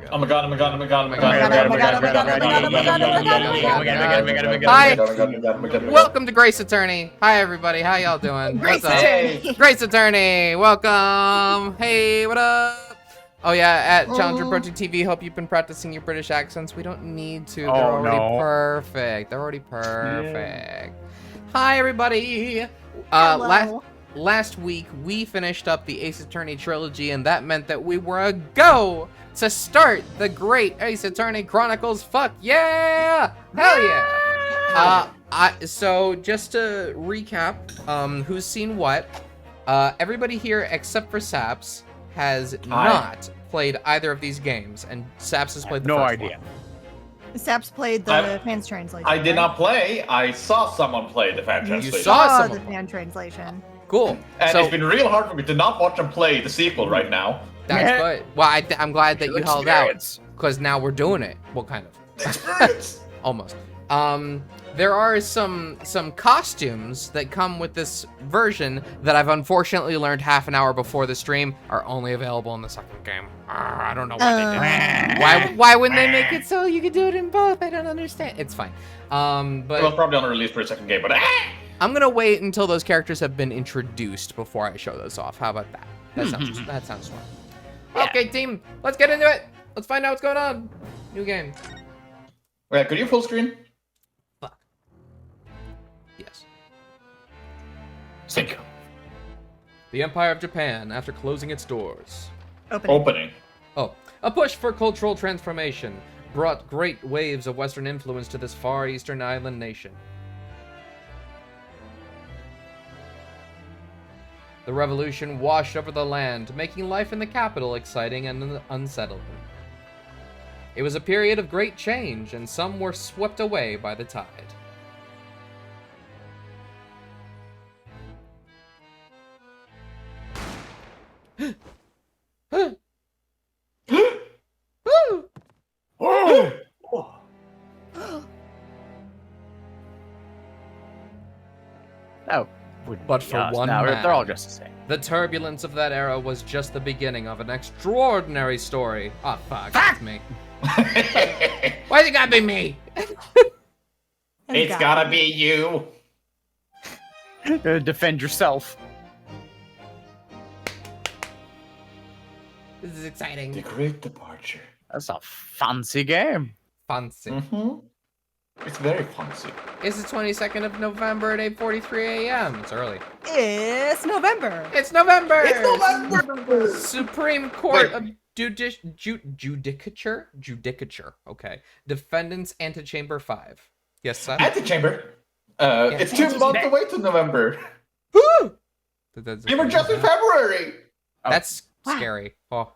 go. Oh my god, oh my god, oh my god, oh my Oh god, my god, oh my god, oh my god, oh my god, oh my god, oh my god, Hi, welcome to Grace Attorney. Hi everybody, how y'all doing? Grace What's up? Attorney. Grace Attorney, welcome. Hey, what up? Oh yeah, at Challenger Project TV, hope you've been practicing your British accents. We don't need to, they're already perfect. They're already perfect. Hi everybody. Last week, we finished up the Ace Attorney trilogy, and that meant that we were a go to start the great Ace Attorney Chronicles. Fuck yeah! Hell yeah! So just to recap, who's seen what, everybody here except for Saps has not played either of these games, and Saps has played the first one. Saps played the fans translation. I did not play. I saw someone play the fan translation. You saw someone the fan translation. Cool. And so, it's been real hard for me to not watch them play the sequel right now. That's good. Well, I'm glad that you held out, because now we're doing it. Well, kind of. Experience. Almost. There are some costumes that come with this version that I've unfortunately learned half an hour before the stream are only available in the second game. I don't know why they did. Why wouldn't they make it so you could do it in both? I don't understand. It's fine. But it was probably on release for a second game, but I'm gonna wait until those characters have been introduced before I show those off. How about that? That sounds smart. Yeah. Okay, team, let's get into it. Let's find out what's going on. New game. Wait, could you full screen? Fuck. Yes. Sync. The Empire of Japan, after closing its doors. Opening. Oh, a push for cultural transformation brought great waves of Western influence to this far eastern island nation. The revolution washed over the land, making life in the capital exciting and unsettling. It was a period of great change, and some were swept away by the tide. Oh. But for one man, man, they're all just the same. The turbulence of that era was just the beginning of an extraordinary story. Ah, fuck, it's me. Why's it gotta be me? It's gotta be you. Defend yourself. This is exciting. The Great Departure. That's a fancy game. Fancy. It's very fancy. It's the 22nd of November at 8:43 a.m. It's early. It's November. It's November! It's November! Supreme Court of Judicature? Judicature. Okay. Defendants Antechamber 5. Yes, sir? Antechamber? It's 2 months away to November. Woo! We were just in February! That's scary. Oh.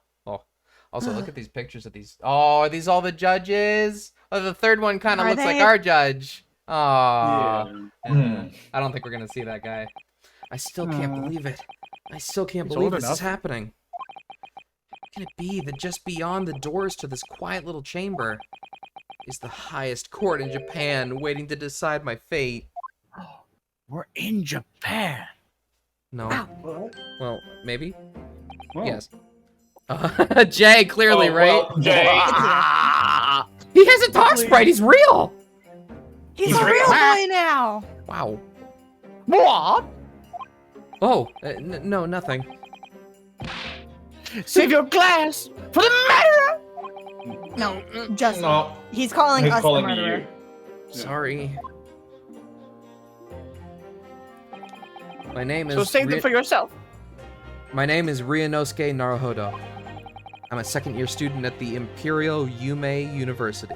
Also, look at these pictures of these. Oh, are these all the judges? Oh, the third one kind of looks like our judge. Oh. Yeah. I don't think we're going to see that guy. I still can't believe it. I still can't believe this is happening. How can it be that just beyond the doors to this quiet little chamber is the highest court in Japan waiting to decide my fate? We're in Japan. No. Well, maybe? Well. Yes. Jay, clearly, right? Well, Jay. He has a talk sprite. He's real. He's a real boy now. Wow. What? Oh, no, nothing. Save your glass for the murderer. No, just No. He's calling us the murderer. You. Sorry. My name is. So save them for yourself. My name is Ryunosuke Naruhodo. I'm a second-year student at the Imperial Yume University.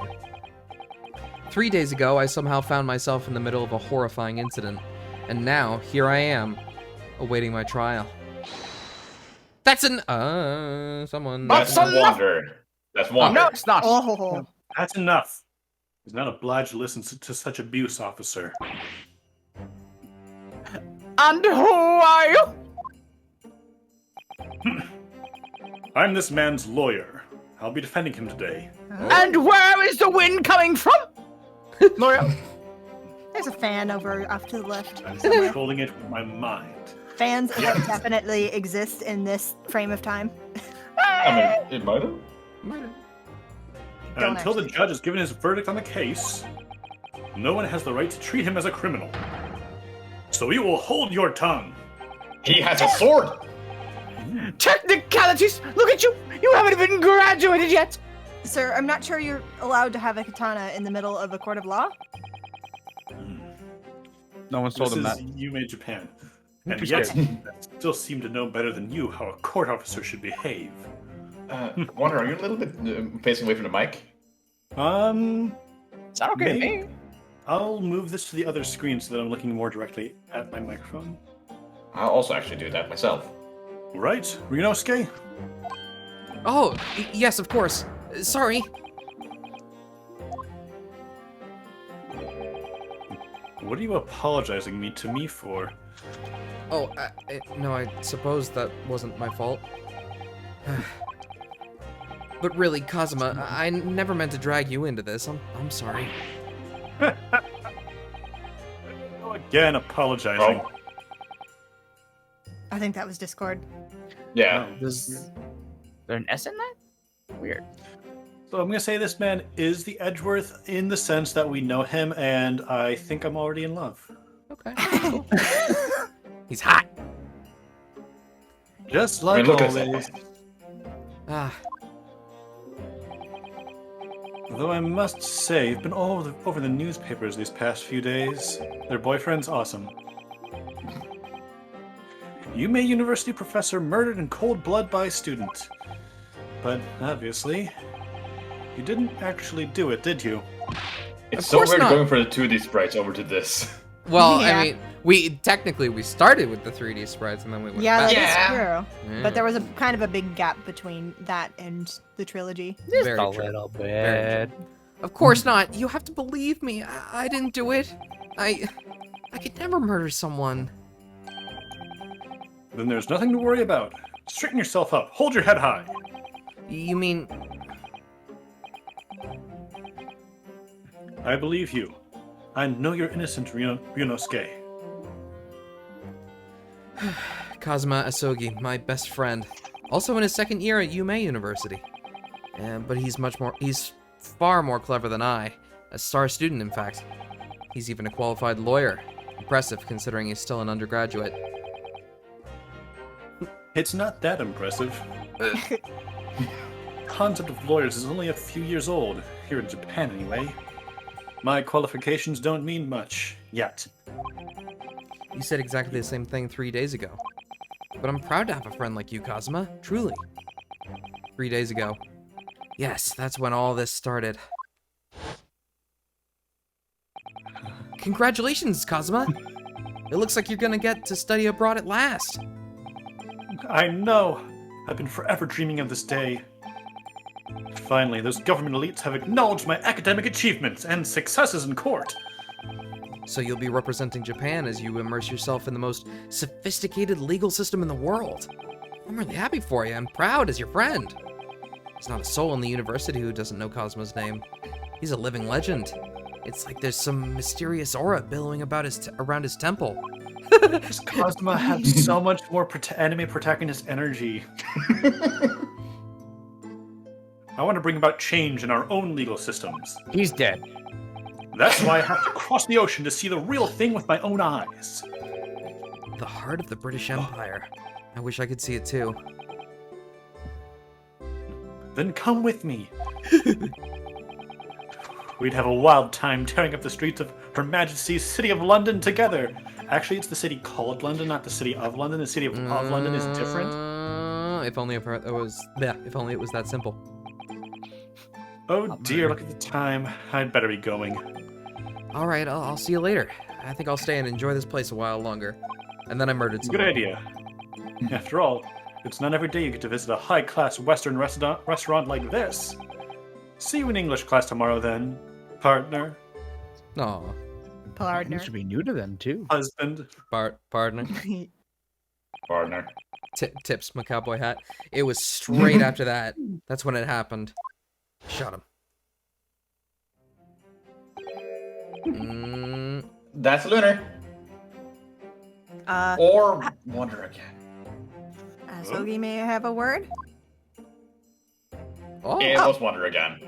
3 days ago, I somehow found myself in the middle of a horrifying incident, and now, here I am, awaiting my trial. That's someone... That's wonder. That's wonder. No, it's not. Oh. That's enough. He's not obliged to listen to such abuse, officer. And who are you? I'm this man's lawyer. I'll be defending him today. And where is the wind coming from? Lawyer? There's a fan off to the left. I'm controlling it with my mind. Fans definitely exist in this frame of time. I mean, it might have. don't Until the actually. judge has given his verdict on the case, no one has the right to treat him as a criminal. So you will hold your tongue. He has a sword. Technicalities! Look at you! You haven't even graduated yet! Sir, I'm not sure you're allowed to have a katana in the middle of a court of law. No one's told This him is that. Yume, Japan. And Too yet, scared. I still seem to know better than you how a court officer should behave. Wonder, are you a little bit facing away from the mic? It's not okay to Maybe. me. I'll move this to the other screen so that I'm looking more directly at my microphone. I'll also actually do that myself. Right, Ryunosuke? Oh, yes, of course. Sorry. What are you apologizing to me for? Oh, no, I suppose that wasn't my fault. But really, Kazuma, I never meant to drag you into this. I'm sorry. Again, apologizing. Oh. I think that was Discord. Yeah. Is there an S in that? Weird. So I'm gonna say this man is the Edgeworth in the sense that we know him, and I think I'm already in love. Okay. Cool. He's hot. Just I like mean, look at always. that. Ah, Though I must say, you've been all over the newspapers these past few days. Their boyfriend's awesome. Yume University professor murdered in cold blood by student. But obviously, you didn't actually do it, did you? It's Of so course weird not. going from the 2D sprites over to this. well, Yeah. I mean, we started with the 3D sprites and then we went Yeah, back. that is Yeah. true. Yeah. But there was a kind of a big gap between that and the trilogy. Just Very a true. little Very bit. Of course not. You have to believe me. I didn't do it. I could never murder someone. Then there's nothing to worry about. Straighten yourself up. Hold your head high. You mean... I believe you. I know you're innocent, Ryunosuke. Kazuma Asogi, my best friend. Also in his second year at Yume University. But he's far more clever than I. A star student, in fact. He's even a qualified lawyer. Impressive, considering he's still an undergraduate. It's not that impressive. The concept of lawyers is only a few years old, here in Japan anyway. My qualifications don't mean much, yet. You said exactly the same thing 3 days ago. But I'm proud to have a friend like you, Kazuma. Truly. 3 days ago. Yes, that's when all this started. Congratulations, Kazuma! It looks like you're gonna get to study abroad at last. I know! I've been forever dreaming of this day. Finally, those government elites have acknowledged my academic achievements and successes in court. So you'll be representing Japan as you immerse yourself in the most sophisticated legal system in the world. I'm really happy for you. I'm proud as your friend. There's not a soul in the university who doesn't know Kazuma's name. He's a living legend. It's like there's some mysterious aura billowing about around his temple. Does Kazuma have so much more anime protagonist energy? I want to bring about change in our own legal systems. He's dead. That's why I have to cross the ocean to see the real thing with my own eyes. The heart of the British Empire. I wish I could see it too. Then come with me. We'd have a wild time tearing up the streets of Her Majesty's City of London together. Actually, it's the city called London, not the city of London. The city of London is different. If only it was that simple. Oh dear, look at the time. I'd better be going. All right, I'll see you later. I think I'll stay and enjoy this place a while longer. And then I murdered someone. Good idea. After all, it's not every day you get to visit a high-class Western restaurant like this. See you in English class tomorrow then, partner, Aw, Partner. You should be new to them too. husband. partner. Partner. Tips my cowboy hat. It was straight after that. That's when it happened. Shot him. That's Lunar. Or Wonder again. Asogi, may I have a word? Oh, It was Wonder again.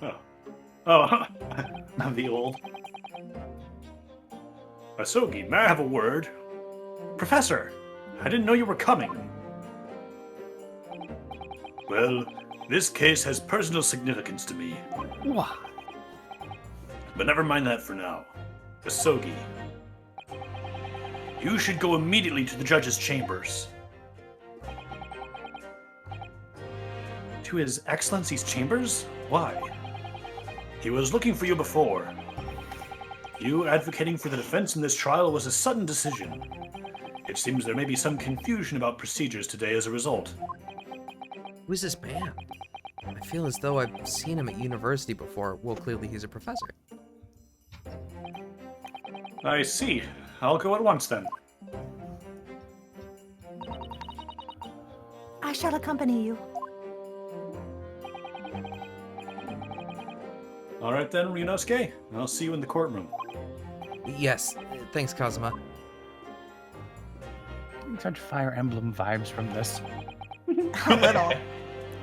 Oh, not the old. Asogi, may I have a word? Professor, I didn't know you were coming. Well, this case has personal significance to me. What? But never mind that for now. Asogi, you should go immediately to the judge's chambers. To His Excellency's chambers? Why? He was looking for you before. You advocating for the defense in this trial was a sudden decision. It seems there may be some confusion about procedures today as a result. Who's this man? I feel as though I've seen him at university before. Well, clearly he's a professor. I see. I'll go at once then. I shall accompany you. All right then, Ryunosuke. I'll see you in the courtroom. Yes, thanks, Kazuma. Such Fire Emblem vibes from this. A little.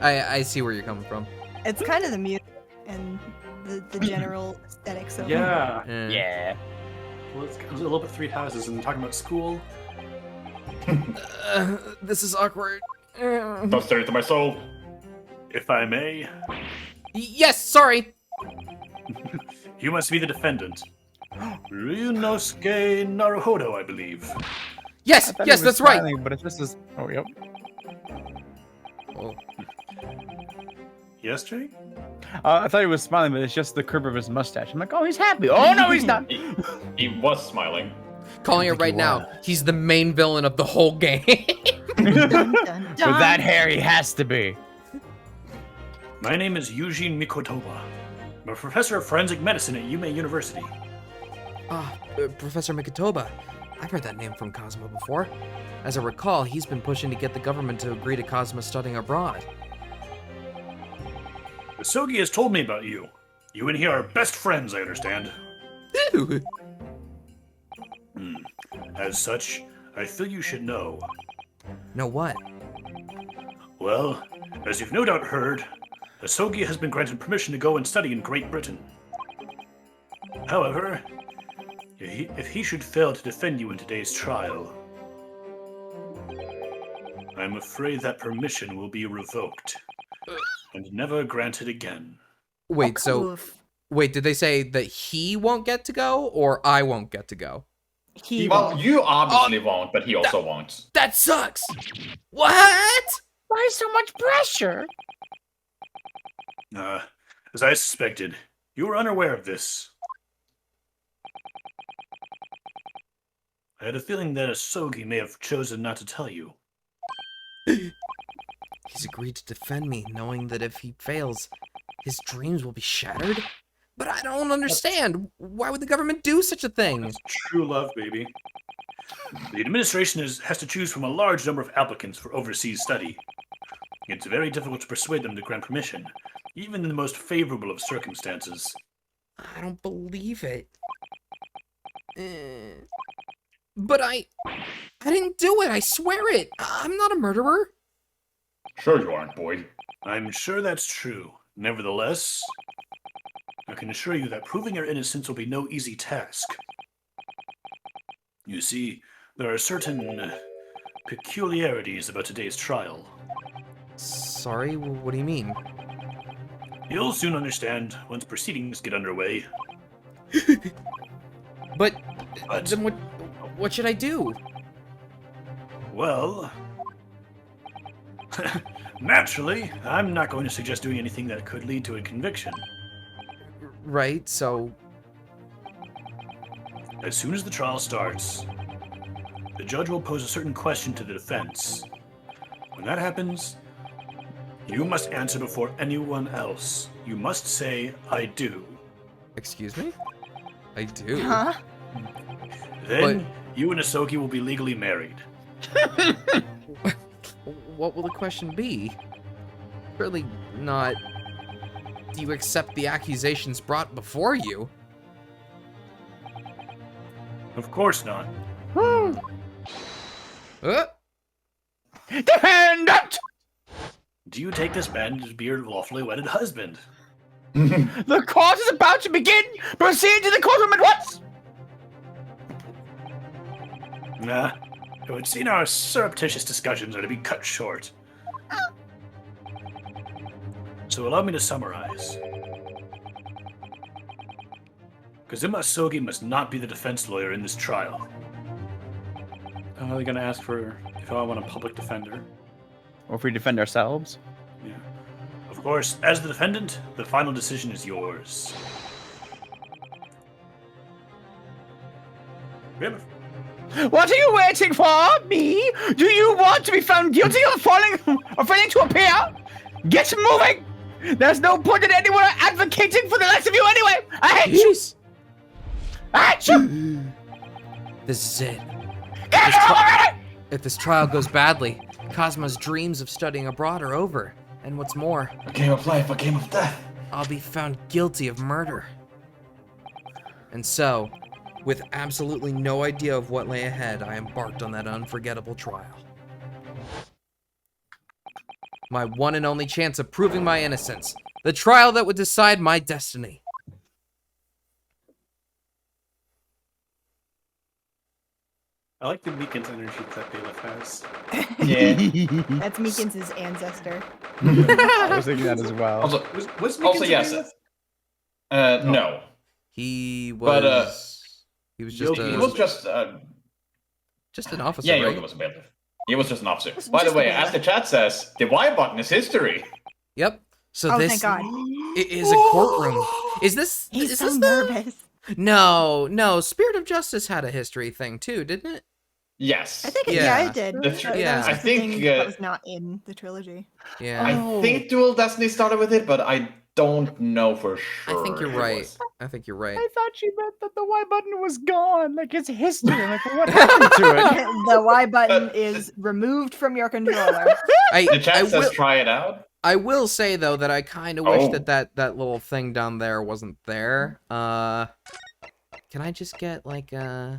I see where you're coming from. It's kind of the music and the general aesthetics of it. Yeah. Yeah. Well, it's a little bit Three Houses and talking about school. This is awkward. Don't stare into my soul. If I may, Yes, sorry. you must be the defendant. Ryunosuke Naruhodo, I believe. Yes, yes, that's right. But if this is... Oh, yep. Oh. Yes, Jay? I thought he was smiling, but it's just the curve of his mustache. I'm like, oh, he's happy. Oh, no, he's not. He was smiling. Calling it right now. He's the main villain of the whole game. Dun, dun, With dun. that hair, he has to be. My name is Eugene Mikotoba. I'm a professor of forensic medicine at Yume University. Professor Mikitoba. I've heard that name from Kazuma before. As I recall, he's been pushing to get the government to agree to Kazuma studying abroad. Asogi has told me about you. You and he are best friends, I understand. Ew. As such, I feel you should know. Know what? Well, as you've no doubt heard, Asogi has been granted permission to go and study in Great Britain. However, if he should fail to defend you in today's trial, I'm afraid that permission will be revoked and never granted again. Wait, so... Oof. Wait, did they say that he won't get to go, or I won't get to go? He Well, won't. you obviously won't, but he also won't. That sucks! What? Why so much pressure? As I suspected, you were unaware of this. I had a feeling that Asogi may have chosen not to tell you. He's agreed to defend me, knowing that if he fails, his dreams will be shattered? But I don't understand. Why would the government do such a thing? That's true love, baby. The administration has to choose from a large number of applicants for overseas study. It's very difficult to persuade them to grant permission, even in the most favorable of circumstances. I don't believe it. But I didn't do it, I swear it. I'm not a murderer. Sure you aren't, boy. I'm sure that's true. Nevertheless, I can assure you that proving your innocence will be no easy task. You see, there are certain peculiarities about today's trial. Sorry, what do you mean? You'll soon understand once proceedings get underway. But But- then what should I do? Well, naturally, I'm not going to suggest doing anything that could lead to a conviction. Right, so As soon as the trial starts, the judge will pose a certain question to the defense. When that happens, you must answer before anyone else. You must say, I do. excuse me? I do. Huh? Then, you and Asogi will be legally married. What will the question be? Surely not. Do you accept the accusations brought before you? Of course not. Defendant! Do you take this man to be your lawfully wedded husband? The court is about to begin. Proceed to the courtroom at once. Nah, it would seem our surreptitious discussions are to be cut short. So allow me to summarize. Kazuma Sogi must not be the defense lawyer in this trial. Are they going to ask for if I want a public defender? Or if we defend ourselves. Yeah. Of course, as the defendant, the final decision is yours. Yep. What are you waiting for? Me? Do you want to be found guilty of failing to appear? Get moving! There's no point in anyone advocating for the likes of you anyway! I hate you! I hate you! This is it. Get it already! If this trial goes badly, Cosmo's dreams of studying abroad are over. And what's more, A game of life, a game of death. I'll be found guilty of murder. And so, with absolutely no idea of what lay ahead, I embarked on that unforgettable trial. My one and only chance of proving my innocence. The trial that would decide my destiny. I like the Meekins energy that Bailiff has. Yeah. That's Meekins' ancestor. I was thinking that as well. Also, Was Meekins also a yes. Bailiff? No. He was... But, he was just He was just an officer, yeah, right? Yogi was a bailiff. He was just an officer. Just By the a way, bailiff. as the chat says, the Y button is history. Yep. So Oh, this thank God. is a courtroom. Is this... He's is so this nervous. No. Spirit of Justice had a history thing too, didn't it? Yes. I think it, Yeah. it did. That's true. Yeah. That was I just the think, thing that was not in the trilogy. Yeah. I think Dual Destiny started with it, but I don't know for sure. I think you're it right. was. I think you're right. I thought you meant that the Y button was gone. Like, it's history. Like, what happened to it? The Y button is removed from your controller. The chat says try it out. I will say though that I kind of wish Oh. that little thing down there wasn't there. Can I just get like oh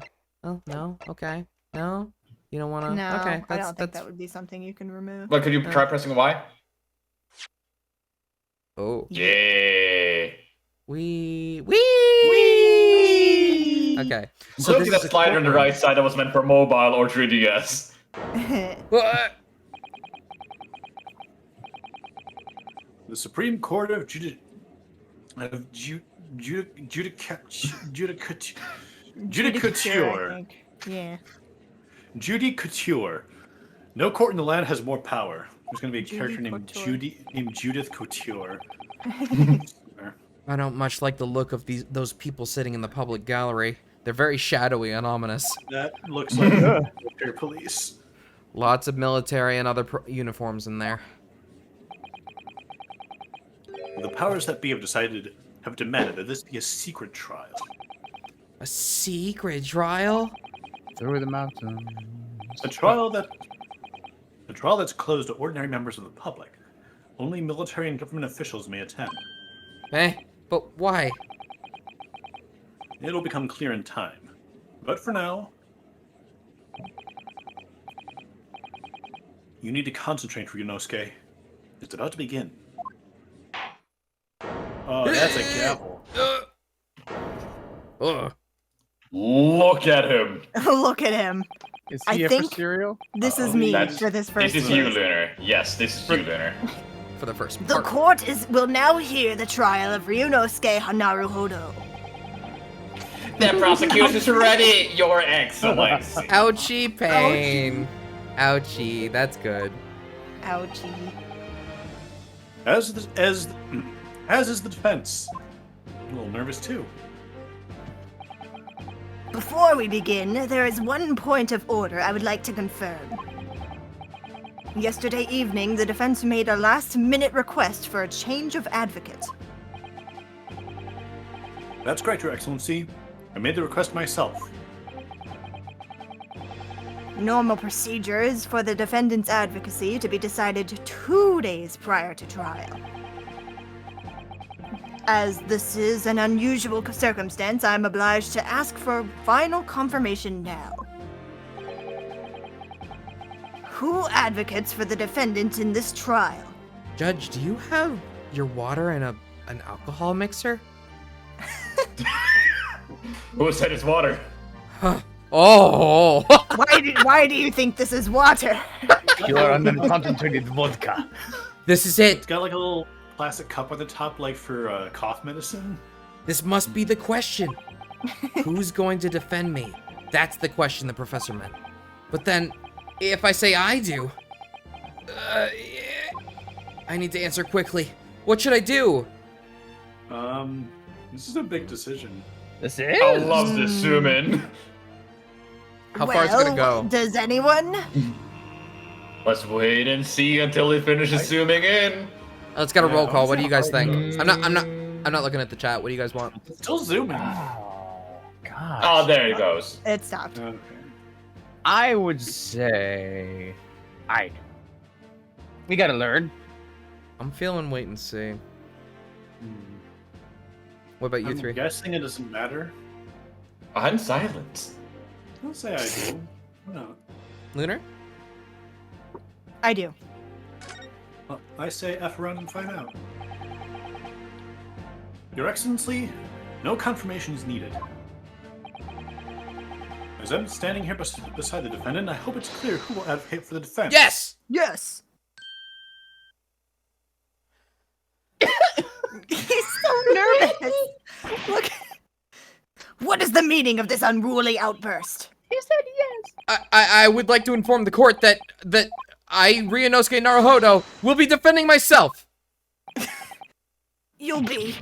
no, okay, no, you don't want to. No, okay, I don't think that would be something you can remove. But could you try pressing Y? Oh, Yeah. wee. Whee! Okay, So so look this at is that a slider on the courtroom. right side that was meant for mobile or 3DS. What? The Supreme Court of Judicature. I think. Yeah. Judicature. No court in the land has more power. There's going to be a character named Judicature. Judith Couture. I don't much like the look of those people sitting in the public gallery. They're very shadowy and ominous. That looks like military police. Lots of military and other uniforms in there. The powers that be have demanded that this be a secret trial. A secret trial? Through the mountain. A trial that's closed to ordinary members of the public. Only military and government officials may attend. Eh? But why? It'll become clear in time. But for now, you need to concentrate, Ryunosuke. It's about to begin. Oh, that's a gavel. Ugh. Look at him. Look at him. Is I he think- for cereal? This is me That's- for this first This is you, case. Lunar. Yes, this is you, Lunar. For the first The part. court will now hear the trial of Ryunosuke Hanaruhodo. The prosecution's ready, Your Excellency. Ouchie pain. Ouchie. That's good. Ouchie. As is the defense. I'm a little nervous too. Before we begin, there is one point of order I would like to confirm. Yesterday evening, the defense made a last-minute request for a change of advocate. That's correct, Your Excellency. I made the request myself. Normal procedure is for the defendant's advocacy to be decided 2 days prior to trial. As this is an unusual circumstance, I'm obliged to ask for final confirmation now. Who advocates for the defendant in this trial? Judge, do you have your water in a An alcohol mixer? Who said it's water? Oh! Why do you think this is water? Pure unconcentrated vodka. This is it. It's got like a little plastic cup on the top, like for cough medicine. This must be the question. Who's going to defend me? That's the question the professor meant. But then, if I say I do, I need to answer quickly. What should I do? This is a big decision. This is? I love this zoom-in. How far is it gonna go? Does anyone? Let's wait and see until he finishes zooming in. Let's get a roll call. What do you guys think? Mm. I'm not looking at the chat. What do you guys want? It's still zooming. Oh, gosh. Oh, there he goes. It stopped. Okay. I would say... We gotta learn. I'm feeling wait and see. What about you I'm three? guessing it doesn't matter. I'm silent. I'll say I do. Why not? Lunar? I do. Well, I say F around and find out. Your Excellency, no confirmation is needed. As I'm standing here beside the defendant, I hope it's clear who will advocate for the defense. Yes! Yes. He's so nervous. Look. What is the meaning of this unruly outburst? He said yes. I would like to inform the court that I, Ryunosuke Naruhodo, will be defending myself. You'll be...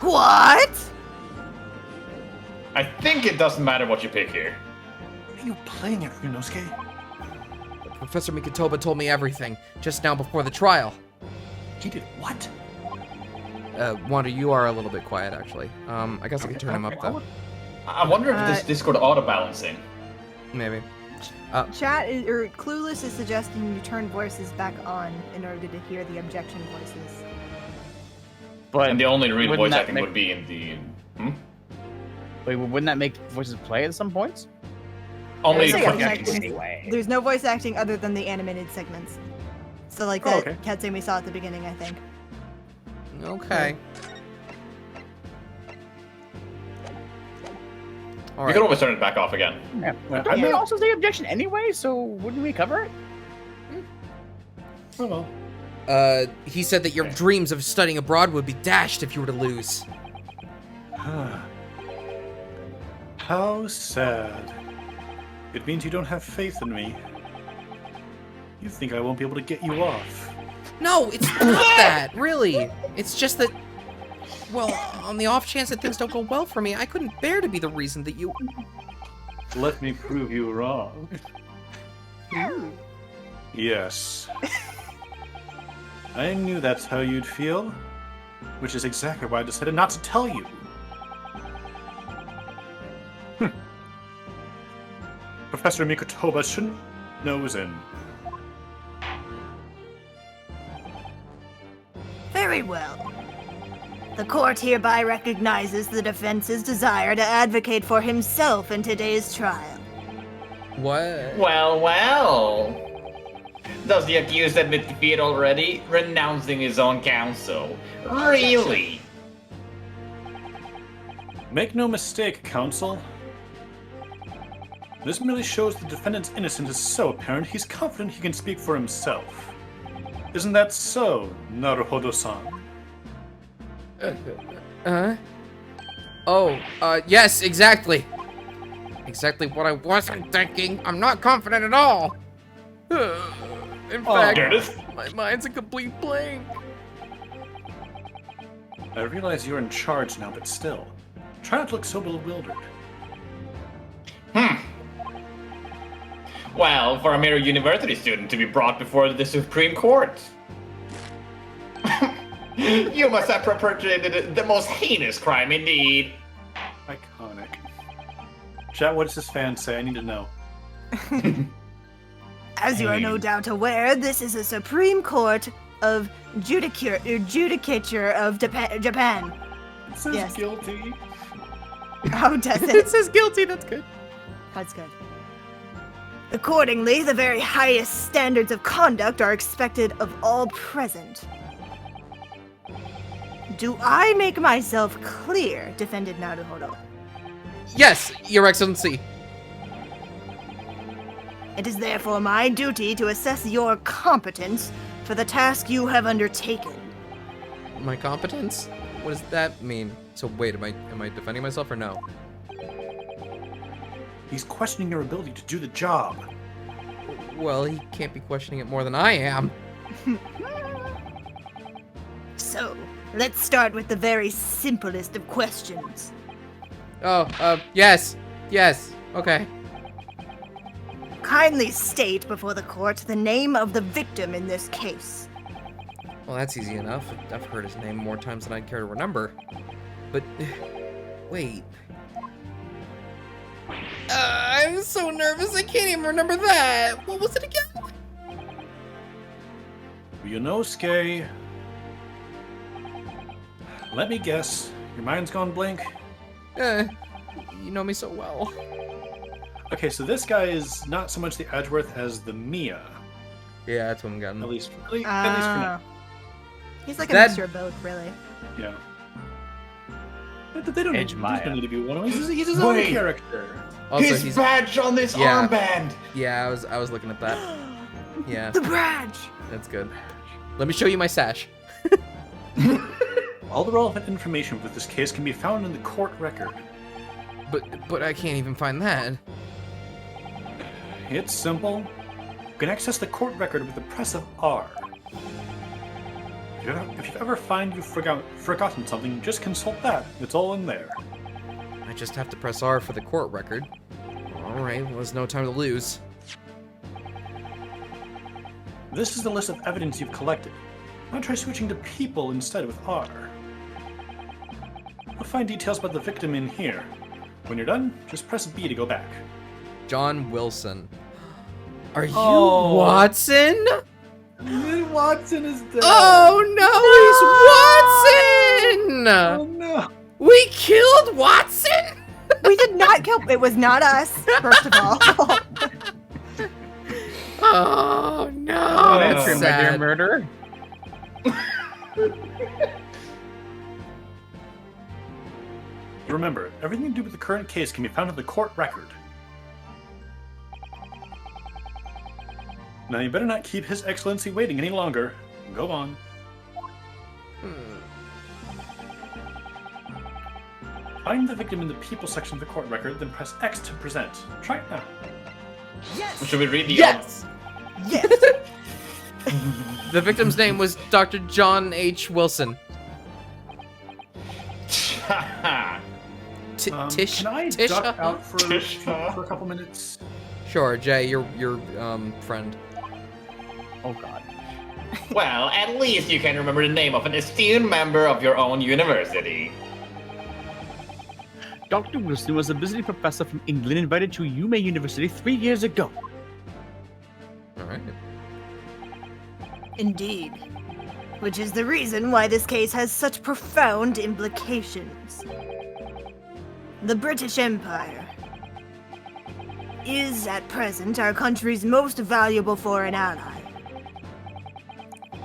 What? I think it doesn't matter what you pick here. What are you playing at, Ryunosuke? Professor Mikotoba told me everything just now before the trial. He did what? Wanda, you are a little bit quiet, actually. I guess I can turn him up, though. I wonder if this Discord auto-balancing. Maybe. Chat or Clueless is suggesting you turn voices back on in order to hear the objection voices. But And the only real wouldn't voice that acting make- would be in the... wait, wouldn't that make voices play at some points? Only There's quick no acting. Anyway. There's no voice acting other than the animated segments. So like Oh, that okay. cutscene we saw at the beginning, I think. Okay. All You right. can always turn it back off again. Yeah. Well, Don't they also say objection anyway, so wouldn't we cover it? Oh well. He said that your dreams of studying abroad would be dashed if you were to lose. How sad. It means you don't have faith in me. You think I won't be able to get you off. No, it's not that, really. It's just that, well, on the off chance that things don't go well for me, I couldn't bear to be the reason that you... Let me prove you wrong. Yes. I knew that's how you'd feel, which is exactly why I decided not to tell you. Professor Mikotoba shouldn't nose in. Very well. The court hereby recognizes the defense's desire to advocate for himself in today's trial. What? Well, well. Does the accused admit defeat already? Renouncing his own counsel. Really? Make no mistake, counsel. This merely shows the defendant's innocence is so apparent he's confident he can speak for himself. Isn't that so, Naruhodo-san? Yes, exactly. Exactly what I wasn't thinking. I'm not confident at all. In fact, there it is. my mind's a complete blank. I realize you're in charge now, but still, try not to look so bewildered. Well, for a mere university student to be brought before the Supreme Court. You must have perpetrated the most heinous crime indeed. Iconic. Chat, what does this fan say? I need to know. As you are no doubt aware, this is a Supreme Court of Judicature of Japan. It says Yes. guilty. How does It it? says guilty, that's good. That's good. Accordingly, the very highest standards of conduct are expected of all present. Do I make myself clear, defendant Naruhodo? Yes, Your Excellency. It is therefore my duty to assess your competence for the task you have undertaken. My competence? What does that mean? So wait, am I defending myself or no? He's questioning your ability to do the job. Well, he can't be questioning it more than I am. So, let's start with the very simplest of questions. Oh, yes. Yes. Okay. Kindly state before the court the name of the victim in this case. Well, that's easy enough. I've heard his name more times than I'd care to remember. But, wait. I'm so nervous I can't even remember that. What was it again? Ryunosuke. Let me guess. Your mind's gone blank? You know me so well. Okay, so this guy is not so much the Edgeworth as the Mia. Yeah, that's what I'm getting. At least for now. He's like a That- mixture of both, really. Yeah. But they don't Edge Maya. need to be one of them. He's his own Wait. character. Also, His he's badge on this Yeah. armband. yeah. I was looking at that. Yeah, The badge! that's good. Let me show you my sash. All the relevant information for this case can be found in the court record. But I can't even find that. It's simple. You can access the court record with the press of R. If you ever find you've forgotten something, just consult that. It's all in there. I just have to press R for the court record. All right. Well, there's no time to lose. This is the list of evidence you've collected. Now try switching to people instead with R. You'll find details about the victim in here. When you're done, just press B to go back. John Wilson. Are you Oh. Watson? Watson is dead. Oh no, he's Watson! no. We killed Watson? We did not kill. It was not us, first of all. Oh no. Oh, That's Answer, my dear sad. murderer. Remember, everything to do with the current case can be found in the court record. Now you better not keep His Excellency waiting any longer. Go on. Find the victim in the people section of the court record, then press X to present. Try it now. Yes! Should we read the Yes! Yes! The victim's name was Dr. John H. Wilson. Tish? Can I Tish? duck out for Tisha? a couple minutes? Sure, Jay, your friend. Oh god. Well, at least you can remember the name of an esteemed member of your own university. Dr. Wilson was a visiting professor from England invited to Yumei University 3 years ago. All right. Indeed. Which is the reason why this case has such profound implications. The British Empire is, at present, our country's most valuable foreign ally.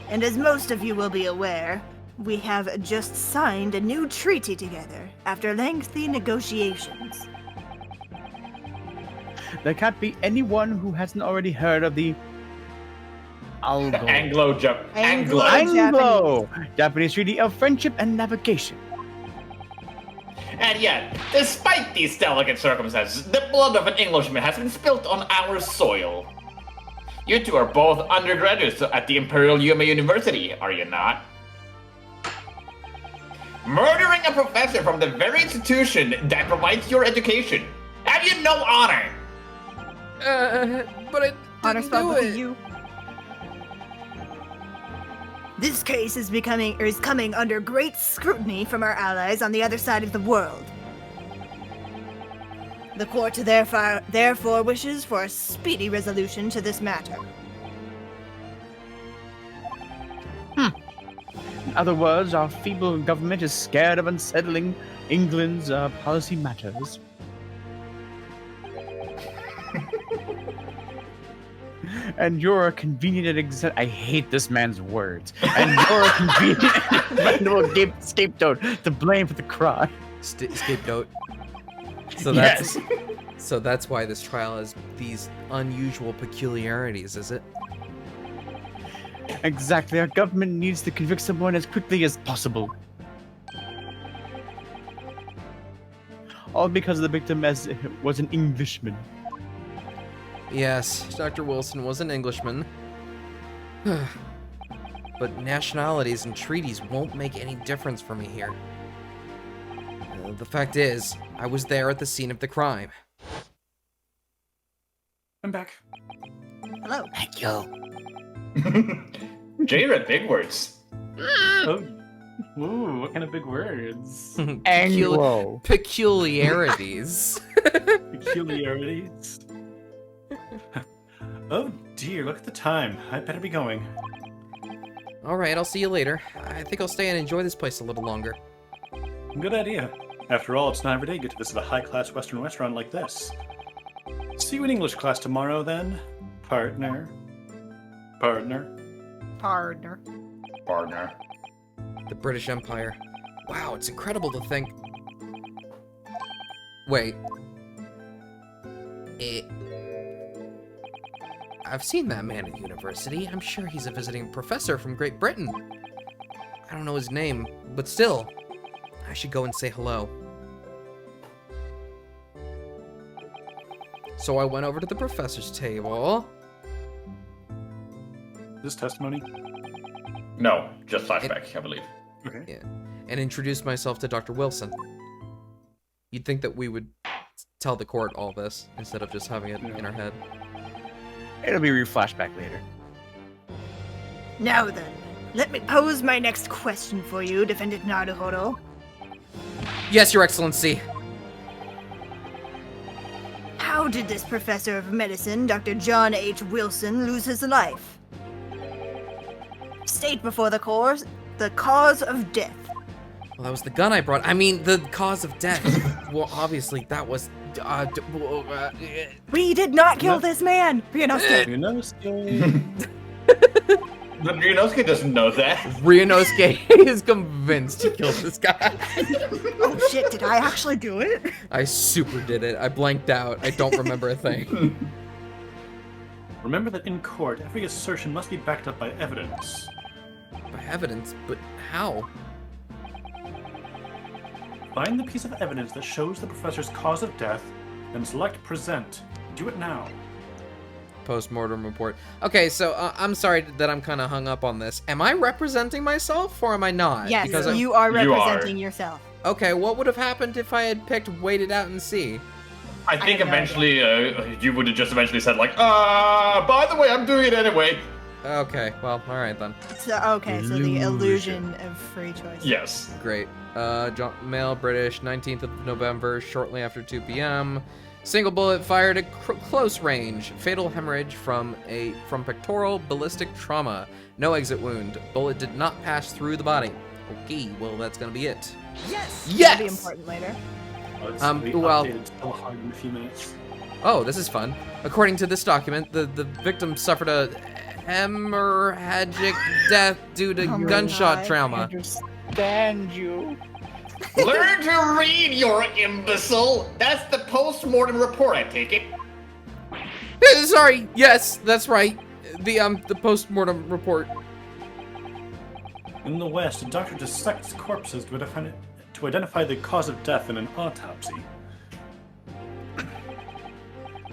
And as most of you will be aware, we have just signed a new treaty together after lengthy negotiations. There can't be anyone who hasn't already heard of the Anglo Anglo- Japanese Treaty of Friendship and Navigation. And yet, despite these delicate circumstances, the blood of an Englishman has been spilt on our soil. You two are both undergraduates at the Imperial Yumei University, are you not? Murdering a professor from the very institution that provides your education. Have you no honor? But I Honor didn't spelled do with a it. U. This case is coming under great scrutiny from our allies on the other side of the world. The court therefore wishes for a speedy resolution to this matter. In other words, our feeble government is scared of unsettling England's policy matters. And you're a convenient I hate this man's words. And you're a convenient Manual scapegoat to blame for the crime. Scapegoat. So Yes. that's why this trial has these unusual peculiarities, is it? Exactly. Our government needs to convict someone as quickly as possible. All because the victim was an Englishman. Yes, Dr. Wilson was an Englishman. But nationalities and treaties won't make any difference for me here. The fact is, I was there at the scene of the crime. I'm back. Hello. Thank you. Jay read big words. Oh. Ooh, what kind of big words? Anglo. Peculiarities. Peculiarities. Oh dear, look at the time. I better be going. Alright, I'll see you later. I think I'll stay and enjoy this place a little longer. Good idea. After all, it's not every day you get to visit a high-class Western restaurant like this. See you in English class tomorrow, then, partner. Partner. Partner. Partner. The British Empire. Wow, it's incredible to think... Wait. I've seen that man at university. I'm sure he's a visiting professor from Great Britain. I don't know his name, but still, I should go and say hello. So I went over to the professor's table. This testimony? No, just flashback, I believe. Okay. Yeah, and introduced myself to Dr. Wilson. You'd think that we would tell the court all this instead of just having it in our head. It'll be your flashback later. Now then, let me pose my next question for you, Defendant Naruhodo. Yes, Your Excellency. How did this professor of medicine, Dr. John H. Wilson, lose his life? State before the cause of death. Well, that was the gun I brought. I mean, the cause of death. Well, obviously, that was... We did not kill this man, Ryunosuke. You know, Ryunosuke doesn't know that. Ryunosuke is convinced he killed this guy. Oh shit, did I actually do it? I super did it. I blanked out. I don't remember a thing. remember that in court, every assertion must be backed up by evidence. By evidence? But how? Find the piece of evidence that shows the professor's cause of death, then select present. Do it now. Post-mortem report. Okay, so I'm sorry that I'm kind of hung up on this. Am I representing myself or am I not? Yes, Because you are You are. representing yourself. Okay, what would have happened if I had picked wait it out and see? I think have no eventually you would have just eventually said like, by the way, I'm doing it anyway. Okay, well, alright then. So, okay, so the illusion of free choice. Yes. Great. Male, British, 19th of November, shortly after 2 p.m. Single bullet fired at close range. Fatal hemorrhage from pectoral ballistic trauma. No exit wound. Bullet did not pass through the body. Okay, well that's gonna be it. Yes! Yes! That'll be important later. Well, it's well- updated still hard in a few minutes. Oh, this is fun. According to this document, the victim suffered a hemorrhagic death due to Oh my gunshot God. trauma. Understand you. Learn to read, you imbecile. That's the post-mortem report, I take it. Sorry, yes, that's right. The post-mortem report. In the West, a doctor dissects corpses to identify the cause of death in an autopsy.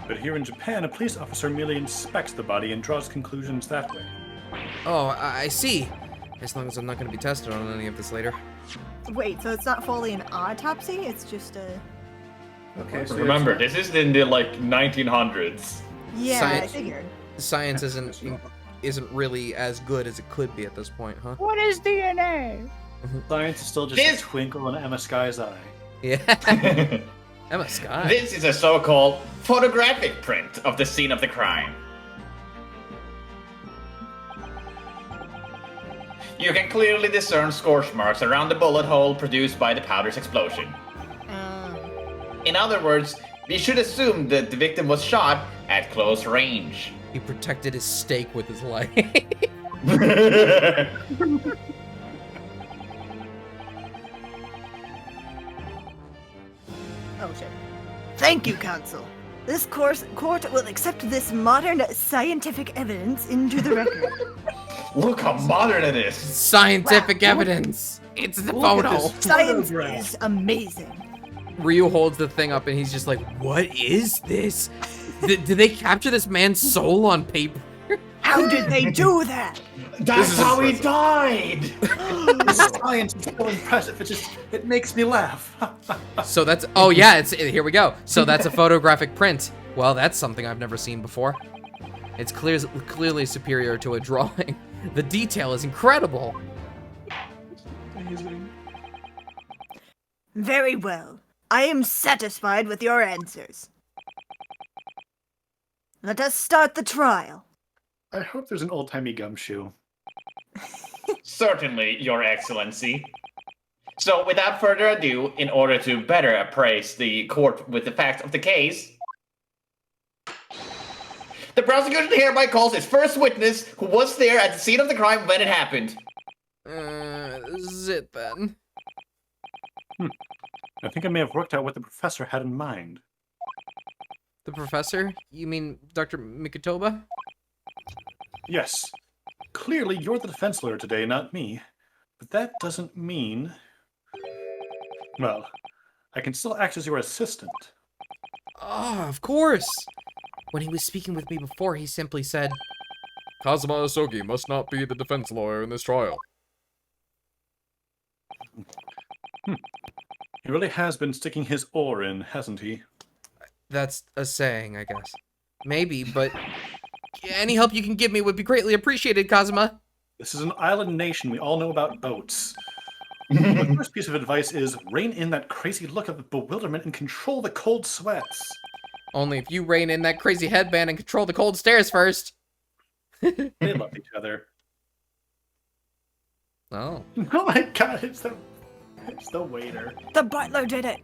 But here in Japan, a police officer merely inspects the body and draws conclusions that way. Oh, I see. As long as I'm not going to be tested on any of this later. Wait, so it's not fully an autopsy? It's just a... Okay, so Remember, this is in the like 1900s. Yeah, I Science- figured. Science isn't really as good as it could be at this point, huh? What is DNA? science is still just This- a twinkle in Emma Sky's eye. Yeah. Emma Scott. This is a so-called photographic print of the scene of the crime. You can clearly discern scorch marks around the bullet hole produced by the powder's explosion. In other words, we should assume that the victim was shot at close range. He protected his steak with his life. Oh, shit. Thank you, Counsel. This court will accept this modern scientific evidence into the record. Look how modern it is. Scientific evidence. It's the Look at photo. this Science photograph. is amazing. Ryu holds the thing up and he's just like, what is this? Did they capture this man's soul on paper? How did they do that? That's how he died. The science is so impressive. It makes me laugh. So that's, oh yeah, here we go. So that's a photographic print. Well, that's something I've never seen before. It's clearly superior to a drawing. The detail is incredible. Very well. I am satisfied with your answers. Let us start the trial. I hope there's an old-timey gumshoe. Certainly, Your Excellency. So, without further ado, in order to better appraise the court with the facts of the case, the prosecution hereby calls its first witness, who was there at the scene of the crime when it happened. This is it then. I think I may have worked out what the professor had in mind. The professor? You mean Dr. Mikotoba? Yes. Clearly, you're the defense lawyer today, not me. But that doesn't mean... Well, I can still act as your assistant. Oh, of course. When he was speaking with me before, he simply said, Kazuma Asogi must not be the defense lawyer in this trial. He really has been sticking his oar in, hasn't he? That's a saying, I guess. Maybe, but any help you can give me would be greatly appreciated, Kazuma. This is an island nation. We all know about boats. The first piece of advice is rein in that crazy look of bewilderment and control the cold sweats. Only if you rein in that crazy headband and control the cold stares first. They love each other. Oh. Oh my god, it's the waiter. The butler did it.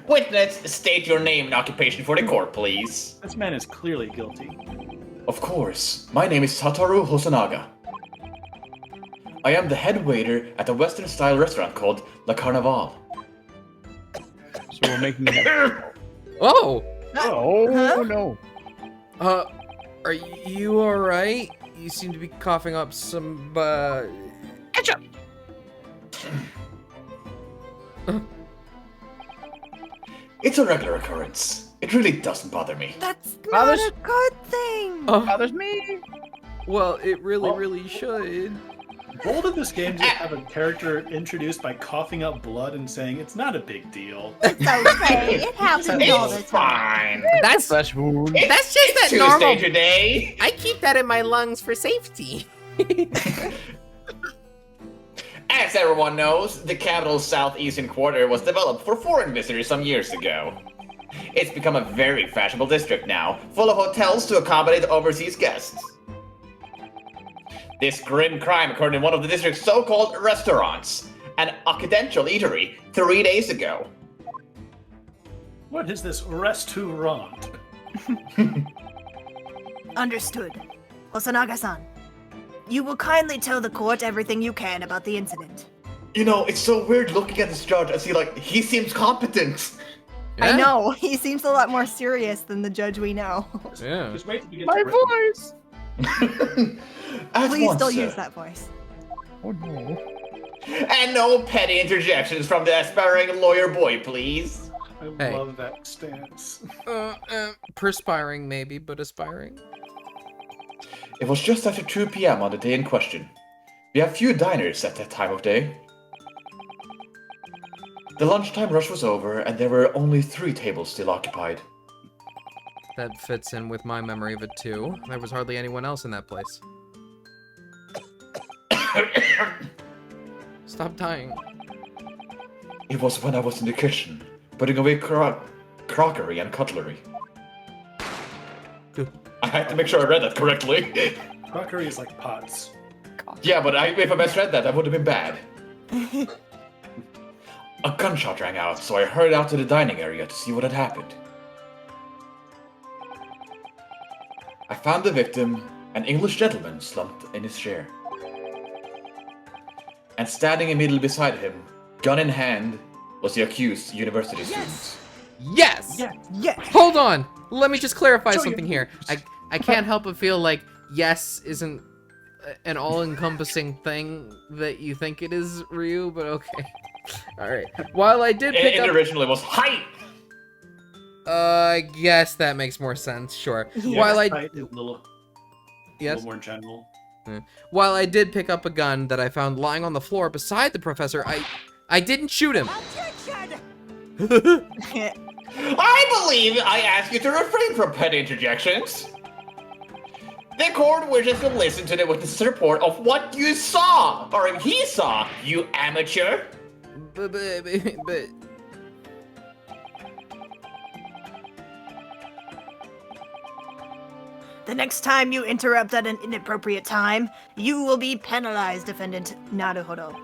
Witness, state your name and occupation for the court, please. This man is clearly guilty. Of course. My name is Satoru Hosonaga. I am the head waiter at a Western-style restaurant called La Carnival. So we're making it. Oh! Oh, no. Are you alright? You seem to be coughing up some, Ketchup! It's a regular occurrence. It really doesn't bother me. That's not Bothers- a good thing. Bothers me. Well, it really, Oh. really should. Bold of this game to have a character introduced by coughing up blood and saying it's not a big deal. It's okay. It happens all the It's time. fine. That's Flesh wound. That's just It's that Tuesday normal. today. I keep that in my lungs for safety. As everyone knows, the capital's southeastern quarter was developed for foreign visitors some years ago. It's become a very fashionable district now, full of hotels to accommodate overseas guests. This grim crime occurred in one of the district's so-called restaurants, an occidental eatery, 3 days ago. What is this restaurant? Understood. Hosonaga-san, you will kindly tell the court everything you can about the incident. You know, it's so weird looking at this judge and see, like, he seems competent. I know, he seems a lot more serious than the judge we know. Yeah. Just wait till you get My to written. voice. Please don't use that voice. Oh, no. And no petty interjections from the aspiring lawyer boy, please. I Hey. love that stance. Perspiring maybe, but aspiring. It was just after 2 p.m. on the day in question. We have few diners at that time of day. The lunchtime rush was over, and there were only 3 tables still occupied. That fits in with my memory of it too. There was hardly anyone else in that place. Stop dying. It was when I was in the kitchen, putting away crockery and cutlery. Good. I had to make sure I read that correctly. Crockery is like pots. Yeah, but if I misread that would have been bad. A gunshot rang out, so I hurried out to the dining area to see what had happened. I found the victim, an English gentleman slumped in his chair. And standing immediately beside him, gun in hand, was the accused university student. Yes! Yes. Hold on! Let me just clarify Show something you. here. I can't help but feel like yes isn't an all-encompassing thing that you think it is, Ryu, but okay. Alright. While I did pick It up... originally was height. I guess that makes more sense, sure. Yeah, While I... a little Yes? more general. While I did pick up a gun that I found lying on the floor beside the professor, I didn't shoot him. I believe I ask you to refrain from petty interjections. The court wishes to listen to the witness's report of what you saw, or he saw, you amateur. But The next time you interrupt at an inappropriate time, you will be penalized, Defendant Naruhodo.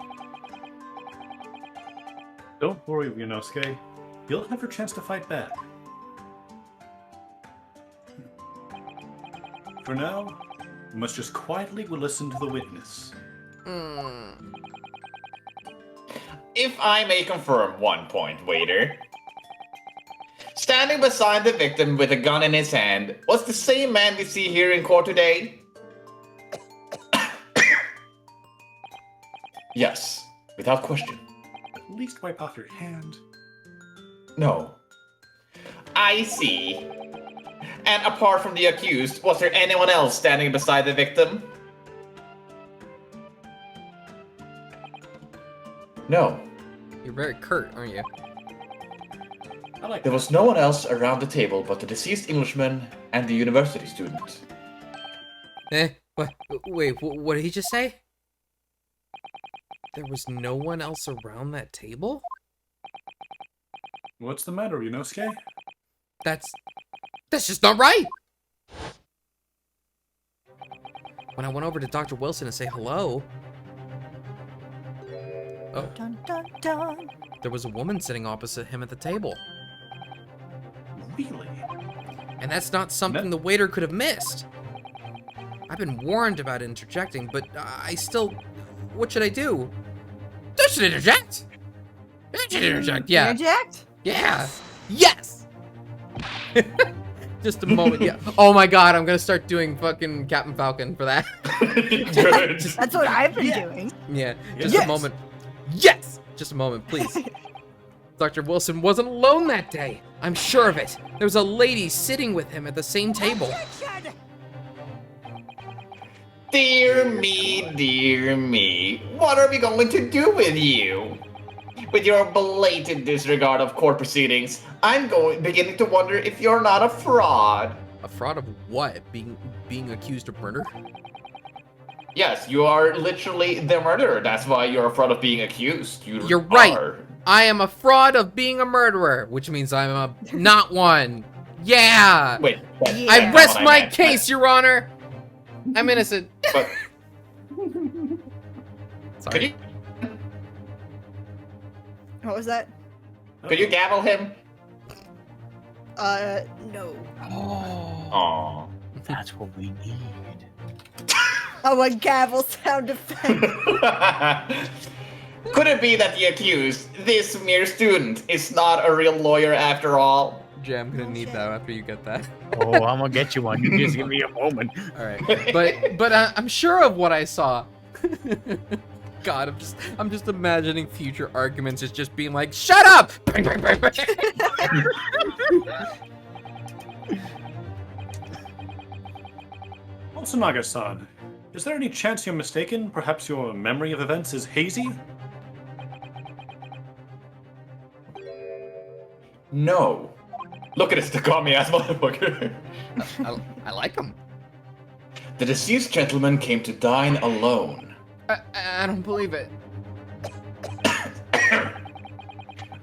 Don't worry, Ryunosuke. You'll have your chance to fight back. For now, you must just quietly listen to the witness. If I may confirm one point, waiter. Standing beside the victim with a gun in his hand was the same man we see here in court today? Yes, without question. At least wipe off your hand. No. I see. And apart from the accused, was there anyone else standing beside the victim? No. you're very curt, aren't you? I like There was no one else around the table but the deceased Englishman and the university student. What? Wait, what did he just say? There was no one else around that table? What's the matter, Ryunosuke? That's just not right! When I went over to Dr. Wilson to say hello... Oh, Dun, dun, dun. there was a woman sitting opposite him at the table. Really? And that's not something the waiter could have missed. I've been warned about interjecting, but I still... What should I do? I should interject! I should interject, yeah. Interject? Yeah! Yes! Just a moment, yeah. Oh my god, I'm gonna start doing fucking Captain Falcon for that. Good. That's what I've been doing. Yeah, just Yes! a moment. Yes! Just a moment, please. Dr. Wilson wasn't alone that day. I'm sure of it. There was a lady sitting with him at the same table. Dear me. What are we going to do with you? With your blatant disregard of court proceedings, I'm beginning to wonder if you're not a fraud. A fraud of what? Being accused of murder? Yes, you are literally the murderer. That's why you're a fraud of being accused. You're right. I am a fraud of being a murderer, which means I'm a not one. Yeah! Wait. Yeah. I that's rest not what my meant. case, Your Honor! I'm innocent. But Sorry. could you What was that? gavel him? No. Oh, Aww. that's what we need. Oh, a gavel sound effect. Could it be that the accused, this mere student, is not a real lawyer after all? Jay, I'm gonna need that after you get that. Oh, I'm gonna get you one. You just give me a moment. All right, but I'm sure of what I saw. God, I'm just imagining future arguments as just being like, "Shut up!" Bang, bang, bang, bang. Otsunaga-san, is there any chance you're mistaken? Perhaps your memory of events is hazy? No. Look at this Takami ass motherfucker. I like him. The deceased gentleman came to dine alone. I don't believe it.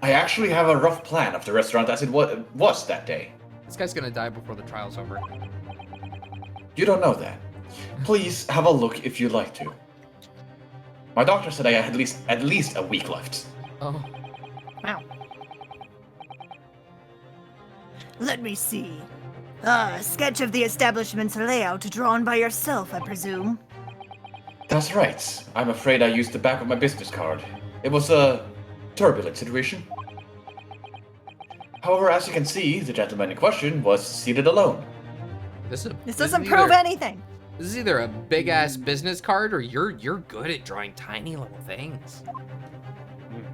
I actually have a rough plan of the restaurant as it was that day. This guy's gonna die before the trial's over. You don't know that. Please have a look if you'd like to. My doctor said I had at least a week left. Oh. Wow. Let me see. A sketch of the establishment's layout drawn by yourself, I presume. That's right. I'm afraid I used the back of my business card. It was a turbulent situation. However, as you can see, the gentleman in question was seated alone. This doesn't prove anything. This is either a big ass business card or you're good at drawing tiny little things.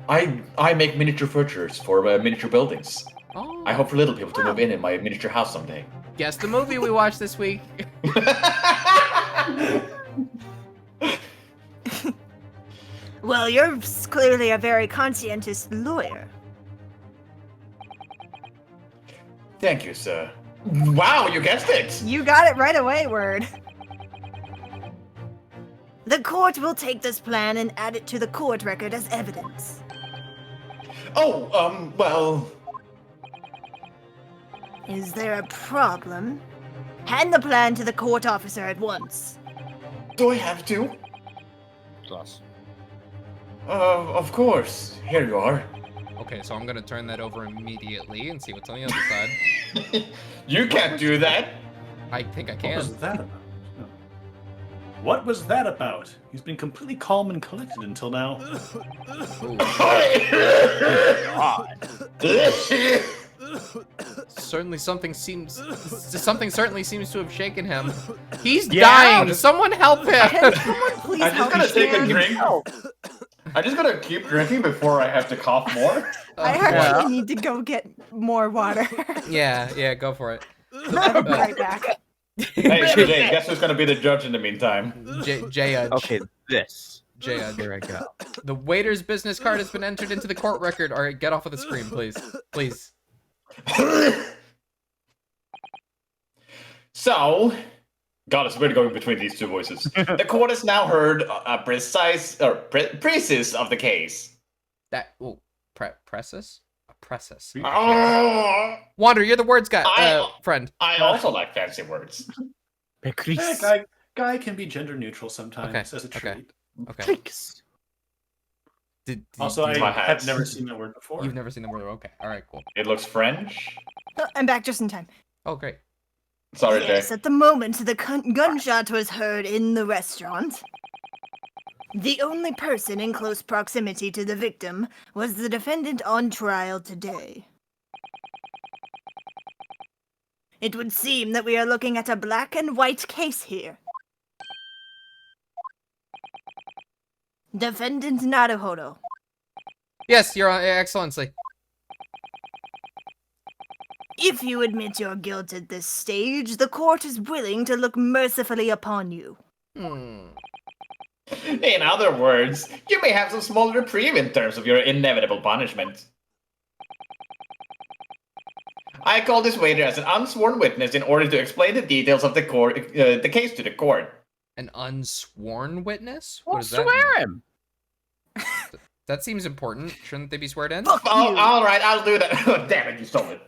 I make miniature furnitures for miniature buildings. Oh. I hope for little people to move in my miniature house someday. Guess the movie we watched this week. Well, you're clearly a very conscientious lawyer. Thank you, sir. Wow, you guessed it! You got it right away, Word. The court will take this plan and add it to the court record as evidence. Oh, well... Is there a problem? Hand the plan to the court officer at once. Do I have to? Plus. Of course. Here you are. Okay, so I'm gonna turn that over immediately and see what's on the other side. You can't do that! I think I What can. was that about? No. What was that about? He's been completely calm and collected until now. Something certainly seems to have shaken him. He's Yeah. dying. Someone help him. Can someone please I'm just help gonna me take a here? drink. I'm just gonna keep drinking before I have to cough more. I actually need to go get more water. Yeah, go for it. I'll be right back. Hey, Jay, guess who's gonna be the judge in the meantime? Judge. Okay, this. Judge. Here I go. The waiter's business card has been entered into the court record. All right, get off of the screen, please. Please. So, God, it's weird going between these two voices. The court has now heard a precise of the case. That presses? A presses. Oh, Wander, you're the words guy, friend. I also like fancy words. Yeah, guy can be gender neutral sometimes as a treat. Okay. Also, I my have hats. never seen that word before. You've never seen the word. Okay. All right. Cool. It looks French. I'm back just in time. Oh, great. Sorry, Yes, Jay. at the moment the gunshot was heard in the restaurant. The only person in close proximity to the victim was the defendant on trial today. It would seem that we are looking at a black and white case here. Defendant Naruhodo. Yes, Your Excellency. If you admit your guilt at this stage, the court is willing to look mercifully upon you. In other words, you may have some small reprieve in terms of your inevitable punishment. I call this waiter as an unsworn witness in order to explain the details of the case to the court. An unsworn witness? What Well, does that swear mean? him. That seems important. Shouldn't they be sworn in? Fuck Oh, you! all right, I'll do that. Oh, damn it, you stole it.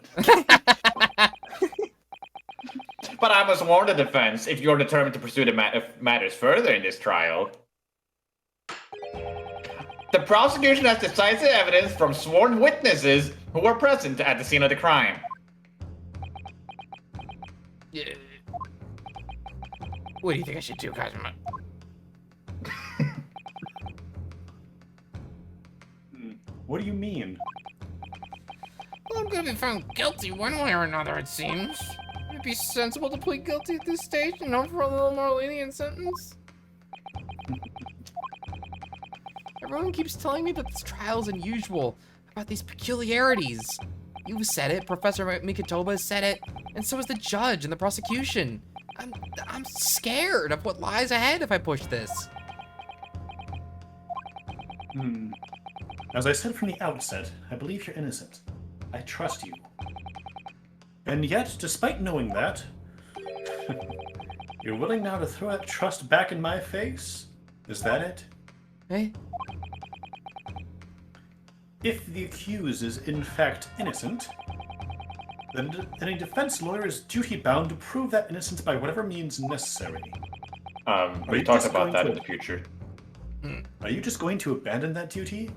But I must warn the defense, if you're determined to pursue the matters further in this trial. The prosecution has decisive evidence from sworn witnesses who were present at the scene of the crime. Yeah. What do you think I should do, Kazuma? What do you mean? Well, I'm gonna be found guilty one way or another, it seems. It'd be sensible to plead guilty at this stage and hope for a little more lenient sentence. Everyone keeps telling me that this trial's unusual, about these peculiarities. You said it, Professor Mikitoba said it, and so is the judge and the prosecution. I'm scared of what lies ahead if I push this. As I said from the outset, I believe you're innocent. I trust you. And yet, despite knowing that, you're willing now to throw that trust back in my face? Is that it? Eh? If the accused is in fact innocent, then a defense lawyer is duty-bound to prove that innocence by whatever means necessary. We you talked just about going that to- in the future. Are you just going to abandon that duty?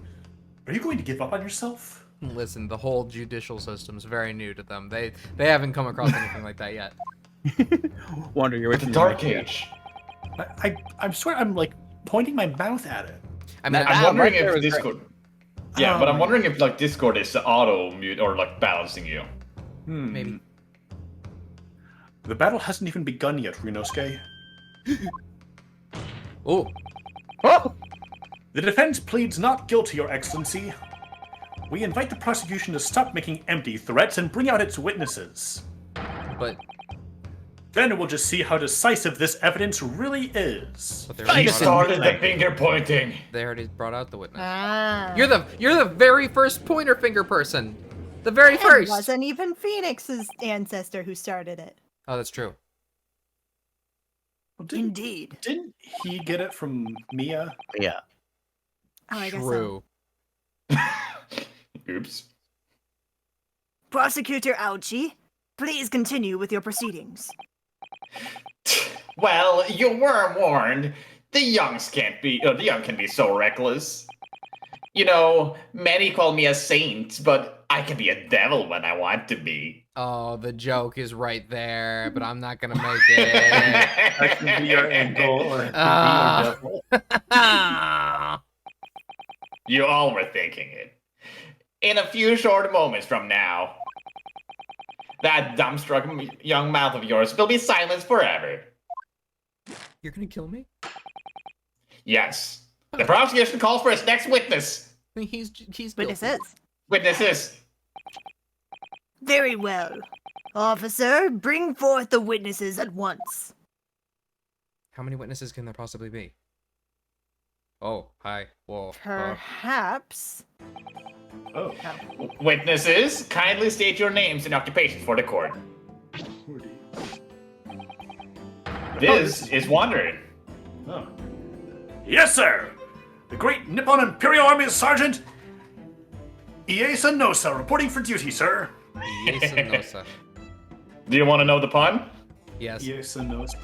Are you going to give up on yourself? Listen, the whole judicial system's very new to them. They haven't come across anything like that yet. Wonder you're with The me, Dark Mike. Age. I'm swear I'm like pointing my mouth at it. I mean, That- I'm Ah, wondering right there if was this great. could... Yeah, but I'm wondering if like Discord is auto mute or like balancing you. Maybe. The battle hasn't even begun yet, Rinosuke. Oh. Oh! The defense pleads not guilty, Your Excellency. We invite the prosecution to stop making empty threats and bring out its witnesses. But Then we'll just see how decisive this evidence really is. they He already, started the finger pointing. they already brought out the witness. Ah. You're the very first pointer finger person. The very It first. wasn't even Phoenix's ancestor who started it. Oh, that's true. Well, Indeed. Didn't he get it from Mia? Yeah. Oh, I guess so. True. Oops. Prosecutor Ouchie, please continue with your proceedings. Well, you were warned. The young can be so reckless. You know, many call me a saint, but I can be a devil when I want to be. Oh, the joke is right there, but I'm not gonna make it. That can be your angle, or it can be your devil. You all were thinking it. In a few short moments from now, that dumbstruck young mouth of yours will be silenced forever. You're gonna kill me? Yes. The prosecution calls for its next witness. He's guilty. Witnesses. Witnesses. Very well. Officer, bring forth the witnesses at once. How many witnesses can there possibly be? Oh, hi. Whoa. Perhaps. Oh. Witnesses, kindly state your names and occupations for the court. This is Wandering. Oh. Yes, sir! The great Nippon Imperial Army Sergeant Iesa Nosa reporting for duty, sir. Nosa. Do you want to know the pun? Yes. Iesa Nosa?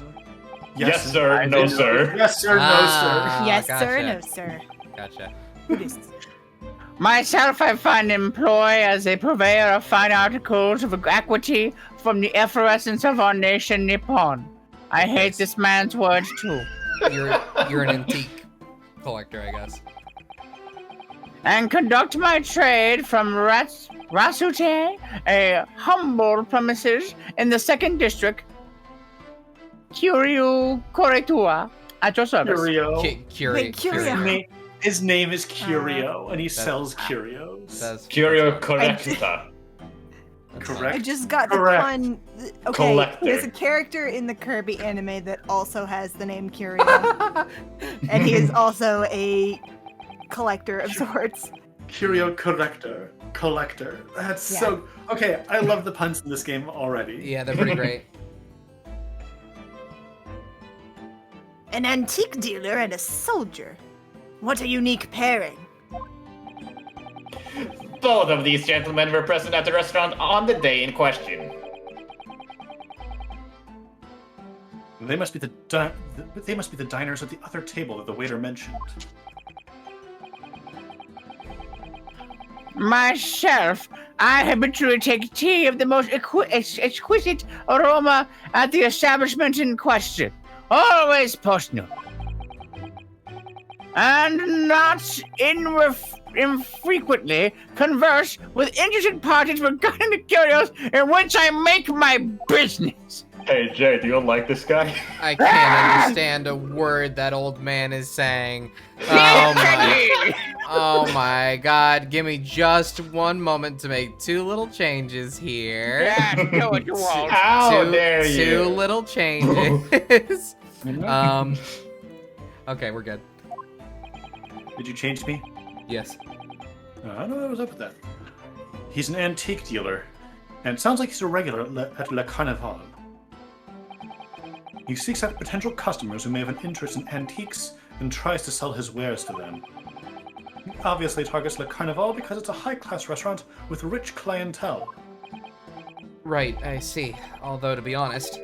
Yes, sir. No, sir. Yes, sir. Ah, Yes, gotcha. sir, no, sir. Gotcha. Buddhists. Myself, I find employ as a purveyor of fine articles of equity from the efflorescence of our nation, Nippon. I hate this man's words too. You're an antique collector, I guess. And conduct my trade from Rasute, a humble premises in the 2nd District, Curio Corretua, at your service. Curio. Wait, Curio. His name is Curio, and he sells curios. That's Curio Correcta. Correct. I just got Correct. the pun. Okay, Collector. there's a character in the Kirby anime that also has the name Curio. And he is also a collector of sorts. Curio Collector. That's Yeah. so... Okay, I love the puns in this game already. Yeah, they're pretty great. An antique dealer and a soldier. What a unique pairing. Both of these gentlemen were present at the restaurant on the day in question. They must be the diners at the other table that the waiter mentioned. Myself, I habitually take tea of the most exquisite aroma at the establishment in question. Always post-noon. And not infrequently converse with interested parties regarding the curios in which I make my business. Hey, Jay, do you like this guy? I can't understand a word that old man is saying. Oh my god, give me just one moment to make 2 little changes here. Yeah, do what you want. How dare you? 2 little changes. Okay, we're good. Did you change me? Yes. I don't know what was up with that. He's an antique dealer, and it sounds like he's a regular at Le Carnival. He seeks out potential customers who may have an interest in antiques and tries to sell his wares to them. He obviously targets Le Carnival because it's a high-class restaurant with rich clientele. Right, I see. Although, to be honest,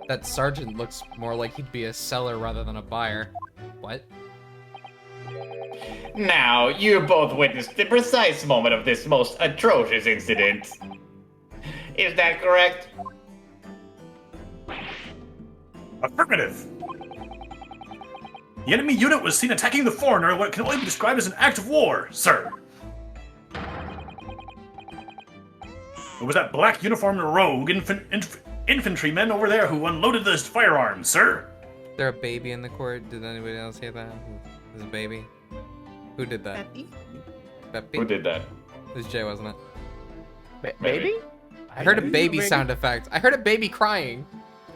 that sergeant looks more like he'd be a seller rather than a buyer. What? Now, you both witnessed the precise moment of this most atrocious incident. Is that correct? Affirmative! The enemy unit was seen attacking the foreigner in what can only be described as an act of war, sir. It was that black uniformed rogue infantryman over there who unloaded those firearms, sir. Is there a baby in the court? Did anybody else hear that? There's a baby? Who did that? Peppy? Peppy? Who did that? It was Jay, wasn't it? Baby? I heard a baby sound effect. I heard a baby crying.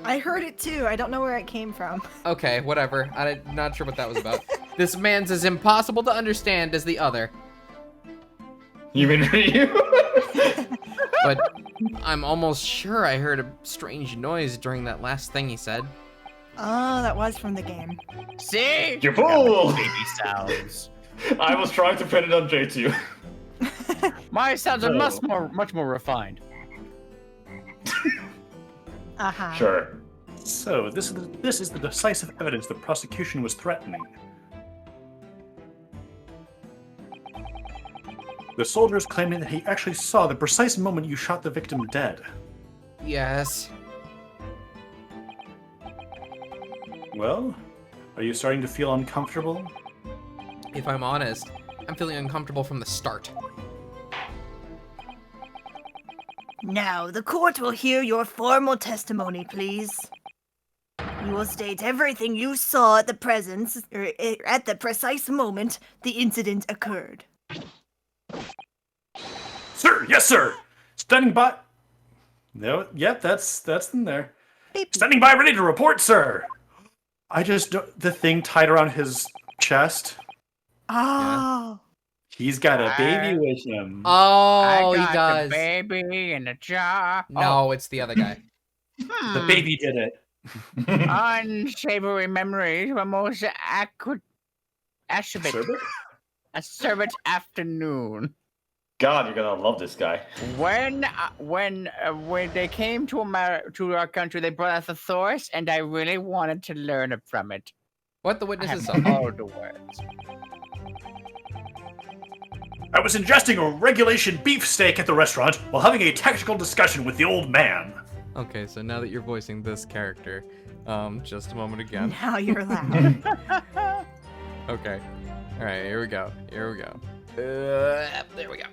I heard it too. I don't know where it came from. Okay, whatever. I'm not sure what that was about. This man's as impossible to understand as the other. You mean Ryu? But I'm almost sure I heard a strange noise during that last thing he said. Oh, that was from the game. See? You fool! Baby sounds. I was trying to pin it on J2. My sounds are much more refined. Uh-huh. Sure. So, this is the decisive evidence the prosecution was threatening. The soldier is claiming that he actually saw the precise moment you shot the victim dead. Yes. Well, are you starting to feel uncomfortable? If I'm honest, I'm feeling uncomfortable from the start. Now, the court will hear your formal testimony, please. You will state everything you saw at the at the precise moment the incident occurred. Sir, yes, sir. Standing by. No, yep, that's in there. Beep. Standing by, ready to report, sir. I just the thing tied around his chest. Oh. He's got a baby with him. Oh, I he got does. the baby in a jar. No, it's the other guy. The baby did it. Unsavory memories were most Sherbet? a sherbet afternoon. God, you're gonna love this guy. When they came to our country, they brought us a thesaurus, and I really wanted to learn from it. What the I witnesses have saw? all the words. I was ingesting a regulation beefsteak at the restaurant while having a tactical discussion with the old man. Okay, so now that you're voicing this character, just a moment again. Now you're loud. Okay. All right, here we go. Here we go. There we go.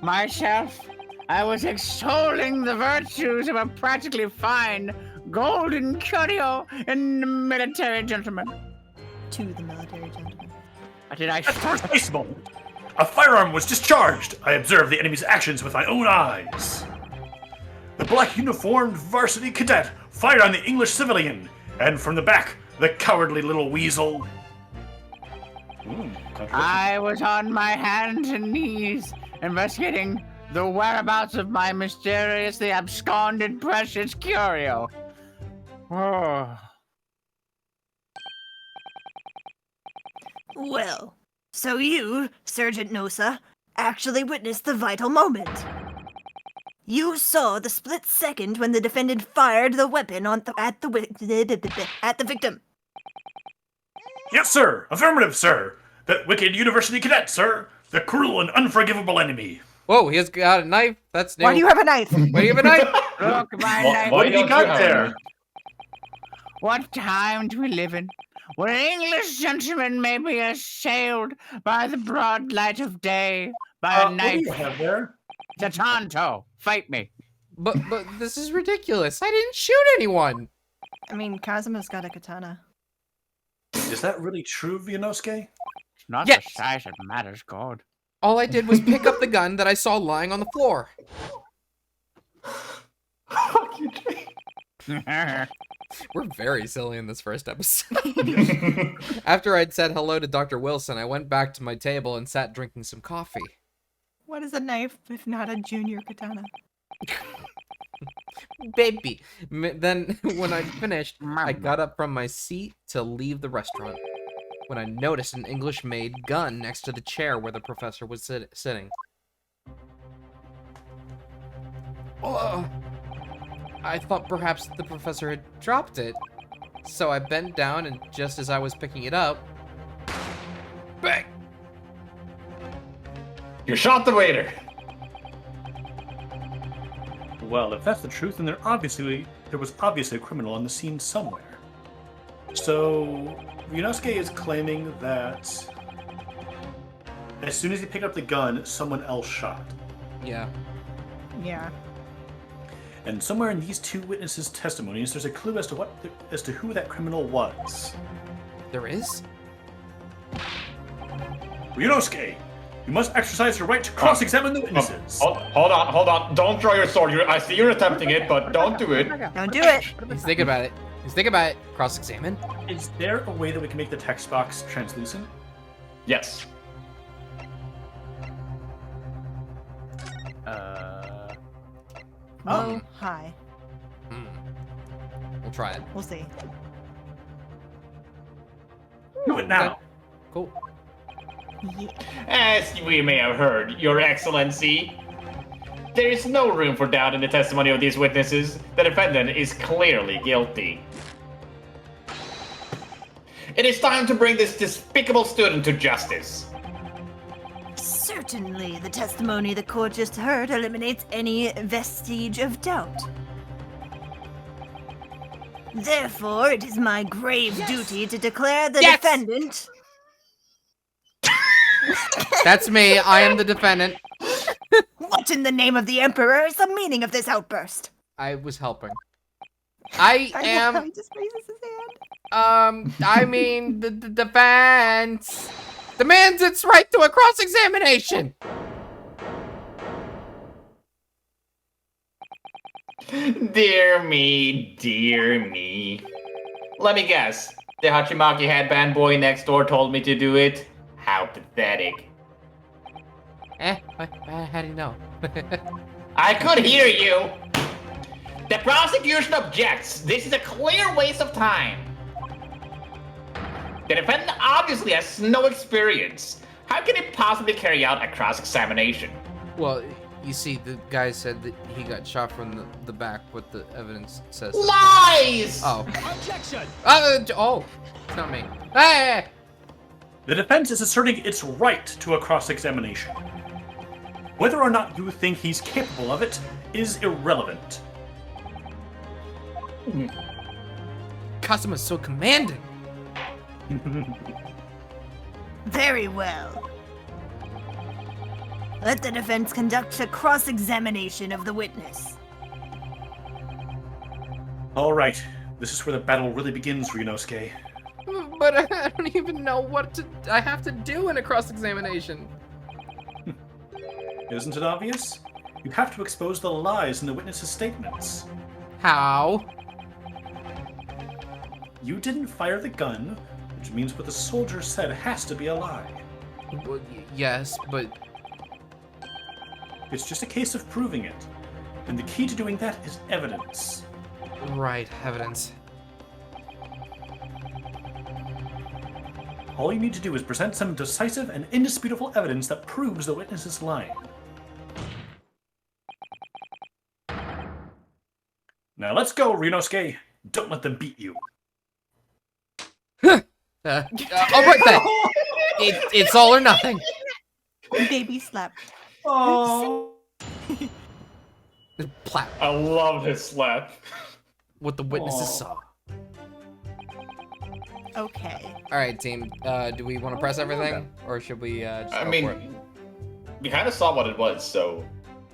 Myself, I was extolling the virtues of a practically fine golden curio in the military gentleman. To the military gentleman. Did I At the precise moment, a firearm was discharged. I observed the enemy's actions with my own eyes. The black uniformed varsity cadet fired on the English civilian, and from the back, the cowardly little weasel. I was on my hands and knees investigating the whereabouts of my mysteriously absconded precious curio. Oh. Well, so you, Sergeant Nosa, actually witnessed the vital moment. You saw the split second when the defendant fired the weapon at the victim. Yes, sir. Affirmative, sir. That wicked university cadet, sir. The cruel and unforgivable enemy. Whoa, he has got a knife. That's new. Why do you have a knife? Why do you have a knife? Look, my knife. What have you got there? What time do we live in? Where an English gentleman may be assailed by the broad light of day by a What do knife. you have there? Tatanto, fight me. But this is ridiculous. I didn't shoot anyone. I mean, Kazuma's got a katana. Is that really true, Vianosuke? Not Yes. the size that matters, God. All I did was pick up the gun that I saw lying on the floor. Fuck you, Jay. We're very silly in this first episode. After I'd said hello to Dr. Wilson, I went back to my table and sat drinking some coffee. What is a knife if not a junior katana? Baby. Then, when I finished, I got up from my seat to leave the restaurant, when I noticed an English-made gun next to the chair where the professor was sitting. I thought perhaps the professor had dropped it, so I bent down, and just as I was picking it up, bang! You shot the waiter. Well, if that's the truth, then there was obviously a criminal on the scene somewhere. So, Ryunosuke is claiming that as soon as he picked up the gun, someone else shot. Yeah. Yeah. And somewhere in these two witnesses' testimonies, there's a clue as to who that criminal was. There is? Ryunosuke, you must exercise your right to cross-examine the witnesses. Hold on. Don't draw your sword. I see you're attempting it, but don't do it. Don't do it. He's thinking about it. Cross-examine. Is there a way that we can make the text box translucent? Yes. Oh, hi. We'll try it. We'll see. Do it now. Cool. Yeah. As we may have heard, Your Excellency, there is no room for doubt in the testimony of these witnesses. The defendant is clearly guilty. It is time to bring this despicable student to justice. Certainly, the testimony the court just heard eliminates any vestige of doubt. Therefore, it is my grave duty to declare the defendant... That's me. I am the defendant. What in the name of the Emperor is the meaning of this outburst? I was helping. I am... He just raises his hand. I mean, the defense demands its right to a cross-examination. Dear me. Let me guess. The Hachimaki headband boy next door told me to do it? How pathetic. How do you know? I could hear you. The prosecution objects. This is a clear waste of time. The defendant obviously has no experience. How can he possibly carry out a cross-examination? Well, you see, the guy said that he got shot from the back, what the evidence says. Lies! Oh. Objection! It's not me. Hey! The defense is asserting its right to a cross-examination. Whether or not you think he's capable of it is irrelevant. Kasuma's so commanding. Very well. Let the defense conduct a cross-examination of the witness. All right, this is where the battle really begins, Ryunosuke. But I don't even know what I have to do in a cross-examination. Isn't it obvious? You have to expose the lies in the witness's statements. How? You didn't fire the gun, which means what the soldier said has to be a lie. Well, yes, but... It's just a case of proving it. And the key to doing that is evidence. Right, evidence. All you need to do is present some decisive and indisputable evidence that proves the witness is lying. Now let's go, Ryunosuke. Don't let them beat you. All right then. It's all or nothing. Baby slap. Oh. Plap. I love his slap. What the witnesses saw. Okay. All right, team. Do we want to press everything, or should we just go I for mean, it? we kind of saw what it was, so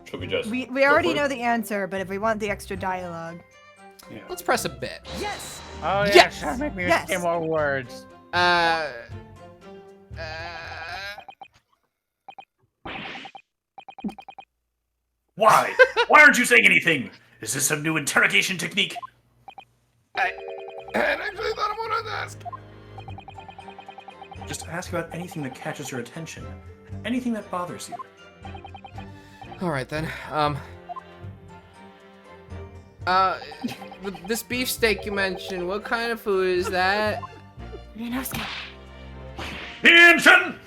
should we just... We go already for it? know the answer, but if we want the extra dialogue. Let's press a bit. Yes! Oh, yeah. Yes! Try to make me Yes! say more words. Why? Why aren't you saying anything? Is this some new interrogation technique? I actually thought I wanted to ask. Just ask about anything that catches your attention. Anything that bothers you. All right then. This beefsteak you mentioned, what kind of food is that? Ryunosuke. Attention!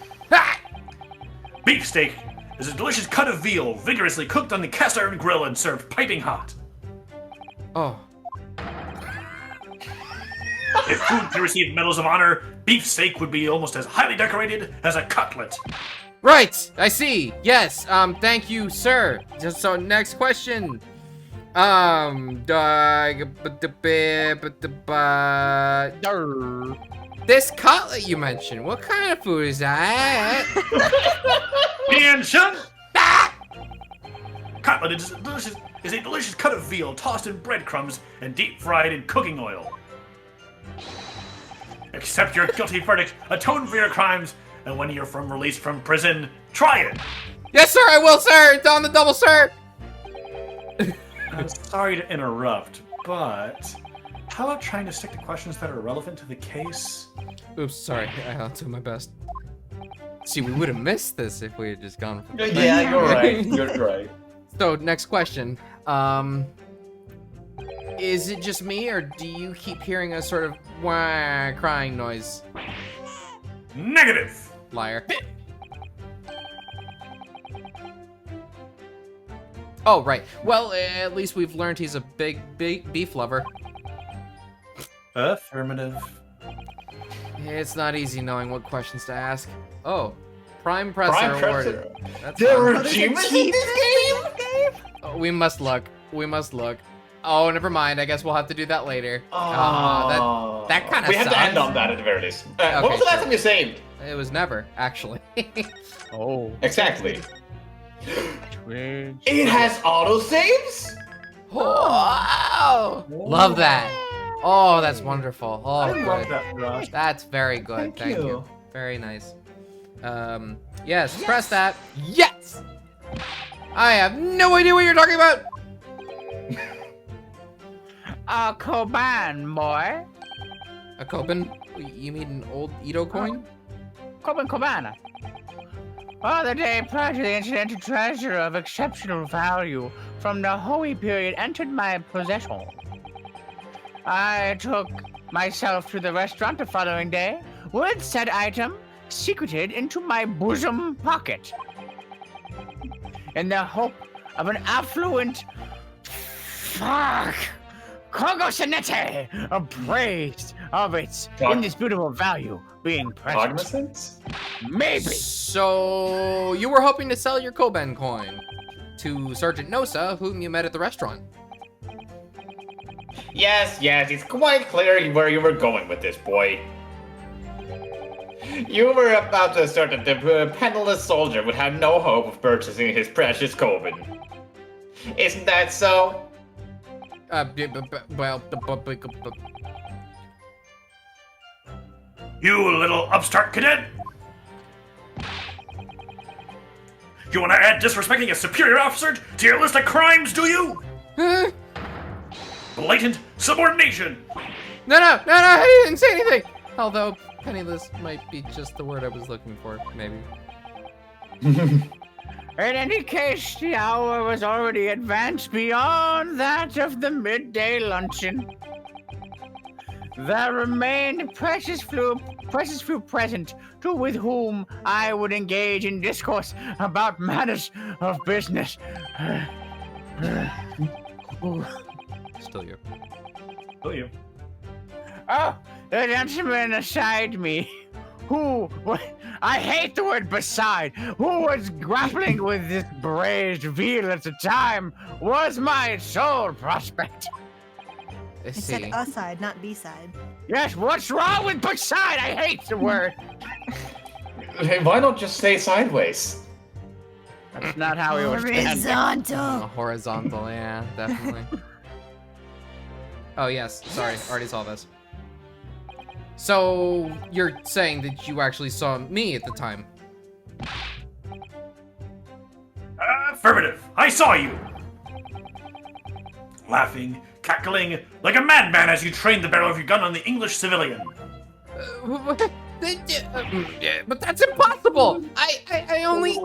Beefsteak is a delicious cut of veal vigorously cooked on the cast iron grill and served piping hot. Oh. If food could receive medals of honor, beefsteak would be almost as highly decorated as a cutlet. Right, I see. Yes. Thank you, sir. So next question. This cutlet you mentioned, what kind of food is that? Attention! cutlet is a delicious cut of veal tossed in breadcrumbs and deep fried in cooking oil. Accept your guilty verdict, atone for your crimes, and when you're released from prison, try it. Yes, sir, I will, sir. It's on the double, sir. I'm sorry to interrupt, but how about trying to stick to questions that are relevant to the case? Oops, sorry. I'll do my best. See, we would have missed this if we had just gone from Yeah, you're right. You're right. So, next question. Is it just me, or do you keep hearing a sort of wah crying noise? Negative! Liar. Oh, right. Well, at least we've learned he's a big beef lover. Affirmative. It's not easy knowing what questions to ask. Oh, Prime Presser awarded. That's There fun. were achievements in this game? Oh, we must look. We must look. Oh, never mind. I guess we'll have to do that later. That kind of We have to end on that at the very least. What was the last time you saved? It was never, actually. Oh. Exactly. Twitch. It has autosaves? Wow! Love that. Oh, that's wonderful. Oh, I good. love that, Josh. That's very good. Thank you. Very nice. Yes, press that. Yes! I have no idea what you're talking about. Koban, boy. A Koban? You mean an old Edo coin? Koban. The day prior to the incidental treasure of exceptional value from the Hoey period entered my possession. I took myself to the restaurant the following day with said item secreted into my bosom pocket in the hope of an affluent cognoscente appraised of its indisputable value being present. Cognizance? Maybe. So, you were hoping to sell your Koban coin to Sergeant Nosa, whom you met at the restaurant. Yes, it's quite clear where you were going with this, boy. You were about to assert that the penniless soldier would have no hope of purchasing his precious Koban. Isn't that so? You little upstart cadet! You want to add disrespecting a superior officer to your list of crimes, do you? Blatant subordination! No, I didn't say anything! Although, penniless might be just the word I was looking for, maybe. In any case, the hour was already advanced beyond that of the midday luncheon. There remained precious few present, with whom I would engage in discourse about matters of business. Still you. Will you? Oh, the gentleman beside me, I hate the word beside, who was grappling with this braised veal at the time, was my sole prospect. Let's I see. said aside, not B-side. Yes, what's wrong with beside? I hate the word. Hey, why not just say sideways? That's not how we were standing. Horizontal. Horizontal, yeah, definitely. Oh, yes. Sorry, already saw this. So, you're saying that you actually saw me at the time? Affirmative. I saw you. Laughing, cackling, like a madman as you trained the barrel of your gun on the English civilian. But that's impossible! I only...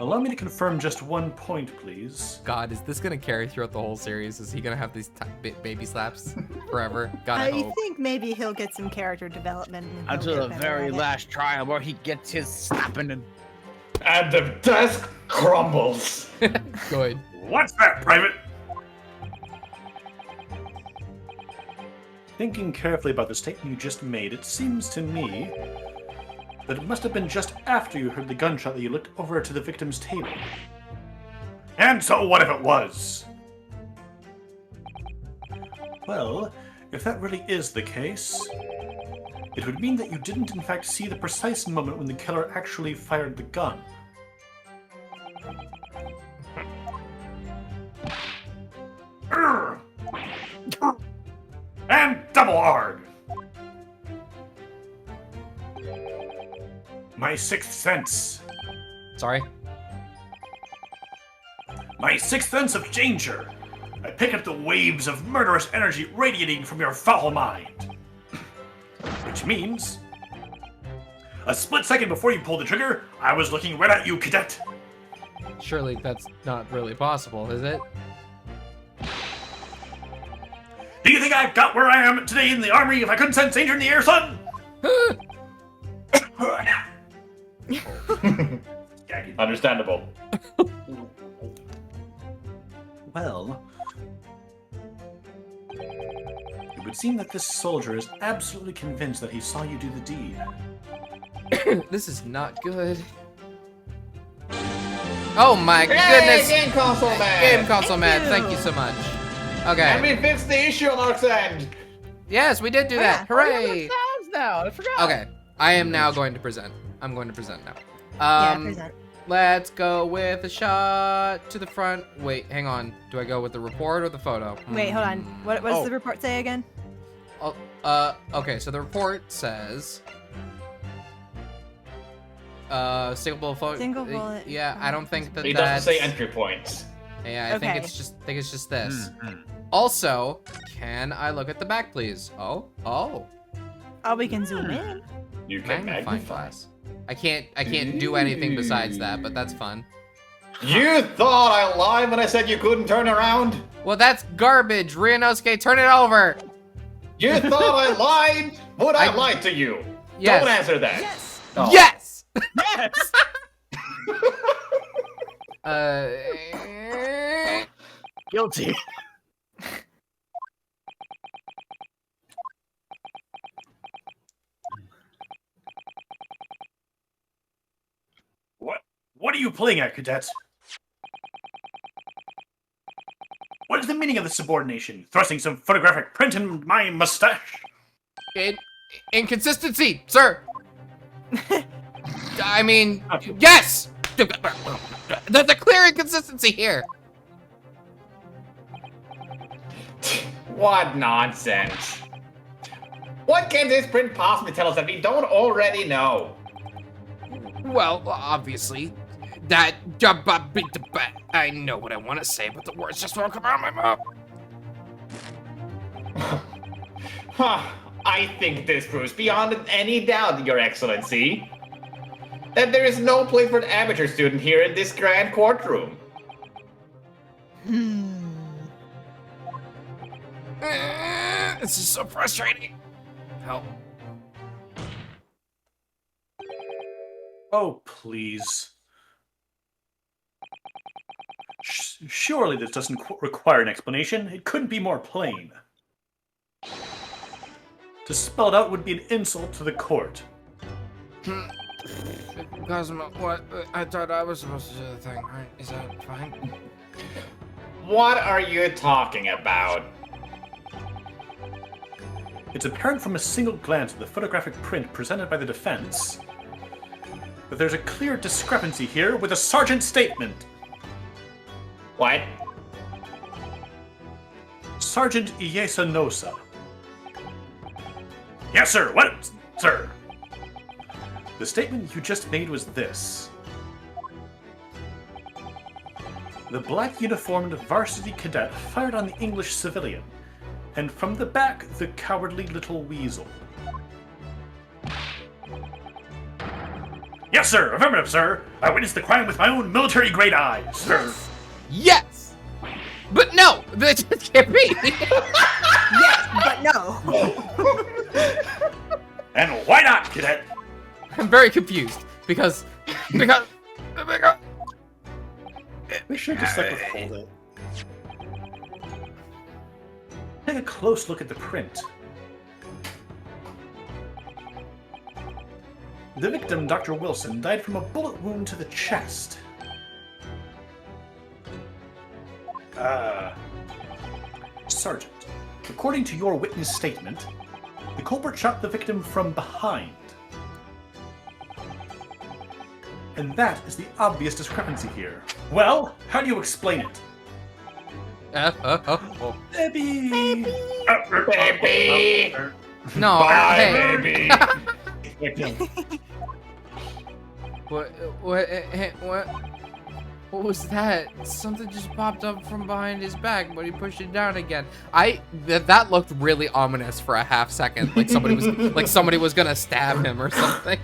Allow me to confirm just one point, please. God, is this gonna carry throughout the whole series? Is he gonna have these baby slaps forever? God, I I hope. think maybe he'll get some character development. and he'll Until get the better very at it. last trial where he gets his slapping and... And the desk crumbles. Good. What's that, Private? Thinking carefully about the statement you just made, it seems to me that it must have been just after you heard the gunshot that you looked over to the victim's table. And so what if it was? Well, if that really is the case, it would mean that you didn't in fact see the precise moment when the killer actually fired the gun. Double arg! My sixth sense. Sorry. My sixth sense of danger. I pick up the waves of murderous energy radiating from your foul mind. Which means... a split second before you pulled the trigger, I was looking right at you, cadet. Surely that's not really possible, is it? Do you think I got where I am today in the army if I couldn't sense danger in the air, son? Understandable. Well, it would seem that this soldier is absolutely convinced that he saw you do the deed. This is not good. Oh my goodness! Game console man! Game console man, thank you so much. Okay. And we fixed the issue on our end. Yes, we did do that. Hooray! Sounds now. I forgot. Okay, I am now going to present. I'm going to present now. Yeah, present. Let's go with a shot to the front. Wait, hang on. Do I go with the report or the photo? Wait, hold on. What does the report say again? Okay, so the report says... single bullet photo. Single bullet. Yeah, I don't think that It that's... doesn't say entry points. Yeah, I think Okay. it's just this. Also, can I look at the back, please? Oh. Oh, we can zoom in. You can Magnifying magnify. glass. I can't do anything besides that, but that's fun. You thought I lied when I said you couldn't turn around? Well, that's garbage. Ryunosuke, turn it over. You thought I lied? Would I I- lie to you? Yes. Don't answer that. Yes. Yes. Yes. Guilty. What are you playing at, cadet? What is the meaning of this subordination? Thrusting some photographic print in my mustache? Inconsistency, sir. I mean, yes. There's a clear inconsistency here. What nonsense. What can this print possibly tell us that we don't already know? Well, obviously, that I know what I want to say, but the words just won't come out of my mouth. Huh. I think this proves beyond any doubt, Your Excellency, that there is no place for an amateur student here in this grand courtroom. This is so frustrating. Help. Oh, please. Surely this doesn't require an explanation. It couldn't be more plain. To spell it out would be an insult to the court. Cosmo, what? I thought I was supposed to do the thing, right? Is that fine? What are you talking about? It's apparent from a single glance at the photographic print presented by the defense that there's a clear discrepancy here with the sergeant's statement. What? Sergeant Nosa. Yes, sir. What, sir? The statement you just made was this. The black uniformed varsity cadet fired on the English civilian, and from the back, the cowardly little weasel. Yes, sir. Affirmative, sir. I witnessed the crime with my own military-grade eyes, sir. Yes! But no! That can't be! Yes, but no. And why not, cadet? I'm very confused, because... We should just withhold it. Take a close look at the print. The victim, Dr. Wilson, died from a bullet wound to the chest. Sergeant, according to your witness statement, the culprit shot the victim from behind. And that is the obvious discrepancy here. Well, how do you explain it? Baby! Baby! No, Bye, hey. baby! What was that? Something just popped up from behind his back, but he pushed it down again. That looked really ominous for a half second, like somebody was gonna stab him or something.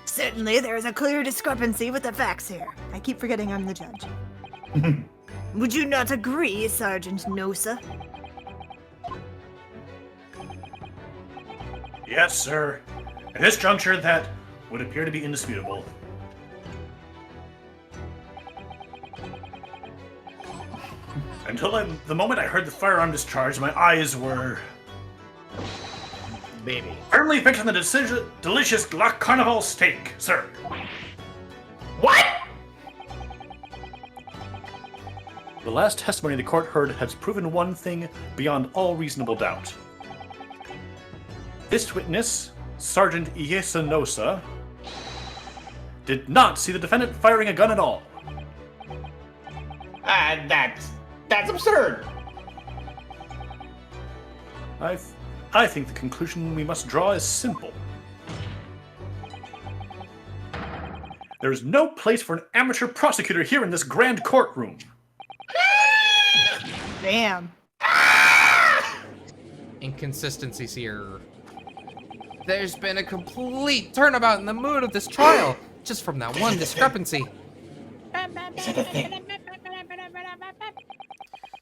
Certainly, there is a clear discrepancy with the facts here. I keep forgetting I'm the judge. Would you not agree, Sergeant Nosa? Yes, sir. At this juncture, that would appear to be indisputable. Until the moment I heard the firearm discharge, my eyes were... Baby. firmly fixed on the delicious Glock Carnival steak, sir. What? The last testimony the court heard has proven one thing beyond all reasonable doubt. This witness, Sergeant Nosa, did not see the defendant firing a gun at all. That's absurd. I think the conclusion we must draw is simple. There's no place for an amateur prosecutor here in this grand courtroom. Damn. Inconsistencies here. There's been a complete turnabout in the mood of this trial, just from that one discrepancy. Is that a thing?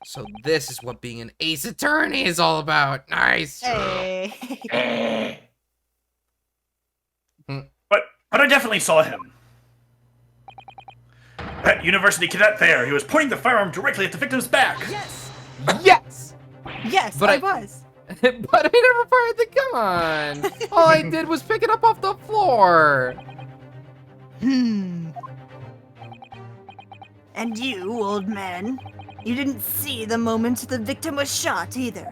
So this is what being an ace attorney is all about. Nice. Hey. But I definitely saw him. That university cadet there, he was pointing the firearm directly at the victim's back. Yes. Yes! Yes, But I I- was. But I never fired the gun. All I did was pick it up off the floor. And you, old man, you didn't see the moment the victim was shot either.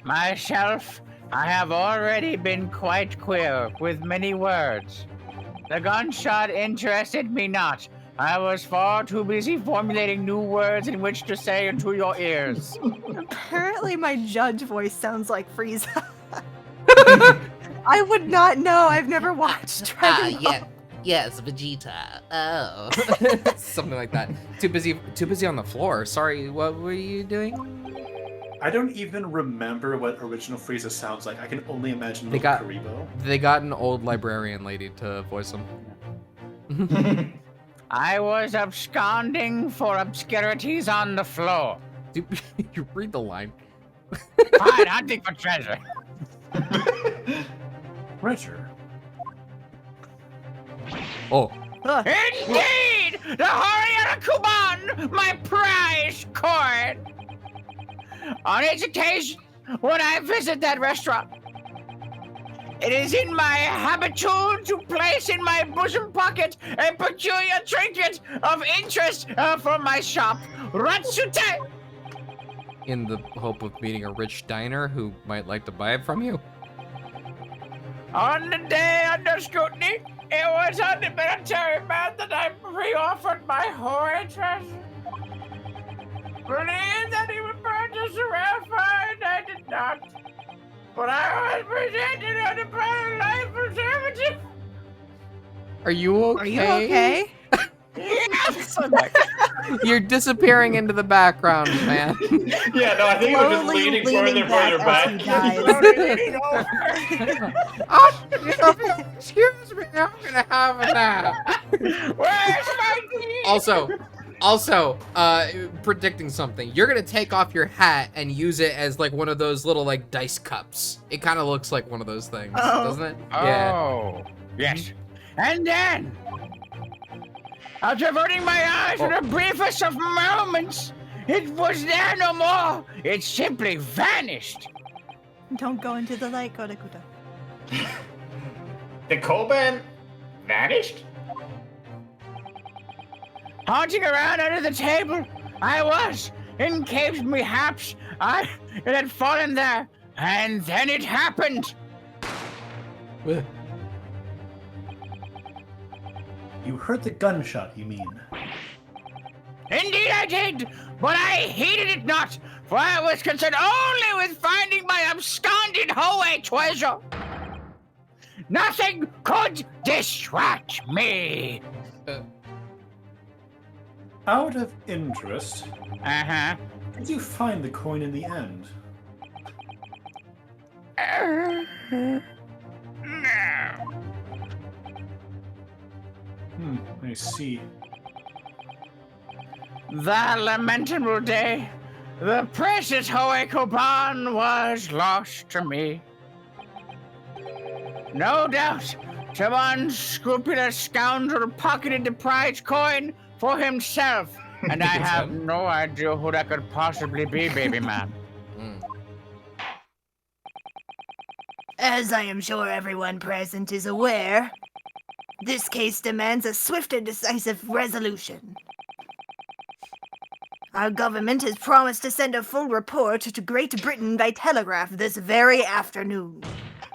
Myself, I have already been quite queer with many words. The gunshot interested me not. I was far too busy formulating new words in which to say into your ears. Apparently my judge voice sounds like Frieza. I would not know. I've never watched Dragon Ball. Yes, Vegeta. Oh. Something like that. Too busy on the floor. Sorry, what were you doing? I don't even remember what original Frieza sounds like. I can only imagine They little got- Karibo. They got an old librarian lady to voice him. I was absconding for obscurities on the floor. Dude, you read the line. Fine, hunting for treasure. Treasure. Oh. Ugh. Indeed! The Harrier Kuban, my prize court! On each occasion, when I visit that restaurant, it is in my habitude to place in my bosom pocket a peculiar trinket of interest from my shop, Ratsute. In the hope of meeting a rich diner who might like to buy it from you. On the day under scrutiny, it was on the military man that I pre-offered my hoary treasure. Believed that he would purchase a rare find, I did not. But I was presented on the planet life preservative. Are you okay? Are you okay? Yes! You're disappearing into the background, man. Yeah, no, I think it was just Slowly leaning leaning further back back. Oh, excuse me, I'm gonna have a nap. Where's my key? Also, predicting something. You're gonna take off your hat and use it as like one of those little like dice cups. It kind of looks like one of those things, Oh. doesn't it? Yeah. Oh, yes. And then, after averting my eyes for the briefest of moments, it was there no more. It simply vanished. Don't go into the light, Kodakuta. The Koban vanished? Haunting around under the table, I was. In case perhaps it had fallen there. And then it happened. You heard the gunshot, you mean? Indeed I did, but I heeded it not, for I was concerned only with finding my absconded Hoey treasure. Nothing could distract me. Out of interest, Uh-huh. did you find the coin in the end? No. I see. That lamentable day, the precious Hoey coupon was lost to me. No doubt, some unscrupulous scoundrel pocketed the prize coin for himself, and I have no idea who that could possibly be, baby man. As I am sure everyone present is aware, this case demands a swift and decisive resolution. Our government has promised to send a full report to Great Britain by telegraph this very afternoon.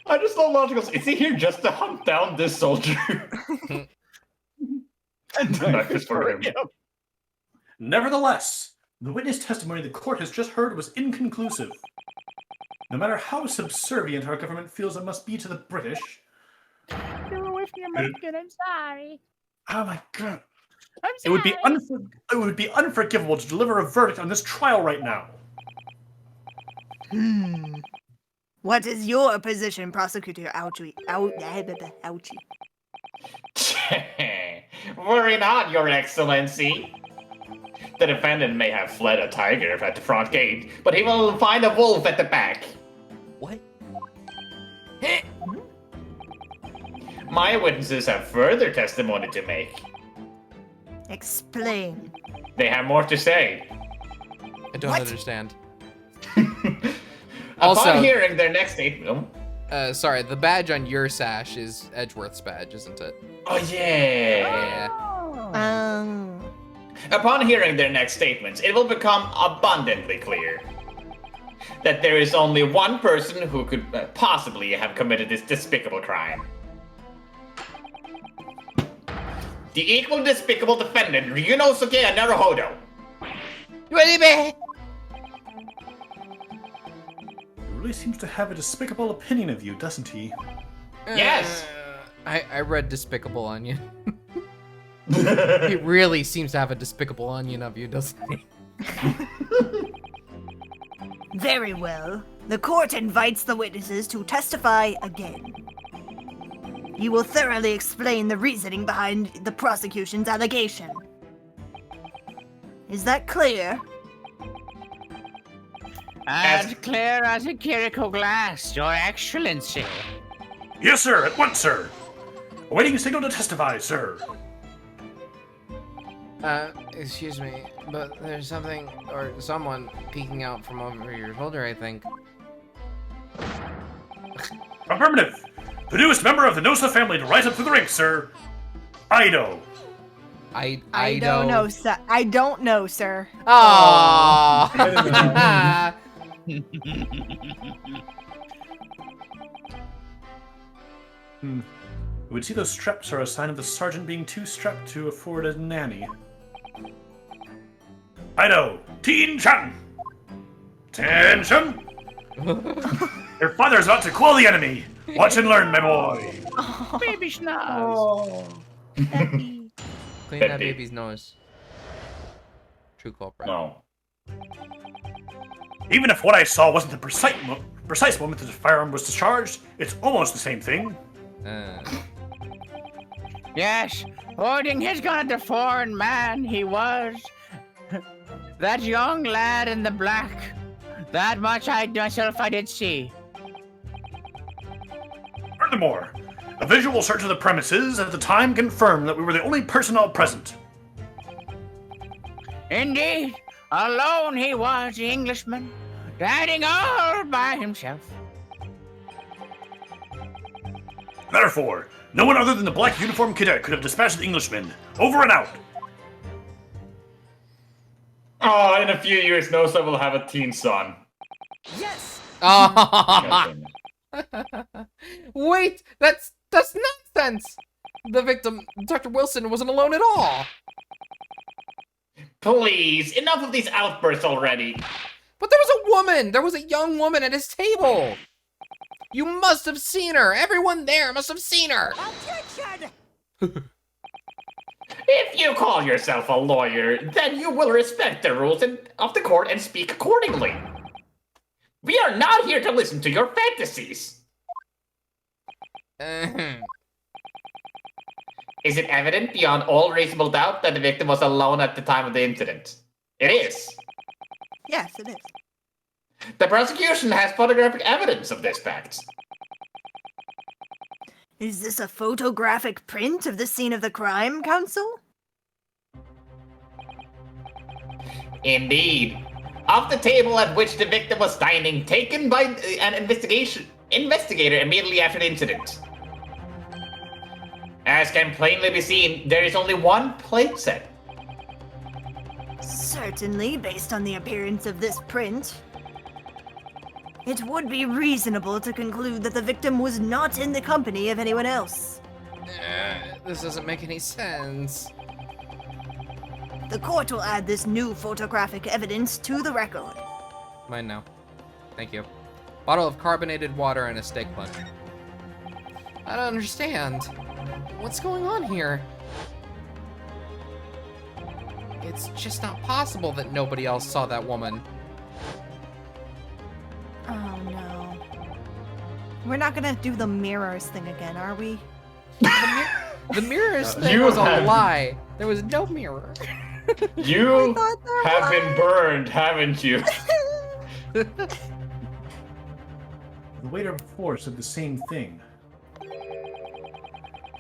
I just thought logical. Is he here just to hunt down this soldier? Not just for him. Nevertheless, the witness testimony the court has just heard was inconclusive. No matter how subservient our government feels it must be to the British. You're with me, American. I'm sorry. Oh my god. I'm It would be sorry. it would be unforgivable to deliver a verdict on this trial right now. What is your position, Prosecutor Ouchie? Ouchie. Worry not, Your Excellency. The defendant may have fled a tiger at the front gate, but he will find a wolf at the back. What? My witnesses have further testimony to make. Explain. They have more to say. I don't What? understand. Upon Also- hearing their next statement... Sorry, the badge on your sash is Edgeworth's badge, isn't it? Oh, yeah. Yeah. Upon hearing their next statements, it will become abundantly clear that there is only one person who could possibly have committed this despicable crime. The equally despicable defendant, Ryunosuke Naruhodo. He really seems to have a despicable opinion of you, doesn't he? Yes. I read Despicable Onion. He really seems to have a despicable onion of you, doesn't he? Very well. The court invites the witnesses to testify again. You will thoroughly explain the reasoning behind the prosecution's allegation. Is that clear? As clear as a curical glass, Your Excellency. Yes, sir, at once, sir. Awaiting signal to testify, sir. Excuse me, but there's something, or someone peeking out from over your shoulder, I think. Affirmative. The newest member of the Nosa family to rise up through the ranks, sir. Ido. I don't know, sir. I don't know, sir. Aww. It would see those straps are a sign of the sergeant being too strapped to afford a nanny. Ido, Teen Chan! Attention! Your father's about to quell the enemy! Watch and learn, my boy! Baby Schnoz. Oh, Peppy. Clean that baby's nose. True culprit. No. Even if what I saw wasn't the precise moment that the firearm was discharged, it's almost the same thing. Yes, holding his gun at the foreign man, he was. That young lad in the black. That much I did see. Furthermore, a visual search of the premises at the time confirmed that we were the only personnel present. Indeed, alone he was, the Englishman, riding all by himself. Therefore, no one other than the black uniformed cadet could have dispatched the Englishman. Over and out. Oh, in a few years, Nosa will have a teen son. Oh, Wait, that's nonsense. The victim, Dr. Wilson, wasn't alone at all. Please, enough of these outbursts already. But there was a woman. There was a young woman at his table. You must have seen her. Everyone there must have seen her. Objection! If you call yourself a lawyer, then you will respect the rules of the court and speak accordingly. We are not here to listen to your fantasies. Is it evident beyond all reasonable doubt that the victim was alone at the time of the incident? It is. Yes, it is. The prosecution has photographic evidence of this fact. Is this a photographic print of the scene of the crime, Counsel? Indeed. Off the table at which the victim was dining, taken by an investigator immediately after the incident. As can plainly be seen, there is only one plate set. Certainly, based on the appearance of this print. It would be reasonable to conclude that the victim was not in the company of anyone else. This doesn't make any sense. The court will add this new photographic evidence to the record. Mine now. Thank you. Bottle of carbonated water and a steak lunch. I don't understand. What's going on here? It's just not possible that nobody else saw that woman. Oh no. We're not gonna do the mirrors thing again, are we? The mirrors thing You was a have- lie. There was no mirror. You thought there have been burned, haven't you? The waiter before said the same thing.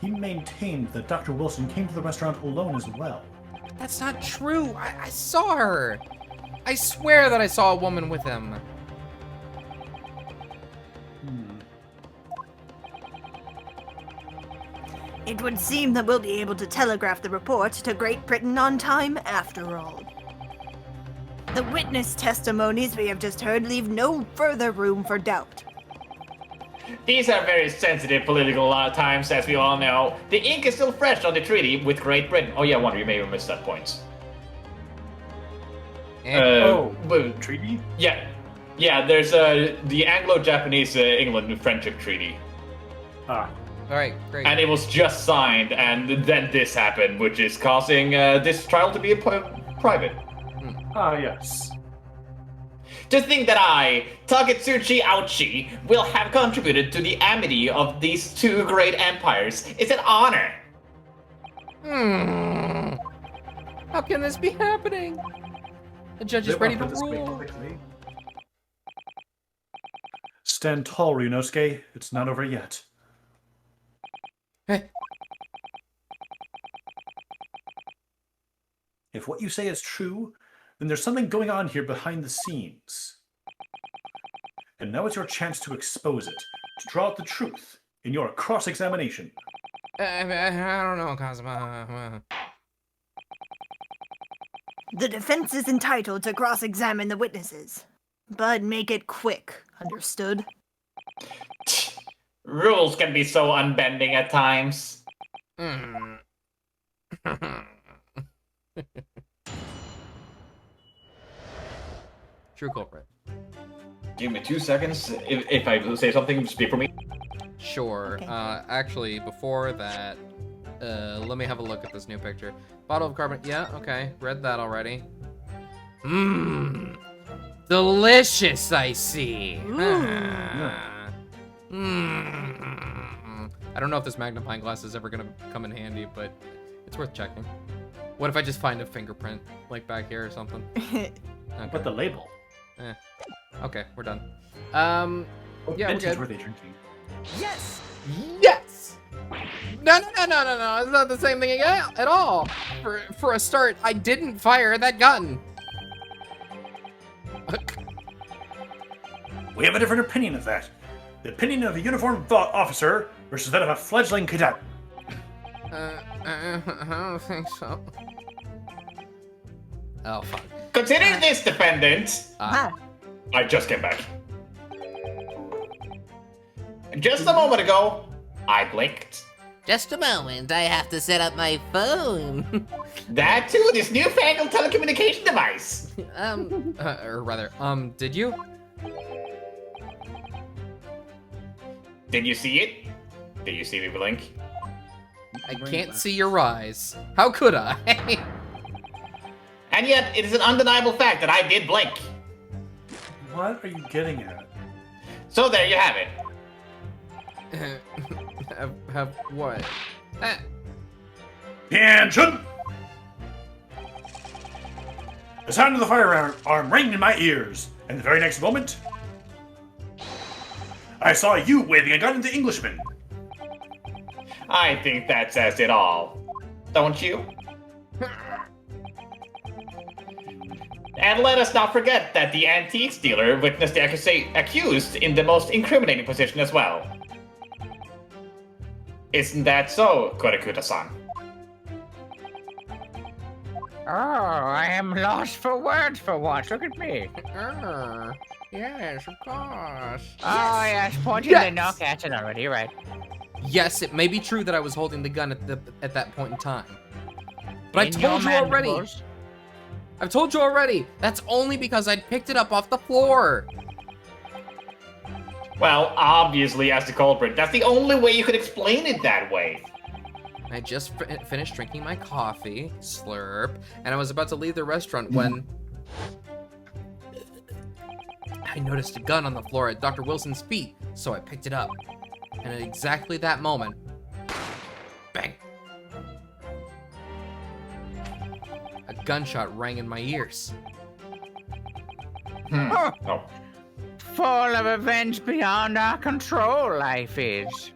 He maintained that Dr. Wilson came to the restaurant alone as well. That's not true. I saw her. I swear that I saw a woman with him. It would seem that we'll be able to telegraph the report to Great Britain on time after all. The witness testimonies we have just heard leave no further room for doubt. These are very sensitive political times, as we all know. The ink is still fresh on the treaty with Great Britain. Oh yeah, Wonder, you may have missed that point. But, Treaty? yeah. There's the Anglo-Japanese England friendship treaty, Ah, All right, great. and it was just signed, and then this happened, which is causing this trial to be private. yes. To think that I, Taketsuchi Ouchi, will have contributed to the amity of these two great empires is an honor. How can this be happening? The judge is Live ready up to to this way rule. quickly. Stand tall, Ryunosuke. It's not over yet. Hey, If what you say is true, then there's something going on here behind the scenes. And now it's your chance to expose it, to draw out the truth in your cross-examination. I don't know, Kazuma. The defense is entitled to cross-examine the witnesses, but make it quick, understood? Rules can be so unbending at times. True culprit. Give me 2 seconds. If I say something, speak for me. Sure. Okay. Actually, before that, let me have a look at this new picture. Bottle of carbon. Yeah, okay. Read that already. Mmm. Delicious, I see. Mmm. I don't know if this magnifying glass is ever gonna come in handy, but it's worth checking. What if I just find a fingerprint, like back here or something? Okay. But the label. Okay, we're done. What Yeah, we're vintage good. were they drinking? Yes! Yes! No, it's not the same thing at all. For a start, I didn't fire that gun. We have a different opinion of that. The opinion of a uniformed officer versus that of a fledgling cadet. I don't think so. Oh, fuck. Consider this, defendant. Ah, I just came back. Just a moment ago, I blinked. Just a moment, I have to set up my phone. That too, this newfangled telecommunication device. Or rather, did you? Did you see it? Did you see me blink? I can't see your eyes. How could I? And yet, it is an undeniable fact that I did blink. What are you getting at? So there you have it. have what? Attention! The sound of the firearm rang in my ears, and the very next moment, I saw you waving a gun at the Englishman. I think that says it all. Don't you? And let us not forget that the antiques dealer witnessed the accused in the most incriminating position as well. Isn't that so, Korakuta-san? Oh, I am lost for words for once. Look at me. Yes, of course. Oh, yes, pointing Yes. the knock at it already. You're right. Yes, it may be true that I was holding the gun at that point in time. But In I your told you already. mandibles. I've told you already. That's only because I'd picked it up off the floor. Well, obviously, as the culprit, that's the only way you could explain it that way. I just finished drinking my coffee, slurp, and I was about to leave the restaurant when I noticed a gun on the floor at Dr. Wilson's feet, so I picked it up. And at exactly that moment, bang! A gunshot rang in my ears. Oh. Full of events beyond our control, life is.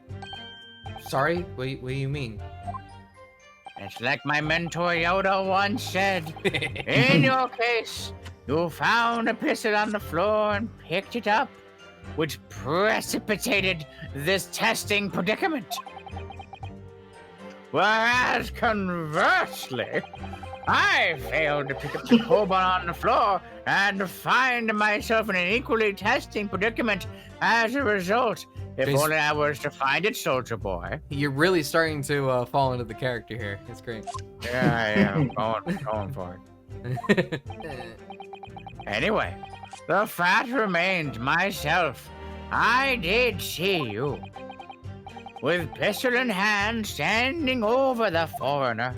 Sorry, what do you mean? It's like my mentor Yoda once said. In your case, you found a pistol on the floor and picked it up, which precipitated this testing predicament. Whereas conversely, I failed to pick up the cobalt on the floor and find myself in an equally testing predicament as a result. If Jason- only I was to find it, soldier boy. You're really starting to fall into the character here. It's great. Yeah, I'm going for it. Anyway, the fact remains myself. I did see you. With pistol in hand, standing over the foreigner.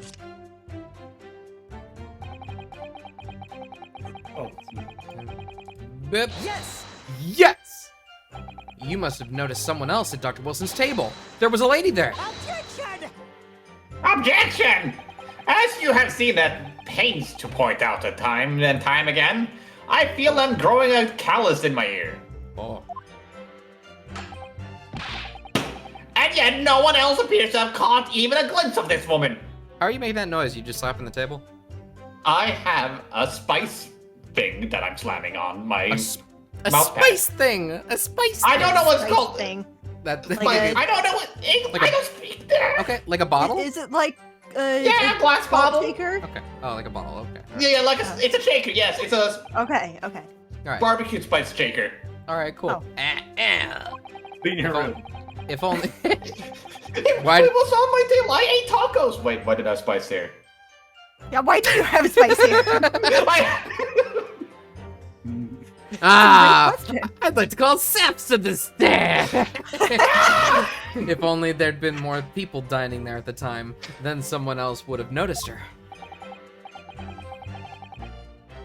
Oh, Bip. Yes! Yes! You must have noticed someone else at Dr. Wilson's table. There was a lady there. Objection! As you have seen at pains to point out time and time again, I feel I'm growing a callus in my ear. Oh. And yet no one else appears to have caught even a glimpse of this woman. How are you making that noise? You just slapping the table? I have a spice thing that I'm slamming on my A mouth pad. spice thing. A spice I don't know what's Spice called. thing. That, Like I don't know what. Like I a- don't speak that. okay, like a bottle? Is it like Yeah, a glass bottle. shaker? Okay. Oh, like a bottle. Okay. Yeah, like it's a shaker. Yes, it's a Okay, okay. All right. barbecue spice shaker. All right. Cool. Oh. being here. If only. It Why- was on my table. I ate tacos. Wait, why did I spice there? Yeah, why do you have spice here? Ah! Question. I'd like to call Saps to the stair. If only there'd been more people dining there at the time, then someone else would have noticed her.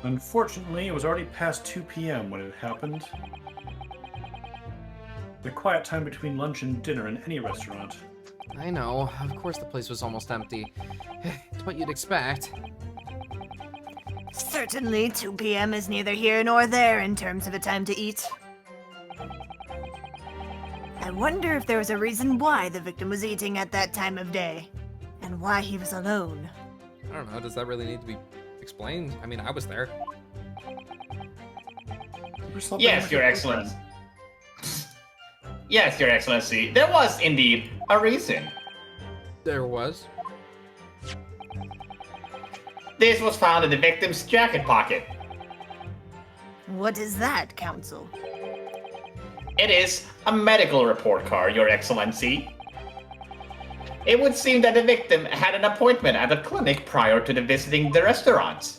Unfortunately, it was already past 2 p.m. when it happened. The quiet time between lunch and dinner in any restaurant. I know. Of course the place was almost empty. It's what you'd expect. Certainly, 2 p.m. is neither here nor there in terms of a time to eat. I wonder if there was a reason why the victim was eating at that time of day, and why he was alone. I don't know. Does that really need to be explained? I mean, I was there. Or something Yes, like Your a Excellency. Yes, Your Excellency. There was indeed a reason. There was. This was found in the victim's jacket pocket. What is that, Counsel? It is a medical report card, Your Excellency. It would seem that the victim had an appointment at the clinic prior to visiting the restaurant.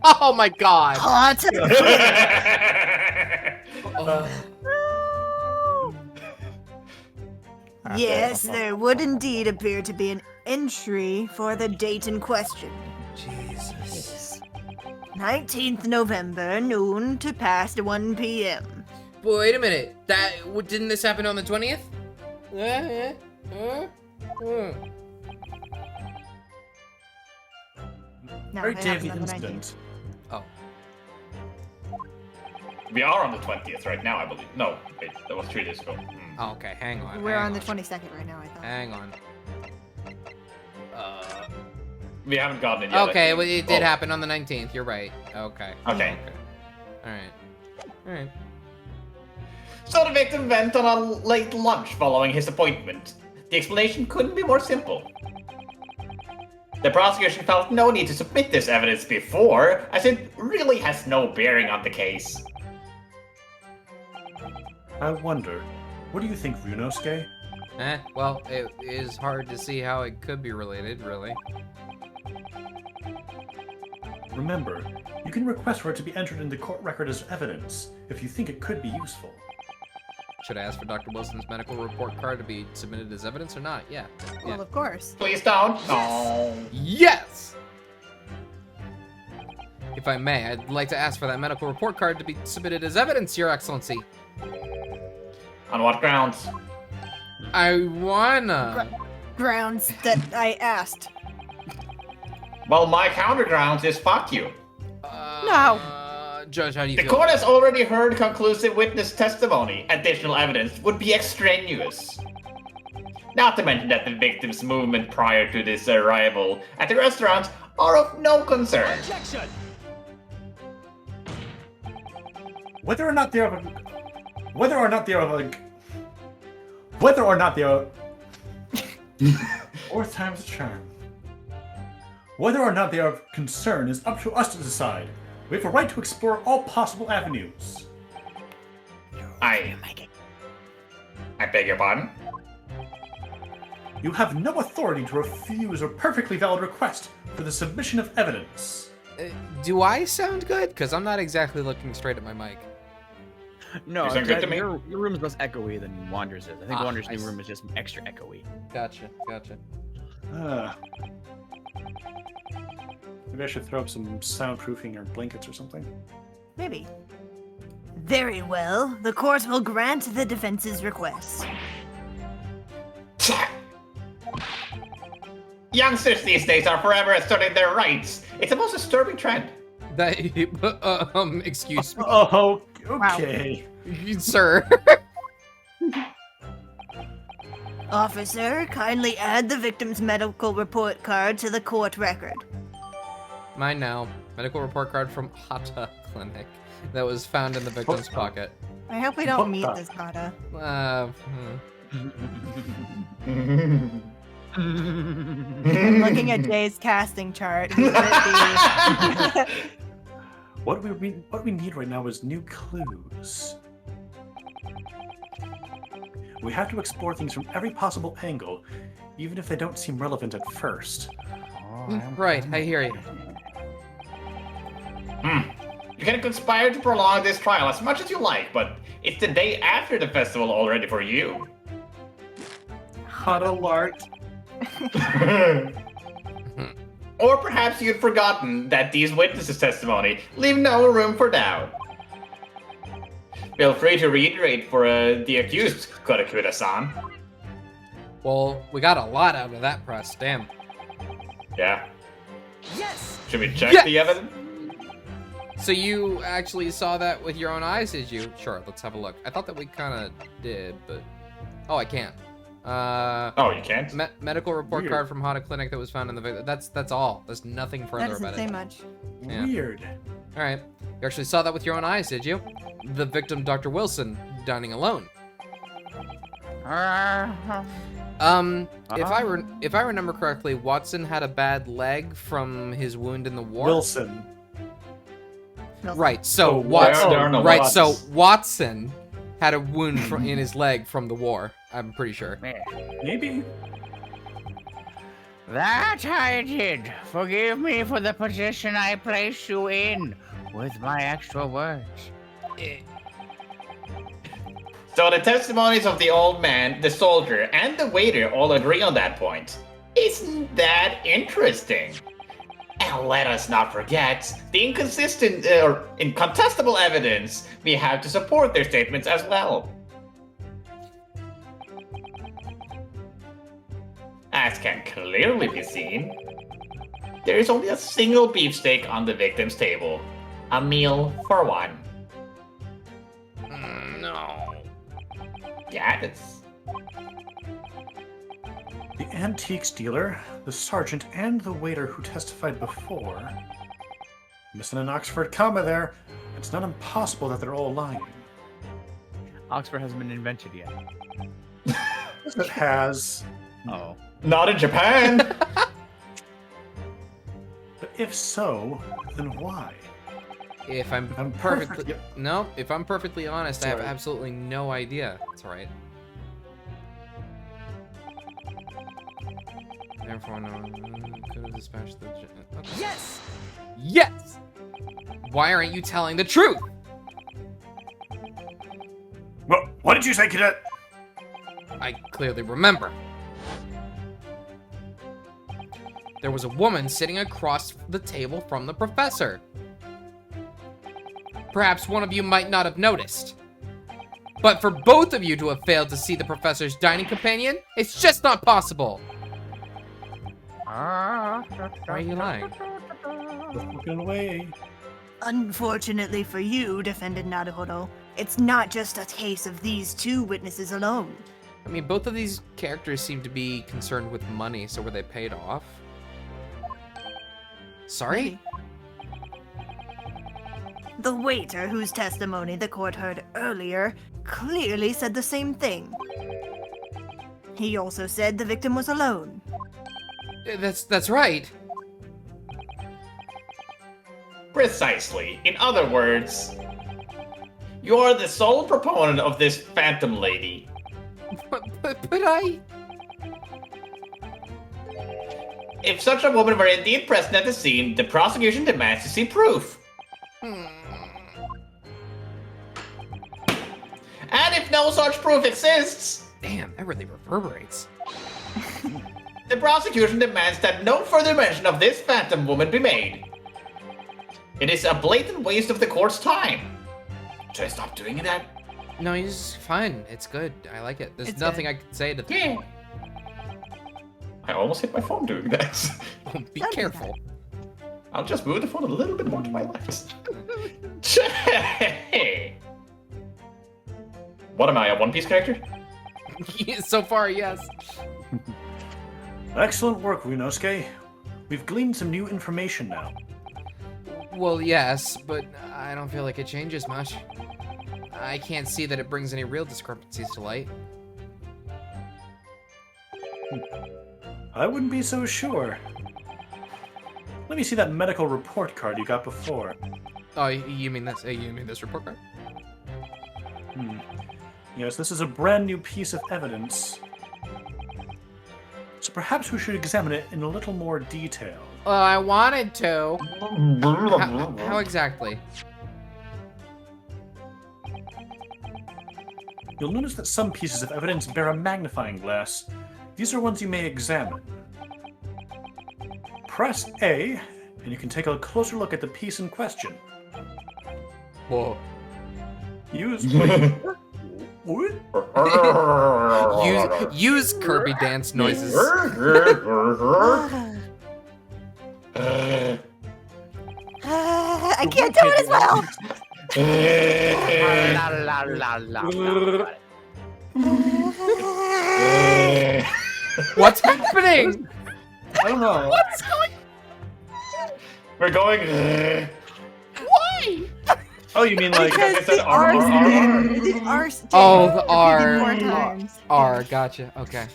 Oh my god. Hot. Yes, there would indeed appear to be an entry for the date in question. Jesus. 19th November, noon to past 1 p.m. Wait a minute. Didn't this happen on the 20th? No, Very it day of happened the on the 19th. incident. Oh. We are on the 20th right now, I believe. No, wait, that was 3 days ago. Oh, okay, hang on. We're hang on the 22nd right now, I thought. Hang on. We haven't gotten it yet. Okay, well, it did happen on the 19th. You're right. Okay. Okay. Alright. So the victim went on a late lunch following his appointment. The explanation couldn't be more simple. The prosecution felt no need to submit this evidence before, as it really has no bearing on the case. I wonder, what do you think, Ryunosuke? Well, it is hard to see how it could be related, really. Remember, you can request for it to be entered in the court record as evidence, if you think it could be useful. Should I ask for Dr. Wilson's medical report card to be submitted as evidence or not? Yeah. Well, of course. Please don't. No. Yes! If I may, I'd like to ask for that medical report card to be submitted as evidence, Your Excellency. On what grounds? I wanna. Grounds that I asked. Well, my counter grounds is fuck you. No. Judge, how do you The feel? court has already heard conclusive witness testimony. Additional evidence would be extraneous. Not to mention that the victim's movement prior to this arrival at the restaurant are of no concern. Objection! Whether or not they are fourth time's a charm. Whether or not they are of concern is up to us to decide. We have a right to explore all possible avenues. I beg your pardon? You have no authority to refuse a perfectly valid request for the submission of evidence. Do I sound good? Because I'm not exactly looking straight at my mic. No, You sound good to me. your room is less echoey than Wander's is. I think Wander's I new see. room is just extra echoey. Gotcha. Maybe I should throw up some soundproofing or blankets or something. Maybe. Very well. The court will grant the defense's request. Youngsters these days are forever asserting their rights. It's a most disturbing trend. That, excuse me, Oh, okay. sir. Officer, kindly add the victim's medical report card to the court record. Mine now. Medical report card from Hata Clinic that was found in the victim's pocket. I hope we don't meet this Kata. I'm looking at Jay's casting chart. Who could it be? What we need right now is new clues. We have to explore things from every possible angle, even if they don't seem relevant at first. Right, I hear you. You can conspire to prolong this trial as much as you like, but it's the day after the festival already for you. Hot alert. Or perhaps you'd forgotten that these witnesses' testimony leave no room for doubt. Feel free to reiterate for the accused, Kodakuda-san. Well, we got a lot out of that press, damn. Yeah. Yes! Should we check Yes! the evidence? So you actually saw that with your own eyes, did you? Sure, let's have a look. I thought that we kind of did, but... Oh, I can't. Oh, you can't? Medical report Weird. card from Hata Clinic that was found in the victim. That's all. There's nothing That further doesn't about say it. much. Yeah. Weird. All right. You actually saw that with your own eyes, did you? The victim, Dr. Wilson, dining alone. If I remember correctly, Watson had a bad leg from his wound in the war. Wilson. Right, so why are there no right, Watsons? so Watson had a wound in his leg from the war. I'm pretty sure. Maybe. That I did. Forgive me for the position I placed you in with my extra words. So the testimonies of the old man, the soldier, and the waiter all agree on that point. Isn't that interesting? And let us not forget the inconsistent or incontestable evidence we have to support their statements as well. As can clearly be seen, there is only a single beefsteak on the victim's table. A meal for one. No. Yeah, that's... The antiques dealer, the sergeant, and the waiter who testified before. Missing an Oxford comma there. It's not impossible that they're all lying. Oxford hasn't been invented yet. It has. Oh. Not in Japan! But if so, then why? If I'm I'm perfectly perfect- no, if I'm perfectly honest, I have Sorry. absolutely no idea. It's all right. Therefore, no. Could have dispatched the. Okay. Yes. Yes. Why aren't you telling the truth? What did you say, cadet? I clearly remember. There was a woman sitting across the table from the professor. Perhaps one of you might not have noticed. But for both of you to have failed to see the professor's dining companion, it's just not possible. Why are you lying? Just looking away. Unfortunately for you, defendant Naruhodo, it's not just a case of these two witnesses alone. I mean, both of these characters seem to be concerned with money, so were they paid off? Sorry? The waiter whose testimony the court heard earlier clearly said the same thing. He also said the victim was alone. That's right. Precisely. In other words, you're the sole proponent of this phantom lady. But I... If such a woman were indeed present at the scene, the prosecution demands to see proof. And if no such proof exists, Damn, that really reverberates. the prosecution demands that no further mention of this phantom woman be made. It is a blatant waste of the court's time. Should I stop doing that? No, he's fine. It's good. I like it. There's nothing I can say to that. Yeah. I almost hit my phone doing that. Be Don't do careful. I'll just move the phone a little bit more to my left. What am I, a One Piece character? So far, yes. Excellent work, Ryunosuke. We've gleaned some new information now. Well, yes, but I don't feel like it changes much. I can't see that it brings any real discrepancies to light. I wouldn't be so sure. Let me see that medical report card you got before. Oh, you mean this? You mean this report card? Yes, this is a brand new piece of evidence. So perhaps we should examine it in a little more detail. I wanted to. How exactly? You'll notice that some pieces of evidence bear a magnifying glass. These are ones you may examine. Press A, and you can take a closer look at the piece in question. Whoa. Use... What? Use Kirby dance noises. I can't do it as well. La, la, la, la. What's happening? I don't know. What's going? We're going. Why? Oh, you mean like... Because said the R, R's R, R, R. the R's Oh, the repeated R. more times. R, gotcha. Okay.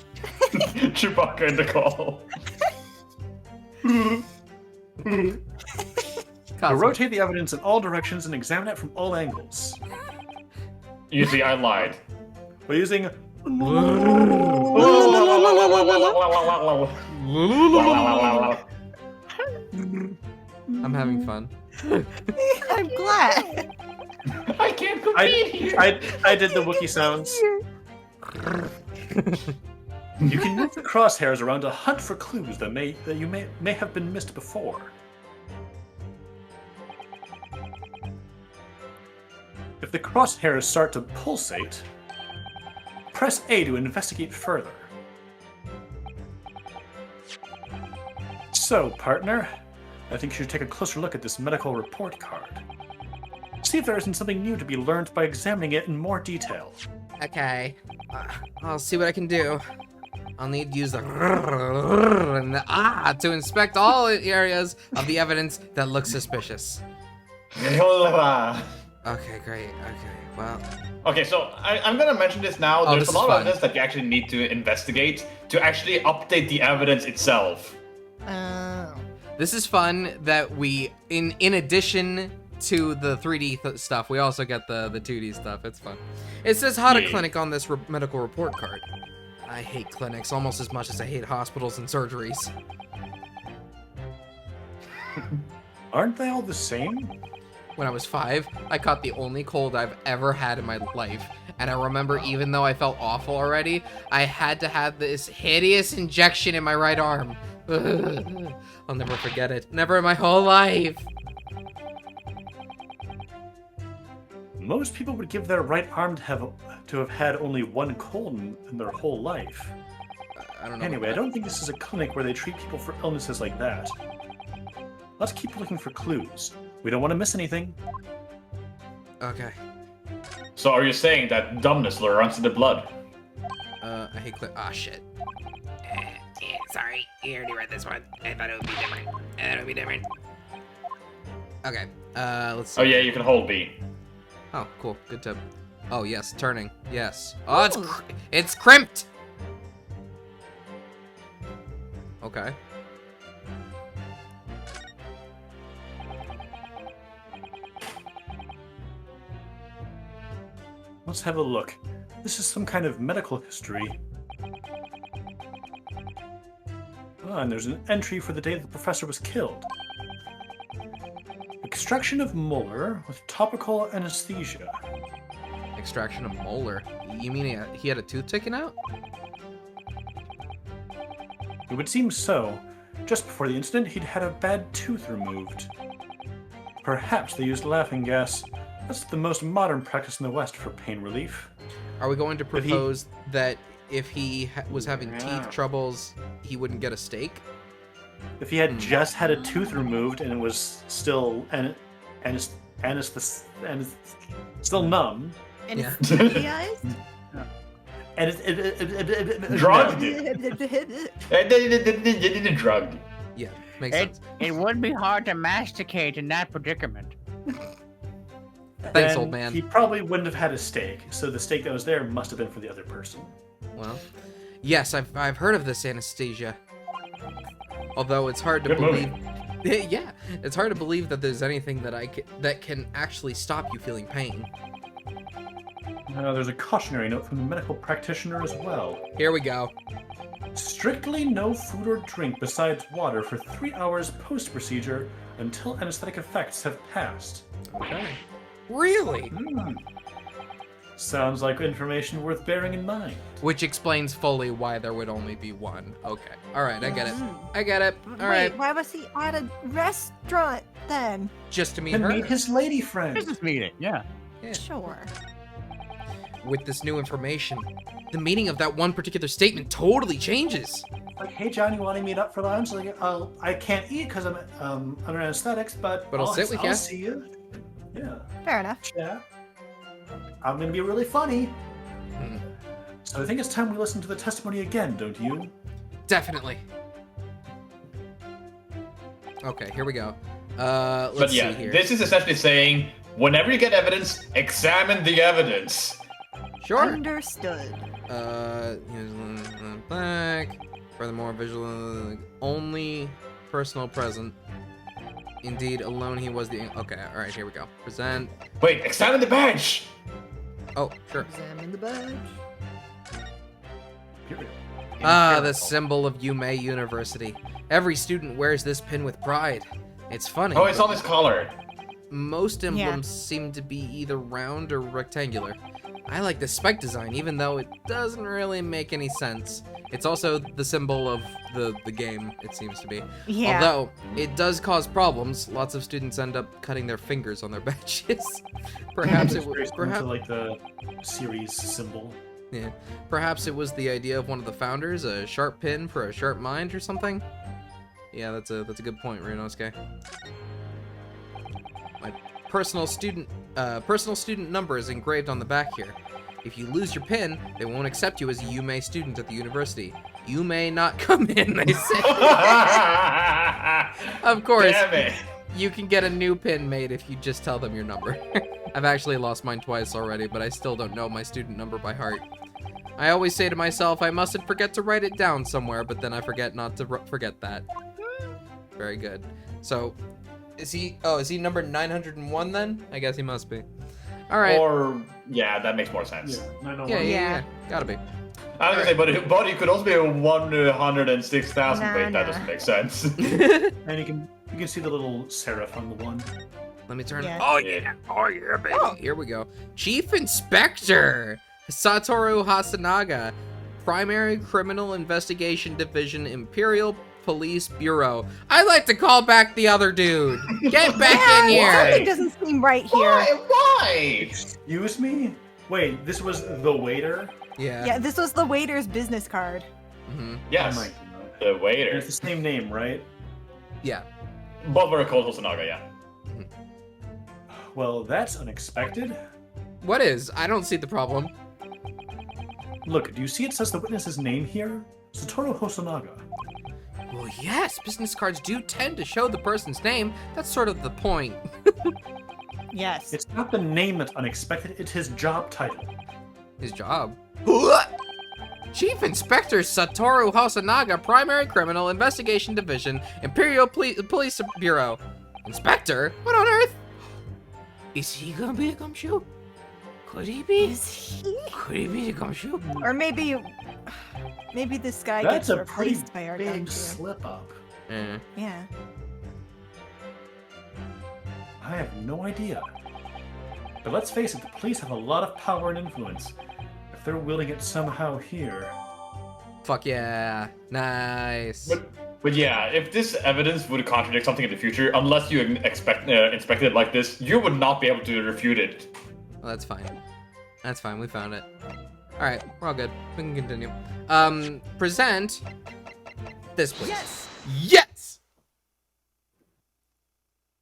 Chewbacca in the call. rotate the evidence in all directions and examine it from all angles. You see, I lied. By using... I'm having fun. I'm glad. I can't compete here. I did the Wookiee sounds. You can move the crosshairs around to hunt for clues that you may have been missed before. If the crosshairs start to pulsate, press A to investigate further. So, partner, I think you should take a closer look at this medical report card. See if there isn't something new to be learned by examining it in more detail. Okay. I'll see what I can do. I'll need to use the and the to inspect all areas of the evidence that looks suspicious. Okay, great. Okay, well. Okay, so I'm gonna mention this now. Oh, There's a lot of evidence that you actually need to investigate to actually update the evidence itself. This is fun that we, in addition to the 3D stuff, we also get the 2D stuff. It's fun. It says how to clinic on this medical report card. I hate clinics almost as much as I hate hospitals and surgeries. Aren't they all the same? When I was 5, I caught the only cold I've ever had in my life. And I remember, even though I felt awful already, I had to have this hideous injection in my right arm. I'll never forget it. Never in my whole life. Most people would give their right arm to have had only one cold in their whole life. I don't know. Anyway, I don't think this is a clinic where they treat people for illnesses like that. Let's keep looking for clues. We don't want to miss anything. Okay. So are you saying that dumbness runs in the blood? I hate shit. Yeah, sorry, you already read this one. I thought it would be different. Okay, let's see. Oh yeah, you can hold B. Oh, cool. Good tip. Oh, yes, turning. Yes. Oh, it's crimped! Okay. Let's have a look. This is some kind of medical history. Ah, and there's an entry for the day the professor was killed. Extraction of molar with topical anesthesia. Extraction of molar? You mean he had a tooth taken out? It would seem so. Just before the incident, he'd had a bad tooth removed. Perhaps they used laughing gas. That's the most modern practice in the West for pain relief. Are we going to propose that if he was having teeth troubles, he wouldn't get a steak? If he had just had a tooth removed and it was still still numb. Anesthetized? Drugged. Drugged. Yeah, makes sense. It would be hard to masticate in that predicament. Thanks, then old man. He probably wouldn't have had a steak, so the steak that was there must have been for the other person. Well, yes, I've heard of this anesthesia. Although it's hard to Good believe. Yeah, it's hard to believe that there's anything that can actually stop you feeling pain. There's a cautionary note from the medical practitioner as well. Here we go. Strictly no food or drink besides water for 3 hours post-procedure until anesthetic effects have passed. Okay. Really? Sounds like information worth bearing in mind. Which explains fully why there would only be one. Okay. All right, I get it. I get it. All right. Wait, why was he at a restaurant then? Just to meet And her. meet his lady friend. Business meeting, yeah. Yeah. Sure. With this new information, the meaning of that one particular statement totally changes. Like, hey John, you want to meet up for lunch? Like, I can't eat because I'm under anesthetics, but I'll sit with you. I'll see you. Yeah. Fair enough. Yeah. I'm gonna be really funny. Hmm. So I think it's time we listen to the testimony again, don't you? Definitely. Okay, here we go. Let's But yeah, see here. this is essentially saying, whenever you get evidence, examine the evidence. Sure. Understood. Black. Furthermore, visual only personal present. Indeed, alone he was the... Okay, all right, here we go. Present. Wait, examine the badge! Oh, sure. Examine the badge. Ah, the symbol of Yume University. Every student wears this pin with pride. It's funny. Oh, it's but on his collar. most emblems seem to be either round or rectangular. I like the spike design, even though it doesn't really make any sense. It's also the symbol of the game, it seems to be. Yeah. Although, it does cause problems. Lots of students end up cutting their fingers on their badges. Perhaps it was... Perhaps like the series symbol. Yeah. Perhaps it was the idea of one of the founders, a sharp pin for a sharp mind or something? Yeah, that's a good point, Ryunosuke. My personal student number is engraved on the back here. If you lose your pin, they won't accept you as a Yume student at the university. You may not come in, they say. Of course, Damn it. you can get a new pin made if you just tell them your number. I've actually lost mine twice already, but I still don't know my student number by heart. I always say to myself, I mustn't forget to write it down somewhere, but then I forget not to forget that. Very good. So, is he number 901 then? I guess he must be. All right. Or, yeah, that makes more sense. Yeah. Gotta be. I was gonna say, but he could also be 106,000. Wait, that doesn't make sense. And you can see the little serif on the one. Let me turn. Yeah. Oh yeah, baby. Here we go. Chief Inspector Satoru Hasanaga, Primary Criminal Investigation Division, Imperial Police Bureau. I like to call back the other dude. Get back in Something here. doesn't seem right here. Why? Excuse me? Wait, this was the waiter? Yeah. Yeah, this was the waiter's business card. Mm-hmm. Yes, Oh my the waiter. It's the same name, right? Yeah. Both were called Hosonaga, yeah. Well, that's unexpected. What is? I don't see the problem. Look, do you see it says the witness's name here? Satoru Hosonaga. Well, yes, business cards do tend to show the person's name. That's sort of the point. Yes. It's not the name that's unexpected, it's his job title. His job. Chief Inspector Satoru Hasanaga, Primary Criminal Investigation Division, Imperial Police Bureau. Inspector? What on earth? Is he gonna be the gumshoe? Could he be? Is he? Could he be the gumshoe? Or maybe this guy That's gets a pretty replaced by our big gumshoe. slip up. Eh. Yeah. I have no idea. But let's face it, the police have a lot of power and influence. If they're wielding it somehow here... Fuck yeah. Nice. But yeah, if this evidence would contradict something in the future, unless you inspected it like this, you would not be able to refute it. Well, that's fine. That's fine. We found it. All right, we're all good. We can continue. Present this, please. Yes. Yes.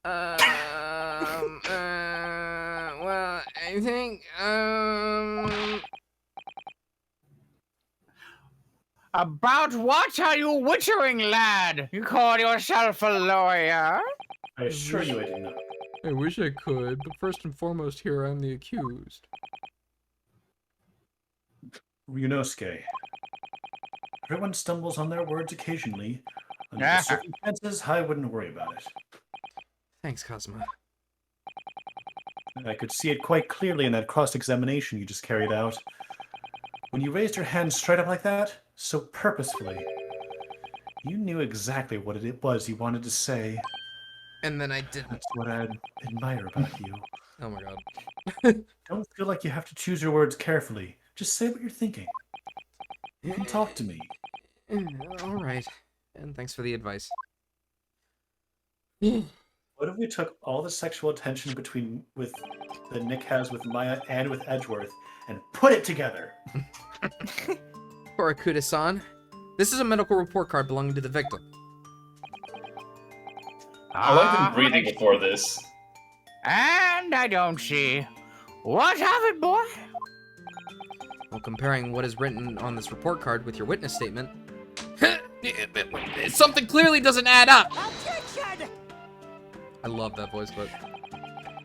Well, I think About what are you wittering, lad? You call yourself a lawyer? I assure you I did not. I wish I could, but first and foremost, here I'm the accused. Ryunosuke. Everyone stumbles on their words occasionally. Under the circumstances, I wouldn't worry about it. Thanks, Cosmo. I could see it quite clearly in that cross-examination you just carried out. When you raised your hand straight up like that, so purposefully, you knew exactly what it was you wanted to say. And then I didn't. That's what I admire about you. Oh my god. Don't feel like you have to choose your words carefully. Just say what you're thinking. You can talk to me. All right. And thanks for the advice. What if we took all the sexual attention that Nick has with Maya and with Edgeworth and put it together? Horakuda-san, this is a medical report card belonging to the victim. I like him breathing before this. And I don't see. What of it, boy? Well, comparing what is written on this report card with your witness statement, something clearly doesn't add up. Objection! I love that voice, but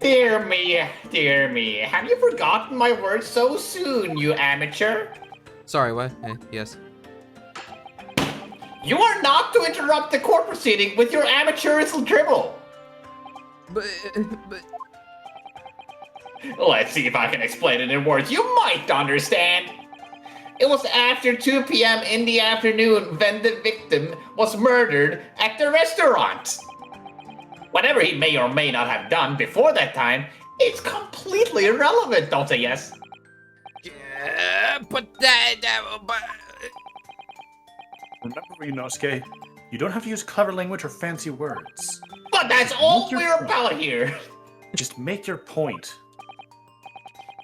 Dear me, dear me. Have you forgotten my words so soon, you amateur? sorry, what? Yes. You are not to interrupt the court proceeding with your amateurish dribble. But... Let's see if I can explain it in words you might understand. It was after 2 p.m. in the afternoon when the victim was murdered at the restaurant. Whatever he may or may not have done before that time, it's completely irrelevant, don't say yes? But Remember, Ryunosuke, you don't have to use clever language or fancy words. But that's all Make your we're point. about here. Just make your point.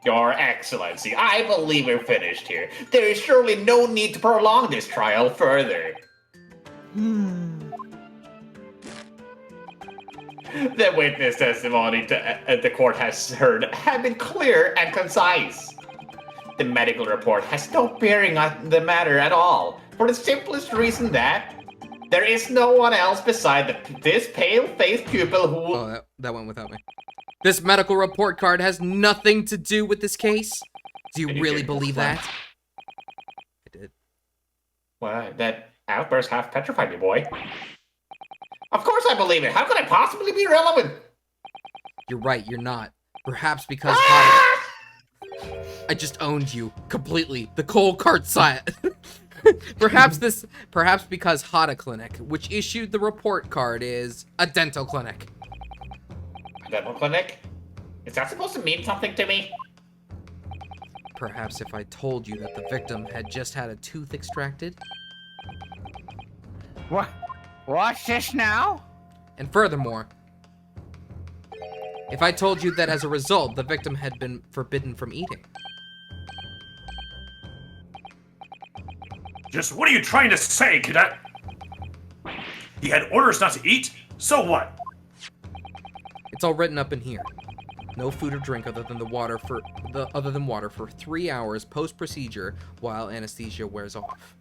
Your Excellency, I believe we're finished here. There is surely no need to prolong this trial further. The witness testimony the court has heard have been clear and concise. The medical report has no bearing on the matter at all, for the simplest reason that there is no one else beside this pale-faced pupil who... Oh, that went without me. This medical report card has nothing to do with this case? Do you really believe that? I did. Well, that outburst half petrified me, boy. Of course I believe it. How could I possibly be relevant? You're right, you're not. Perhaps because I just owned you completely. The cold cart side. Perhaps because Hada Clinic, which issued the report card, is a dental clinic. A dental clinic? Is that supposed to mean something to me? Perhaps if I told you that the victim had just had a tooth extracted. What? What's this now? And furthermore, if I told you that as a result, the victim had been forbidden from eating. Just what are you trying to say, cadet? He had orders not to eat? So what? It's all written up in here. No food or drink other than water for 3 hours post-procedure while anesthesia wears off.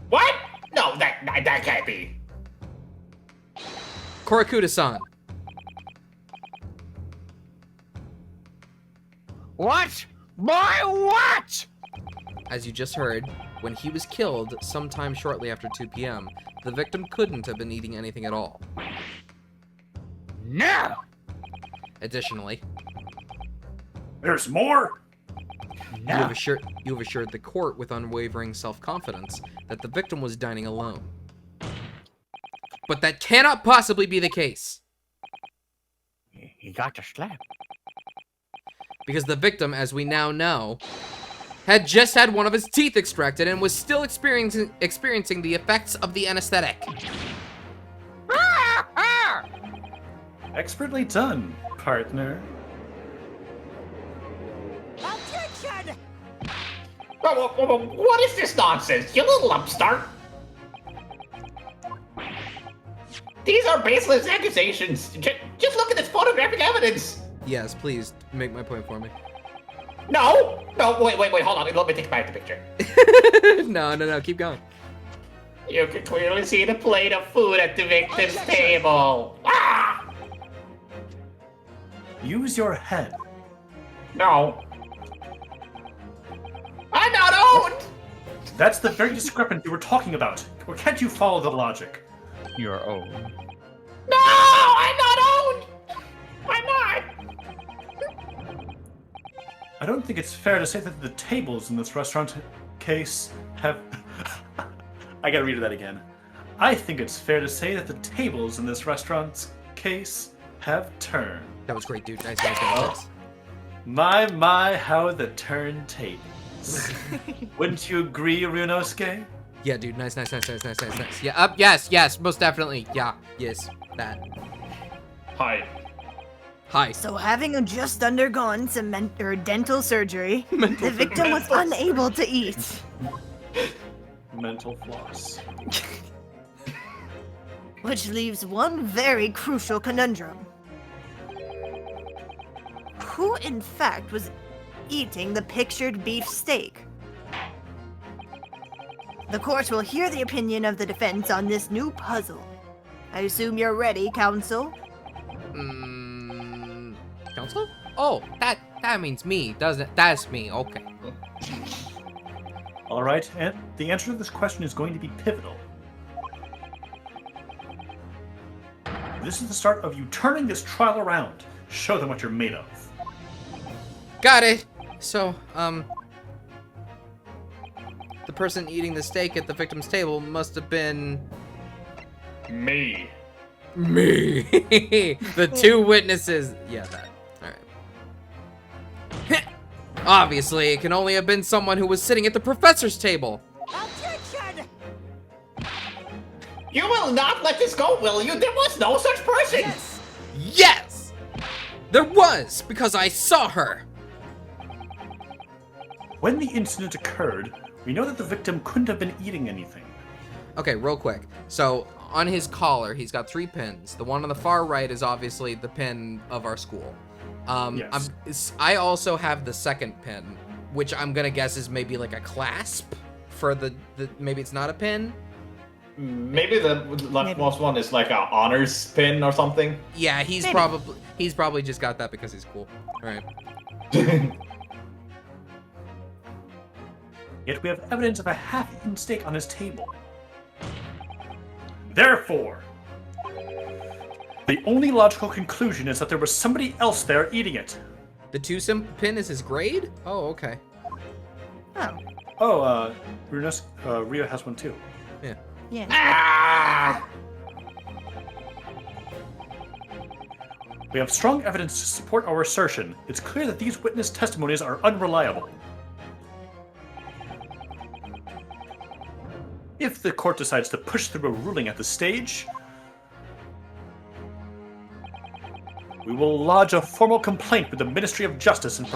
What? No, that can't be. Korakuda-san. What? By what? As you just heard, when he was killed sometime shortly after 2 p.m., the victim couldn't have been eating anything at all. No! Additionally, There's more? you have assured the court with unwavering self-confidence that the victim was dining alone. But that cannot possibly be the case. He got to slap. Because the victim, as we now know, had just had one of his teeth extracted and was still experiencing the effects of the anesthetic. Expertly done, partner. Objection! What is this nonsense, you little upstart? These are baseless accusations. Just look at this photographic evidence. Yes, please, make my point for me. No, wait, hold on. Let me take back the picture. No, keep going. You can clearly see the plate of food at the victim's table. Ah! Use your head. No. I'm not owned! That's the very discrepancy we're talking about. Or can't you follow the logic? Your own. No, I'm not owned! I'm not! I don't think it's fair to say that the tables in this restaurant case have... I gotta read that again. I think it's fair to say that the tables in this restaurant's case have turned. That was great, dude. Nice. My, how the turntables. Wouldn't you agree, Ryunosuke? Yeah, dude. Nice. Yeah, yes, most definitely. Yeah, yes, that. Hi. So having just undergone some dental surgery, the victim was unable to eat. Mental floss. Which leaves one very crucial conundrum. Who, in fact, was eating the pictured beef steak? The court will hear the opinion of the defense on this new puzzle. I assume you're ready, counsel? Counsel? Oh, that means me, doesn't it? That's me, okay. All right, and the answer to this question is going to be pivotal. This is the start of you turning this trial around. Show them what you're made of. Got it. So, the person eating the steak at the victim's table must have been Me. me. The two witnesses. Yeah, that. All right. Obviously, it can only have been someone who was sitting at the professor's table. Objection! You will not let this go, will you? There was no such person! Yes! There was, because I saw her. When the incident occurred, we know that the victim couldn't have been eating anything. Okay, real quick. So, on his collar, he's got 3 pins. The one on the far right is obviously the pin of our school. Yes. I also have the second pin, which I'm gonna guess is maybe like a clasp for the maybe it's not a pin. Maybe the leftmost one is like a honors pin or something. Yeah, he's probably just got that because he's cool. All right. Yet we have evidence of a half-eaten steak on his table. Therefore, the only logical conclusion is that there was somebody else there eating it. The 2 pin is his grade? Oh, okay. Oh, Rio has one too. Yeah. Yeah. Ah! We have strong evidence to support our assertion. It's clear that these witness testimonies are unreliable. If the court decides to push through a ruling at this stage, we will lodge a formal complaint with the Ministry of Justice and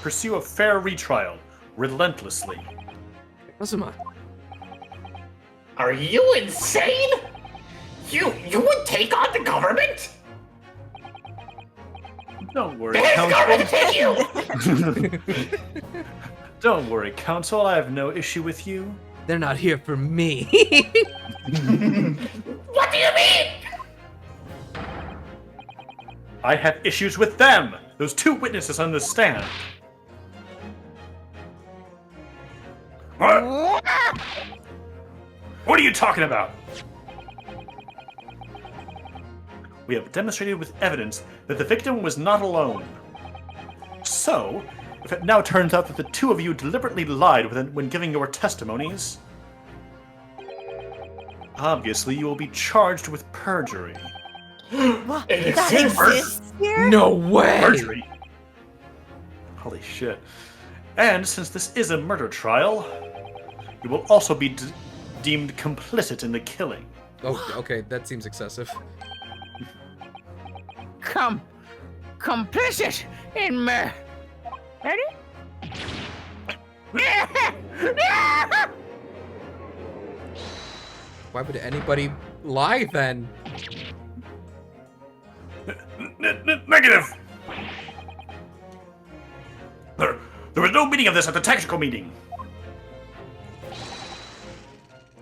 pursue a fair retrial, relentlessly. Azuma. Are you insane? You would take on the government? Don't worry, It's going to counsel. take you! Don't worry, counsel. I have no issue with you. They're not here for me. What do you mean? I have issues with them. Those 2 witnesses on the stand. What? What are you talking about? We have demonstrated with evidence that the victim was not alone. So, if it now turns out that the 2 of you deliberately lied when giving your testimonies, obviously you will be charged with perjury. What? It That exists. exists here? No way. Perjury? Holy shit. And since this is a murder trial, you will also be deemed complicit in the killing. Oh, okay, that seems excessive. Complicit in murder. Ready? Why would anybody lie then? Negative! There was no meeting of this at the tactical meeting.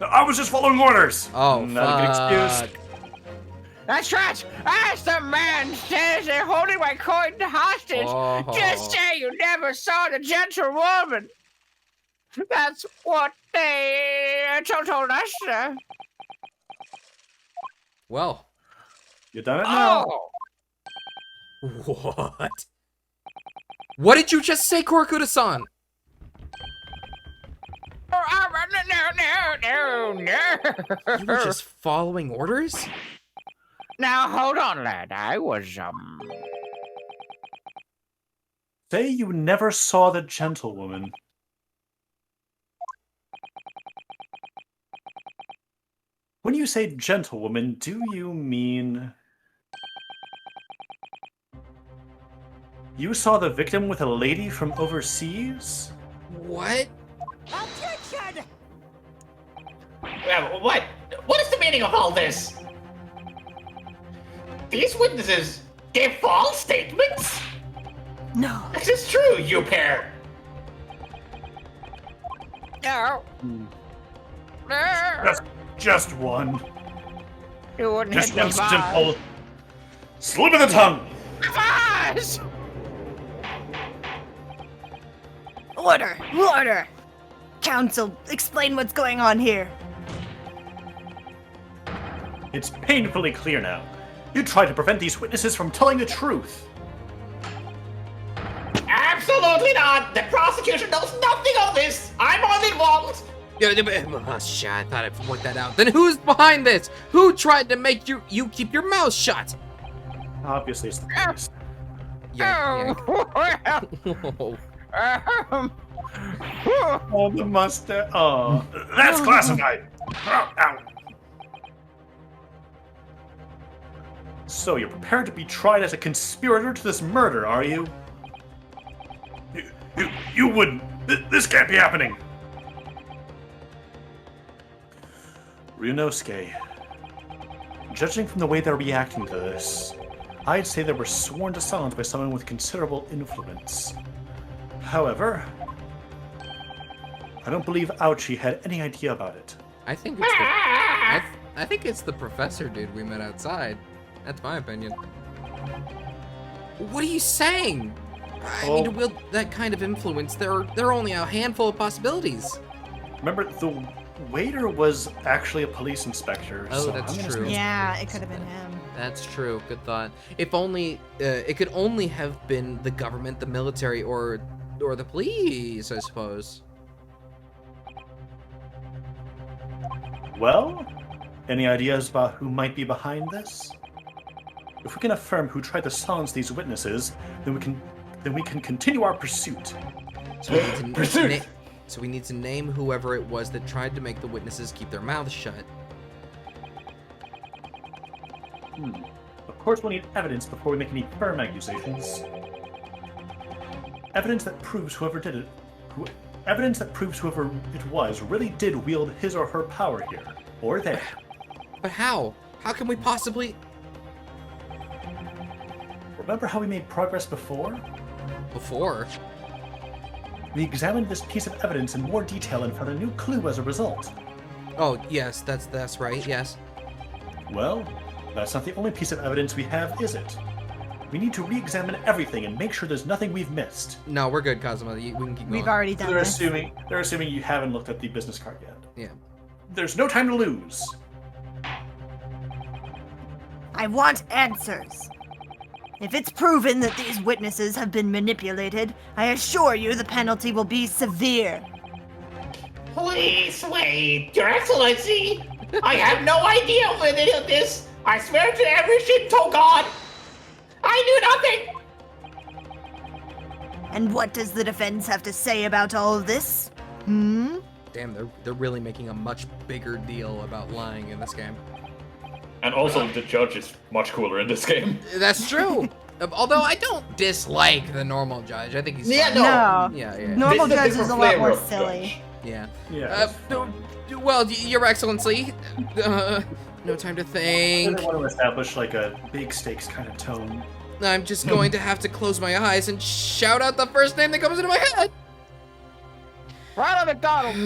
I was just following orders. Oh, Not a good excuse. fuck. That's right. As the man says they're holding my coin hostage. Oh. Just say you never saw the gentlewoman. That's what they told us. Well. You done it now. Oh. What? What did you just say, Korakuda-san? No. You were just following orders? Now hold on, lad. I was Say you never saw the gentlewoman. When you say gentlewoman, do you mean... You saw the victim with a lady from overseas? What? Objection! What? What is the meaning of all this? These witnesses gave false statements? No. This is true, you pair. no. Just one. You wouldn't Just hit one the bar. simple slip of the tongue. Bars! Order! Order! Counsel, explain what's going on here. It's painfully clear now. You tried to prevent these witnesses from telling the truth. Absolutely not! The prosecution knows nothing of this! I'm uninvolved! Oh, shit, I thought I'd worked that out. Then who's behind this? Who tried to make you keep your mouth shut? Obviously, it's the police. Yeah. Oh, the mustache. Oh, that's classified. Ow. So you're prepared to be tried as a conspirator to this murder, are you? You wouldn't. This can't be happening. Ryunosuke, judging from the way they're reacting to this, I'd say they were sworn to silence by someone with considerable influence. However, I don't believe Ouchie had any idea about it. I think it's the I think it's the professor dude we met outside. That's my opinion. What are you saying? I mean, to wield that kind of influence, there are only a handful of possibilities. Remember, the waiter was actually a police inspector. Oh, so that's I'm gonna true. say- Yeah, it could have been him. That's true. Good thought. If only it could only have been the government, the military, or the police, I suppose. Well, any ideas about who might be behind this? If we can affirm who tried to silence these witnesses, then we can continue our pursuit. So we need to so we need to name whoever it was that tried to make the witnesses keep their mouths shut. Of course, we'll need evidence before we make any firm accusations. Evidence that proves whoever did it. Evidence that proves whoever it was really did wield his or her power here, or there. But how? How can we possibly? Remember how we made progress before? Before? We examined this piece of evidence in more detail and found a new clue as a result. Oh yes, that's right. Yes. Well, that's not the only piece of evidence we have, is it? We need to re-examine everything and make sure there's nothing we've missed. No, we're good, Cosmo. We can keep going. We've already done They're this. assuming you haven't looked at the business card yet. Yeah. There's no time to lose. I want answers. If it's proven that these witnesses have been manipulated, I assure you the penalty will be severe. Please wait, Your Excellency! I have no idea with any of this! I swear to every Shinto god! I knew nothing! And what does the defense have to say about all this? Damn, they're really making a much bigger deal about lying in this game. And also, the judge is much cooler in this game. That's true. Although I don't dislike the normal judge. I think he's Yeah, fine. no. Yeah. Normal This is a judge is different a lot flavor more of silly. judge. Yeah. Yeah. Well, Your Excellency, no time to I think. want to establish like a big stakes kind of tone. I'm just going to have to close my eyes and shout out the first name that comes into my head. Ronald McDonald.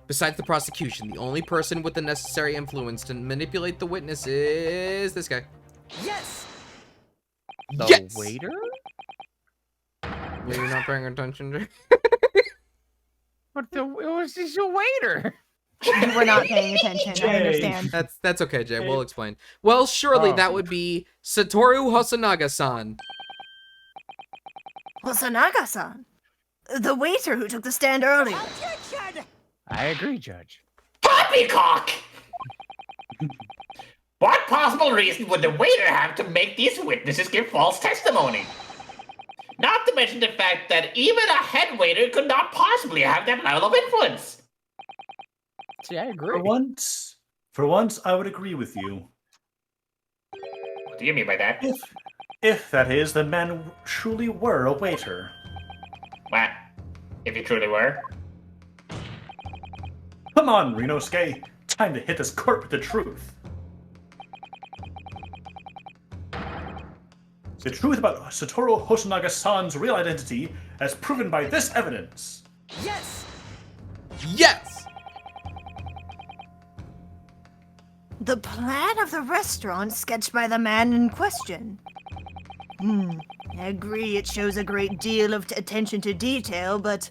Besides the prosecution, the only person with the necessary influence to manipulate the witness is this guy. Yes! The Yes! waiter? Were you not paying attention, Jay? But it was just a waiter. You were not paying attention, I Jay. understand. That's okay, Jay. We'll explain. Well, surely Oh. that would be Satoru Hosonaga-san. Hosonaga-san. The waiter who took the stand earlier. I agree, Judge. Poppycock! What possible reason would the waiter have to make these witnesses give false testimony? Not to mention the fact that even a head waiter could not possibly have that level of influence. See, I agree. For once, I would agree with you. What do you mean by that? If that is, the man truly were a waiter. What? If you truly were? Come on, Ryunosuke. Time to hit this court with the truth. The truth about Satoru Hosonaga-san's real identity as proven by this evidence. Yes! Yes! The plan of the restaurant sketched by the man in question. I agree it shows a great deal of attention to detail, but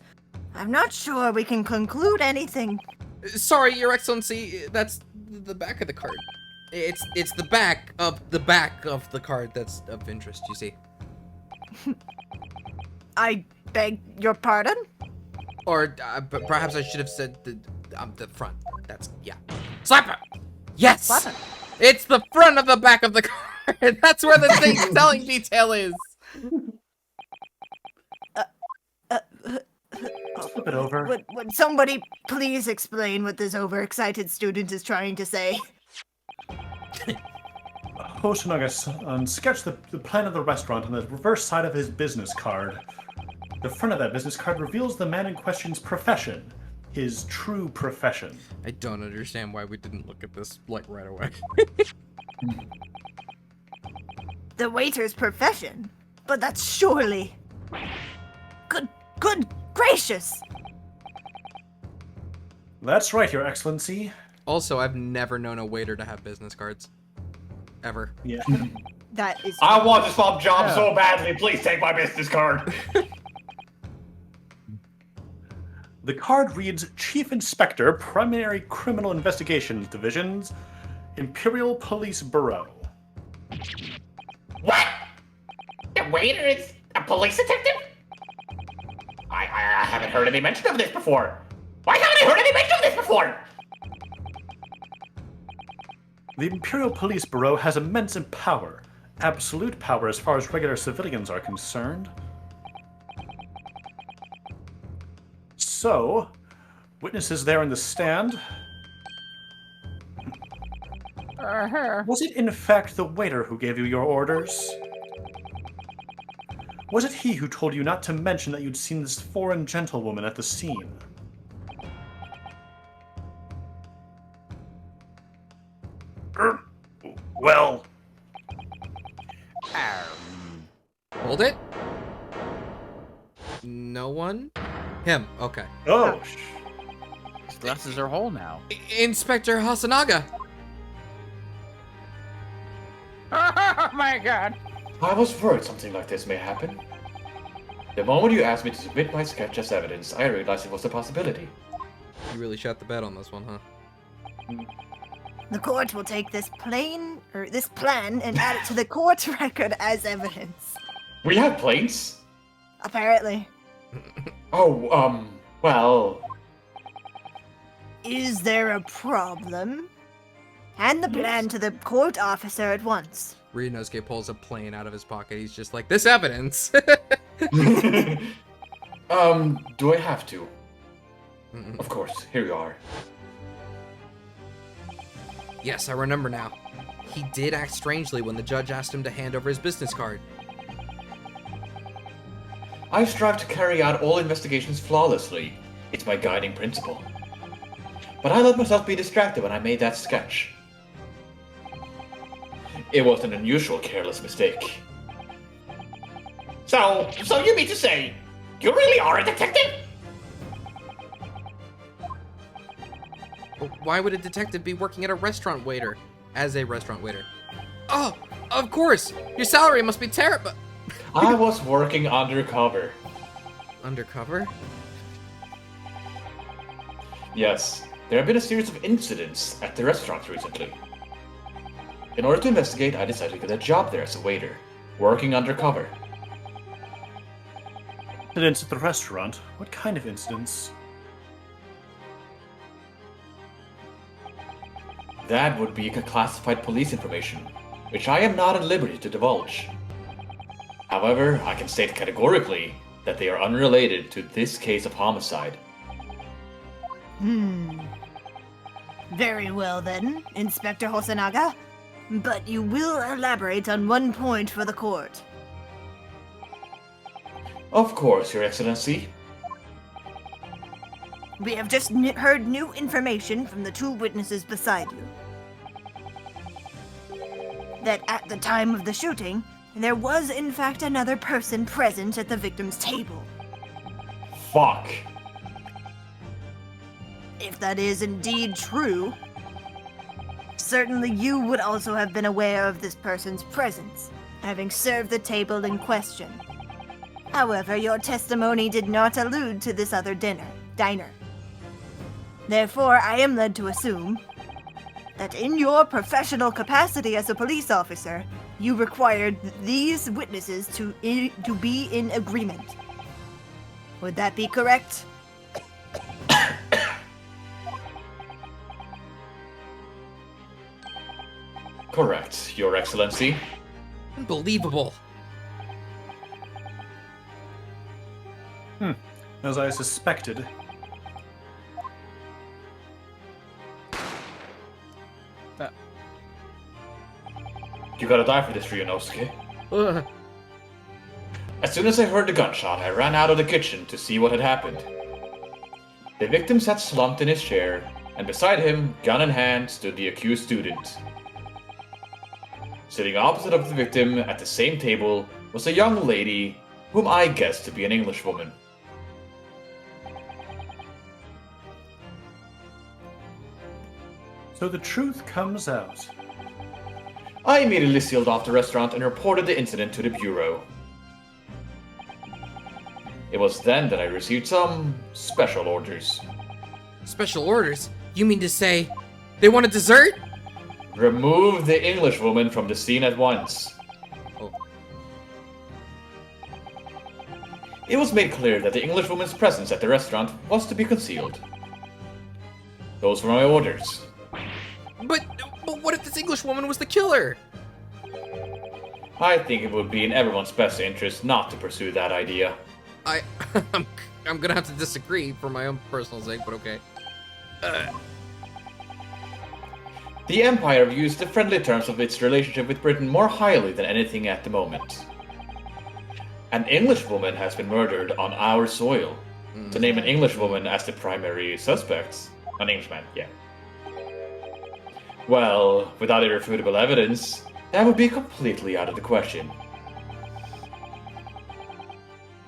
I'm not sure we can conclude anything. Sorry, Your Excellency, that's the back of the card. It's the back of the card that's of interest, you see. I beg your pardon? Or perhaps I should have said the front. That's, yeah. Slapper! Yes! Slapper. It's the front of the back of the card. That's where the selling detail is. Flip it over. Would somebody please explain what this overexcited student is trying to say? Hosonaga sketched the plan of the restaurant on the reverse side of his business card. The front of that business card reveals the man in question's profession. His true profession. I don't understand why we didn't look at this, like, right away. The waiter's profession? But that's surely... Good gracious! That's right, Your Excellency. Also, I've never known a waiter to have business cards. Ever. Yeah. That is... I want to swap jobs so badly. Please take my business card. The card reads Chief Inspector, Primary Criminal Investigations Divisions, Imperial Police Bureau. What? The waiter is a police detective? I haven't heard any mention of this before. Why haven't I heard any mention of this before? The Imperial Police Bureau has immense power. Absolute power as far as regular civilians are concerned. So, witnesses there in the stand. Was it in fact the waiter who gave you your orders? Was it he who told you not to mention that you'd seen this foreign gentlewoman at the scene? Well... Hold it. No one? Him, okay. Oh, His glasses are whole now. Inspector Hasanaga. Oh my god. I was worried something like this may happen. The moment you asked me to submit my sketch as evidence, I realized it was a possibility. You really shot the bed on this one, huh? The court will take this plan and add it to the court record as evidence. We have planes? Apparently. Oh, well... Is there a problem? Hand the plan to the court officer at once. Ryunosuke pulls a plane out of his pocket. He's just like, this evidence. Do I have to? Of course, here you are. Yes, I remember now. He did act strangely when the judge asked him to hand over his business card. I strive to carry out all investigations flawlessly. It's my guiding principle. But I let myself be distracted when I made that sketch. It was an unusual careless mistake. So you mean to say, you really are a detective? Why would a detective be working at a restaurant waiter? As a restaurant waiter. Oh, of course! Your salary must be terrible! I was working undercover. Undercover? Yes, there have been a series of incidents at the restaurant recently. In order to investigate, I decided to get a job there as a waiter, working undercover. Incidents at the restaurant? What kind of incidents? That would be classified police information, which I am not at liberty to divulge. However, I can state categorically that they are unrelated to this case of homicide. Very well then, Inspector Hosonaga. But you will elaborate on one point for the court. Of course, Your Excellency. We have just heard new information from the two witnesses beside you. That at the time of the shooting, there was in fact another person present at the victim's table. Fuck. If that is indeed true, certainly you would also have been aware of this person's presence, having served the table in question. However, your testimony did not allude to this other diner. Therefore, I am led to assume that in your professional capacity as a police officer, you required these witnesses to be in agreement. Would that be correct? Correct, Your Excellency. Unbelievable. As I suspected. You gotta die for this, Ryunosuke. As soon as I heard the gunshot, I ran out of the kitchen to see what had happened. The victim sat slumped in his chair, and beside him, gun in hand, stood the accused student. Sitting opposite of the victim at the same table was a young lady whom I guessed to be an Englishwoman. So the truth comes out. I immediately sealed off the restaurant and reported the incident to the bureau. It was then that I received some special orders. Special orders? You mean to say they want a dessert? Remove the Englishwoman from the scene at once. Oh. It was made clear that the Englishwoman's presence at the restaurant was to be concealed. Those were my orders. But what if this English woman was the killer? I think it would be in everyone's best interest not to pursue that idea. I'm gonna have to disagree for my own personal sake, but okay. The Empire views the friendly terms of its relationship with Britain more highly than anything at the moment. An Englishwoman has been murdered on our soil. To name an Englishwoman as the primary suspect. An Englishman, yeah. Well, without irrefutable evidence, that would be completely out of the question.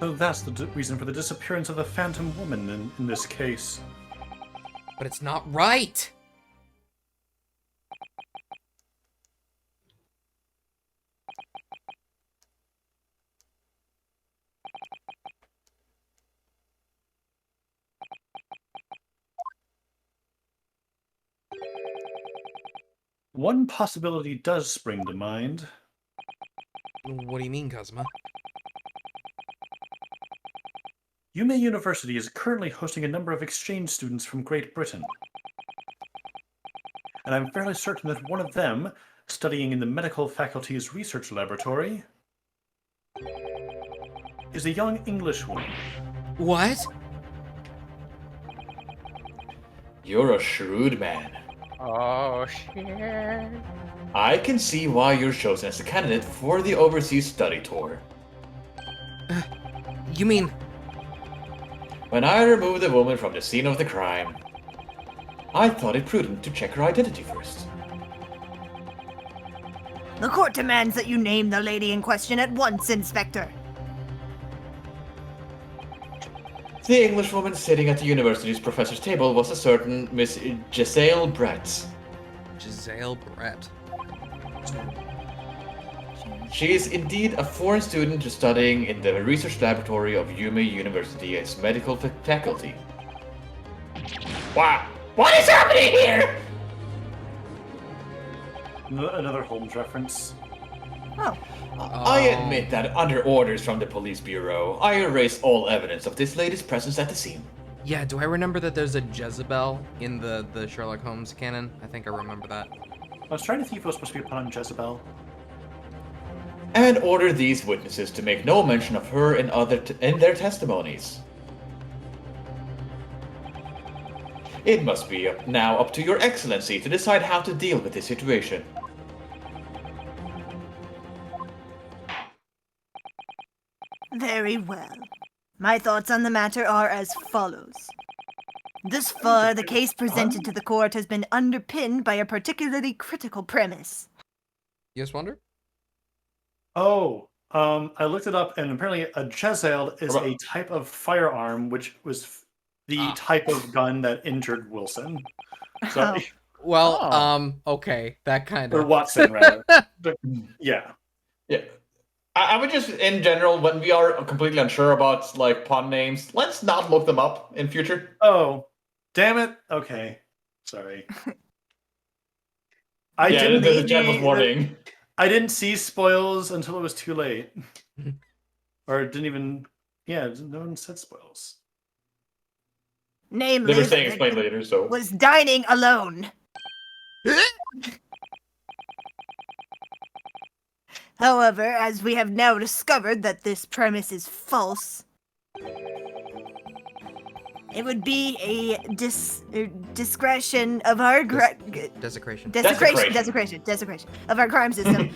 So that's the reason for the disappearance of the Phantom Woman in this case. But it's not right. One possibility does spring to mind. What do you mean, Kazuma? Yume University is currently hosting a number of exchange students from Great Britain. And I'm fairly certain that one of them, studying in the medical faculty's research laboratory, is a young Englishwoman. What? You're a shrewd man. Oh, shit. I can see why you're chosen as a candidate for the overseas study tour. You mean... When I removed the woman from the scene of the crime, I thought it prudent to check her identity first. The court demands that you name the lady in question at once, Inspector. The Englishwoman sitting at the university's professor's table was a certain Miss Giselle Brett. Giselle Brett. She is indeed a foreign student studying in the research laboratory of Yume University's medical faculty. Wow! What is happening here? Another Holmes reference. Oh. I admit that under orders from the police bureau, I erased all evidence of this lady's presence at the scene. Yeah, do I remember that there's a Jezebel in the Sherlock Holmes canon? I think I remember that. I was trying to think if it was supposed to be a pun on Jezebel. And ordered these witnesses to make no mention of her in their testimonies. It must be now up to Your Excellency to decide how to deal with this situation. Very well. My thoughts on the matter are as follows. Thus far, the case presented to the court has been underpinned by a particularly critical premise. Yes, Wonder? Oh, I looked it up, and apparently a Jezebel is a type of firearm, which was the type of gun that injured Wilson. So, Well, okay, that kind of... or Watson, rather. Yeah. Yeah. I would just, in general, when we are completely unsure about, like, pun names, let's not look them up in future. Oh, damn it. Okay. Sorry. I didn't the chat was warning. I didn't see spoils until it was too late. Or didn't even... Yeah, no one said spoils. Namely, They were saying that explain later, so... was dining alone. However, as we have now discovered that this premise is false, it would be a discretion of our Desecration. desecration of our crime system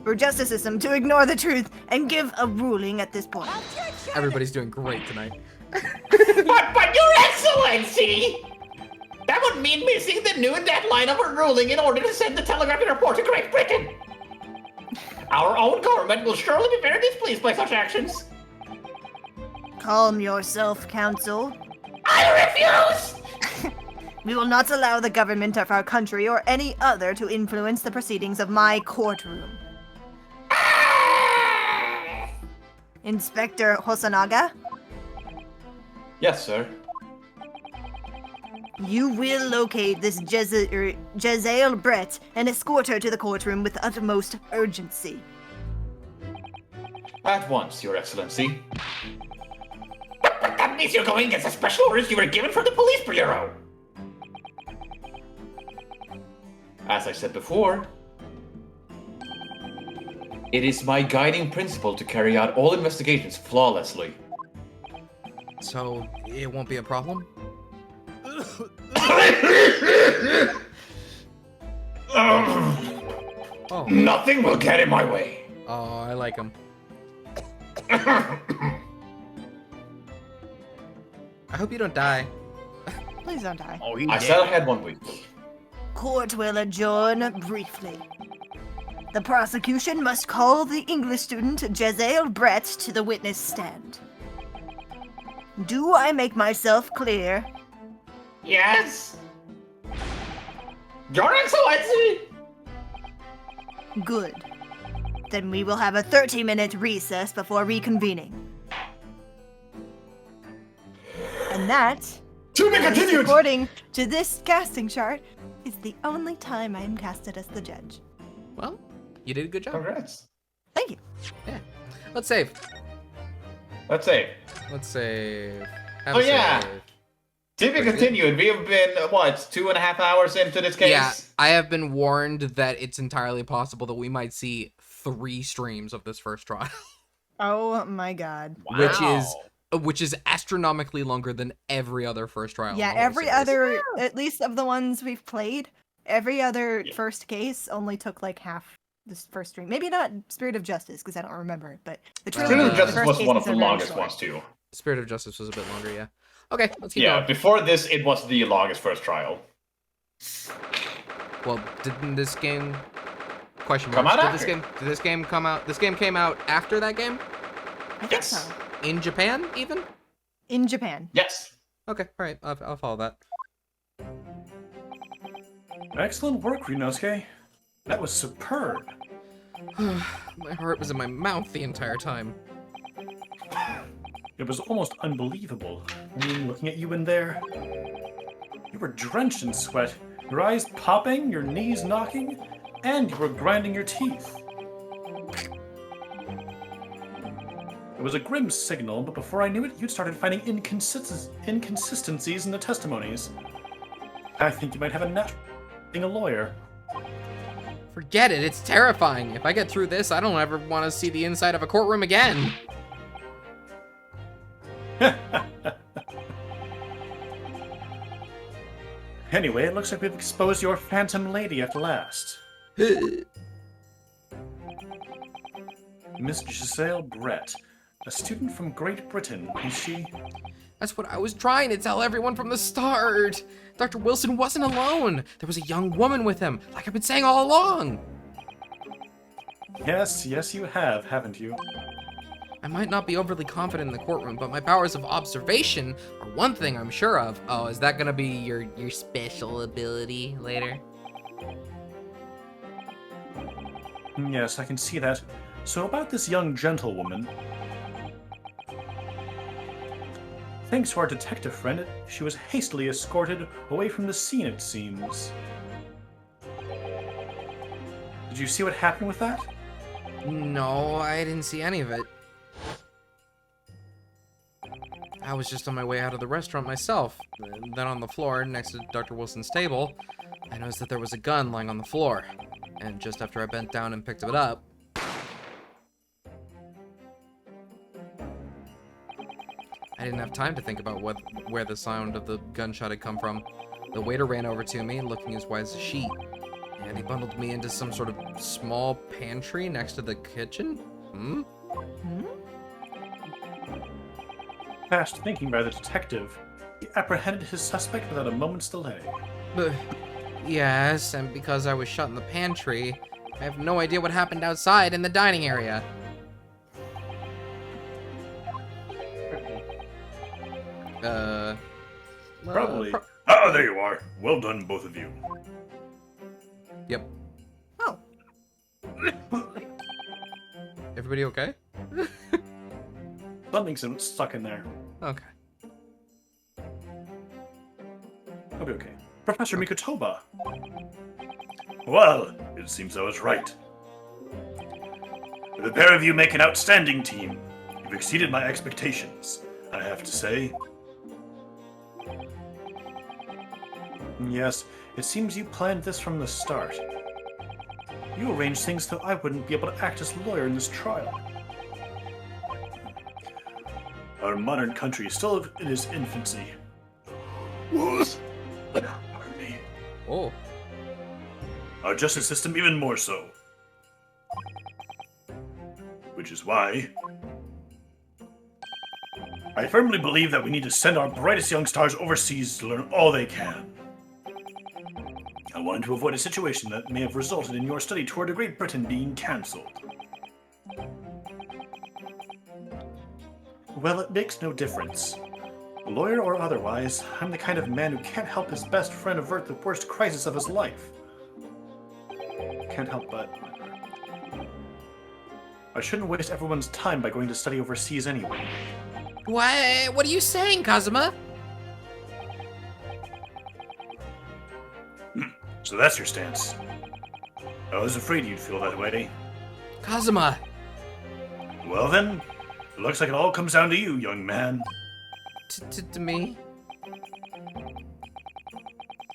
or justice system to ignore the truth and give a ruling at this point. Everybody's doing great tonight. But Your Excellency! That would mean missing the noon deadline of a ruling in order to send the telegraphic report to Great Britain. Our own government will surely be very displeased by such actions. Calm yourself, Council. I refuse! We will not allow the government of our country or any other to influence the proceedings of my courtroom. Inspector Hosanaga? Yes, sir. You will locate this Jezael Brett and escort her to the courtroom with utmost urgency. At once, Your Excellency. But that means you're going against the special orders you were given from the police bureau. As I said before, it is my guiding principle to carry out all investigations flawlessly. So, it won't be a problem? Oh. Nothing will get in my way. Oh, I like him. I hope you don't die. Please don't die. Oh, he I did. said I had 1 week. Court will adjourn briefly. The prosecution must call the English student Jezael Brett to the witness stand. Do I make myself clear? Yes. Your Excellency! Good. Then we will have a 30-minute recess before reconvening. And that, To be continued! according to this casting chart, is the only time I am casted as the judge. Well, you did a good job. Congrats. Thank you. Yeah. Let's save. Let's say. Let's save. Have Oh, a yeah. save. To be continued, we have been, what, 2.5 hours into this case? Yeah, I have been warned that it's entirely possible that we might see 3 streams of this first trial, Oh my god. which is astronomically longer than every other first trial. Yeah, in the whole every series. other, at least of the ones we've played, every other first case only took like half this first stream. Maybe not Spirit of Justice, because I don't remember it, but the trilogy, Spirit of the Justice first was one cases of the are very longest short. ones, too. Spirit of Justice was a bit longer, yeah. Okay, let's keep Yeah, going. before this, it was the longest first trial. Well, didn't this game... Question Come mark. out Did this game come out... This game came out after that game? I think Yes. so. In Japan, even? In Japan. Yes. Okay, alright, I'll follow that. Excellent work, Ryunosuke. That was superb. My heart was in my mouth the entire time. It was almost unbelievable. Looking at you in there. You were drenched in sweat, your eyes popping, your knees knocking, and you were grinding your teeth. It was a grim signal, but before I knew it, you'd started finding inconsistencies in the testimonies. I think you might have a knack for being a lawyer. Forget it, it's terrifying. If I get through this, I don't ever want to see the inside of a courtroom again. Anyway, it looks like we've exposed your phantom lady at last. Miss Giselle Brett, a student from Great Britain, is she? That's what I was trying to tell everyone from the start. Dr. Wilson wasn't alone. There was a young woman with him, like I've been saying all along. Yes, you have, haven't you? I might not be overly confident in the courtroom, but my powers of observation are one thing I'm sure of. Oh, is that gonna be your special ability later? Yes, I can see that. So about this young gentlewoman. Thanks to our detective friend, she was hastily escorted away from the scene, it seems. Did you see what happened with that? No, I didn't see any of it. I was just on my way out of the restaurant myself. Then on the floor, next to Dr. Wilson's table, I noticed that there was a gun lying on the floor. And just after I bent down and picked it up, I didn't have time to think about where the sound of the gunshot had come from. The waiter ran over to me, looking as white as a sheet, and he bundled me into some sort of small pantry next to the kitchen. Fast thinking by the detective, he apprehended his suspect without a moment's delay. Yes, and because I was shut in the pantry, I have no idea what happened outside in the dining area. Probably. Ah, there you are. Well done, both of you. Yep. Oh. Everybody okay? Something's stuck in there. Okay. I'll be okay. Professor Mikotoba. Well, it seems I was right. The pair of you make an outstanding team. You've exceeded my expectations, I have to say. Yes, it seems you planned this from the start. You arranged things so I wouldn't be able to act as lawyer in this trial. Our modern country is still in its infancy. Pardon me. Oh. Our justice system even more so. Which is why I firmly believe that we need to send our brightest young stars overseas to learn all they can. I wanted to avoid a situation that may have resulted in your study tour to Great Britain being cancelled. Well, it makes no difference. Lawyer or otherwise, I'm the kind of man who can't help his best friend avert the worst crisis of his life. Can't help but... I shouldn't waste everyone's time by going to study overseas anyway. What are you saying, Kazuma? So that's your stance. I was afraid you'd feel that way. Kazuma! Well then, it looks like it all comes down to you, young man. To me?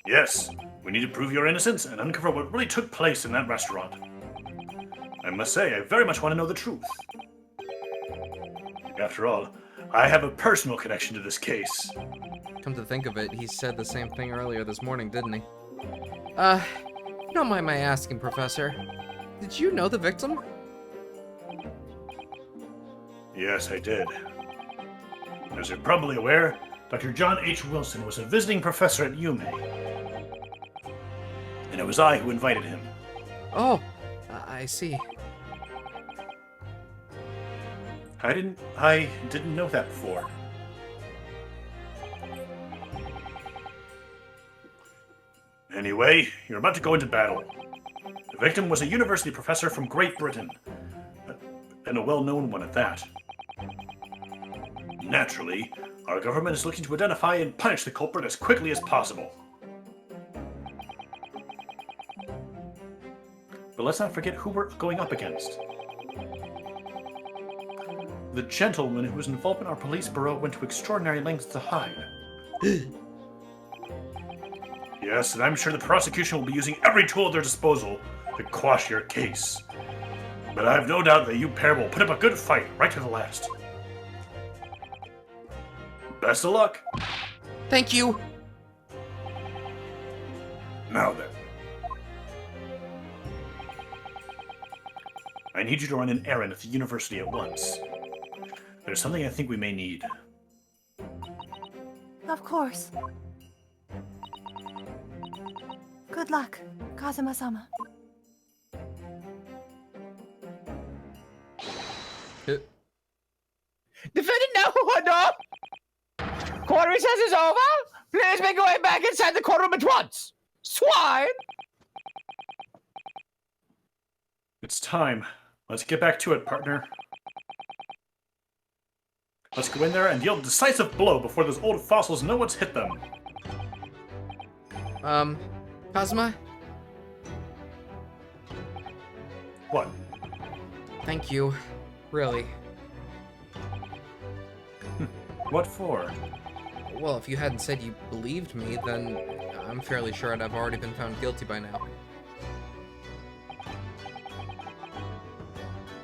Yes, we need to prove your innocence and uncover what really took place in that restaurant. I must say, I very much want to know the truth. After all, I have a personal connection to this case. Come to think of it, he said the same thing earlier this morning, didn't he? Don't mind my asking, Professor. Did you know the victim? Yes, I did. As you're probably aware, Dr. John H. Wilson was a visiting professor at UMA. And it was I who invited him. Oh, I see. I didn't know that before. Anyway, you're about to go into battle. The victim was a university professor from Great Britain, and a well-known one at that. Naturally, our government is looking to identify and punish the culprit as quickly as possible. But let's not forget who we're going up against. The gentleman whose involvement our police bureau went to extraordinary lengths to hide. Yes, and I'm sure the prosecution will be using every tool at their disposal to quash your case. But I have no doubt that you pair will put up a good fight right to the last. Best of luck. Thank you. Now then. I need you to run an errand at the university at once. There's something I think we may need. Of course. Good luck, Kazuma-sama. Defendant now, no! Court recess is over! Please make your way back inside the courtroom at once! Swine! It's time. Let's get back to it, partner. Let's go in there and deal a decisive blow before those old fossils know what's hit them. Kazuma? Thank you. Really. What for? Well, if you hadn't said you believed me, then I'm fairly sure I'd have already been found guilty by now.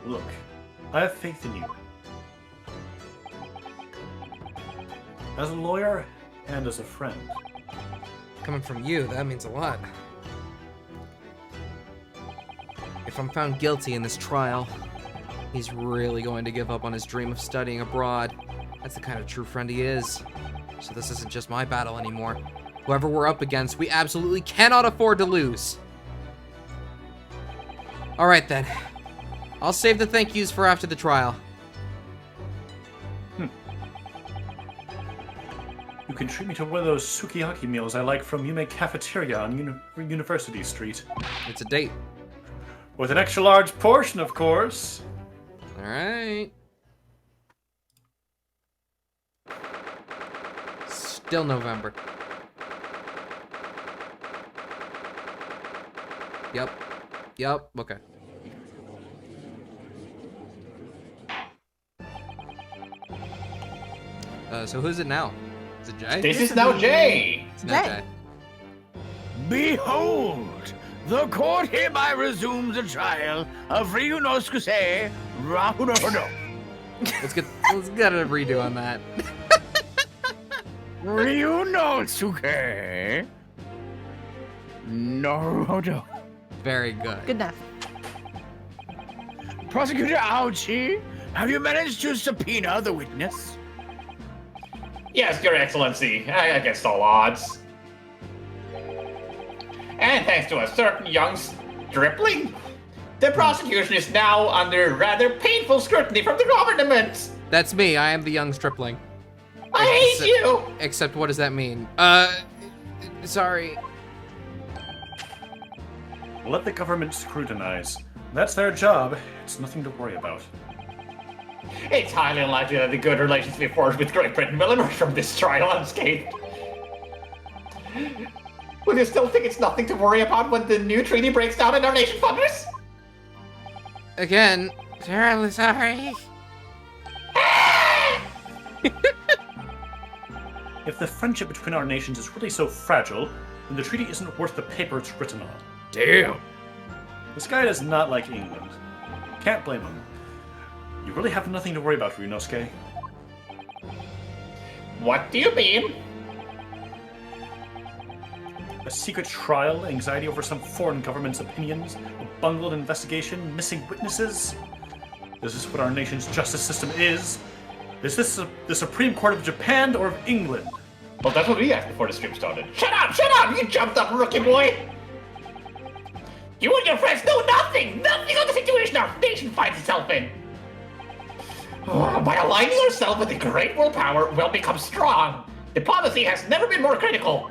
Look, I have faith in you. As a lawyer and as a friend. Coming from you, that means a lot. If I'm found guilty in this trial, he's really going to give up on his dream of studying abroad. That's the kind of true friend he is. So this isn't just my battle anymore. Whoever we're up against, we absolutely cannot afford to lose. Alright then. I'll save the thank yous for after the trial. You can treat me to one of those sukiyaki meals I like from Yume Cafeteria on University Street. It's a date. With an extra large portion, of course. Alright. Still November. Yep. Yep. Okay. So who's it now? Is it Jay? This is now Jay. It's not Jay. Behold, the court hereby resumes the trial of Ryunosuke Rahunodo. Let's get a redo on that. Ryunosuke Naruhodo. Very good. Good enough. Prosecutor Aochi, have you managed to subpoena the witness? Yes, Your Excellency, against all odds. And thanks to a certain young stripling, the prosecution is now under rather painful scrutiny from the government. That's me. I am the young stripling. I hate you! Except what does that mean? Sorry. Let the government scrutinize. That's their job. It's nothing to worry about. It's highly unlikely that the good relations we forged with Great Britain will emerge from this trial unscathed. Will you still think it's nothing to worry about when the new treaty breaks down and our nation thunders? Again, terribly sorry. If the friendship between our nations is really so fragile, then the treaty isn't worth the paper it's written on. Damn. This guy does not like England. Can't blame him. You really have nothing to worry about, Ryunosuke. What do you mean? A secret trial, anxiety over some foreign government's opinions, a bungled investigation, missing witnesses? Is this what our nation's justice system is? Is this the Supreme Court of Japan or of England? Well, that's what we asked before the stream started. Shut up! Shut up! You jumped up, rookie boy! You and your friends know nothing! Nothing of the situation our nation finds itself in! By aligning ourselves with the great world power, we'll become strong. Diplomacy has never been more critical.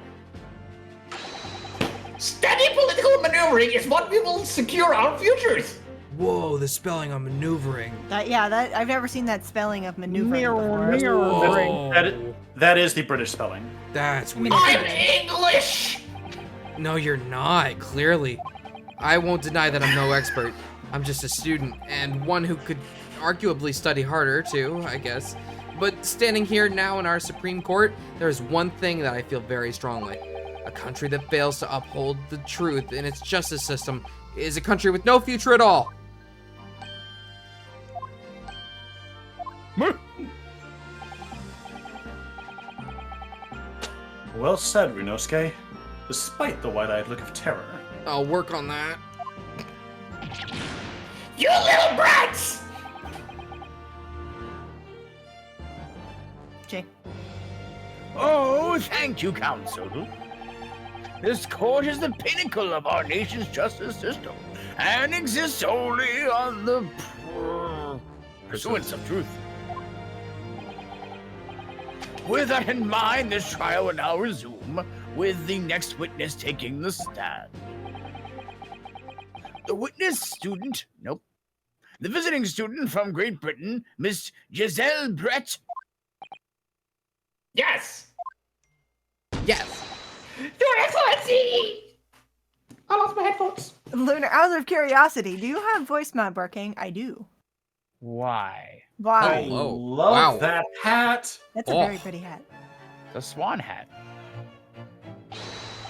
Steady political maneuvering is what we will secure our futures. Whoa, the spelling on maneuvering. I've never seen that spelling of maneuvering before. Whoa. That is the British spelling. That's weird. I'm English! No, you're not, clearly. I won't deny that I'm no expert. I'm just a student, and one who could arguably study harder, too, I guess. But standing here now in our Supreme Court, there's one thing that I feel very strongly. A country that fails to uphold the truth in its justice system is a country with no future at all. Well said, Ryunosuke. Despite the wide-eyed look of terror. I'll work on that. You little brats! Jay. Oh, thank you, Counsel. This court is the pinnacle of our nation's justice system and exists only on the pursuance of truth. With that in mind, this trial will now resume, with the next witness taking the stand. The witness student, nope. The visiting student from Great Britain, Miss Giselle Brett. Yes! Yes. Your Excellency! I lost my headphones. Lunar, out of curiosity, do you have voice mod working? I do. Why? Why? I Oh, love wow. that hat. That's a Oh. very pretty hat. The swan hat.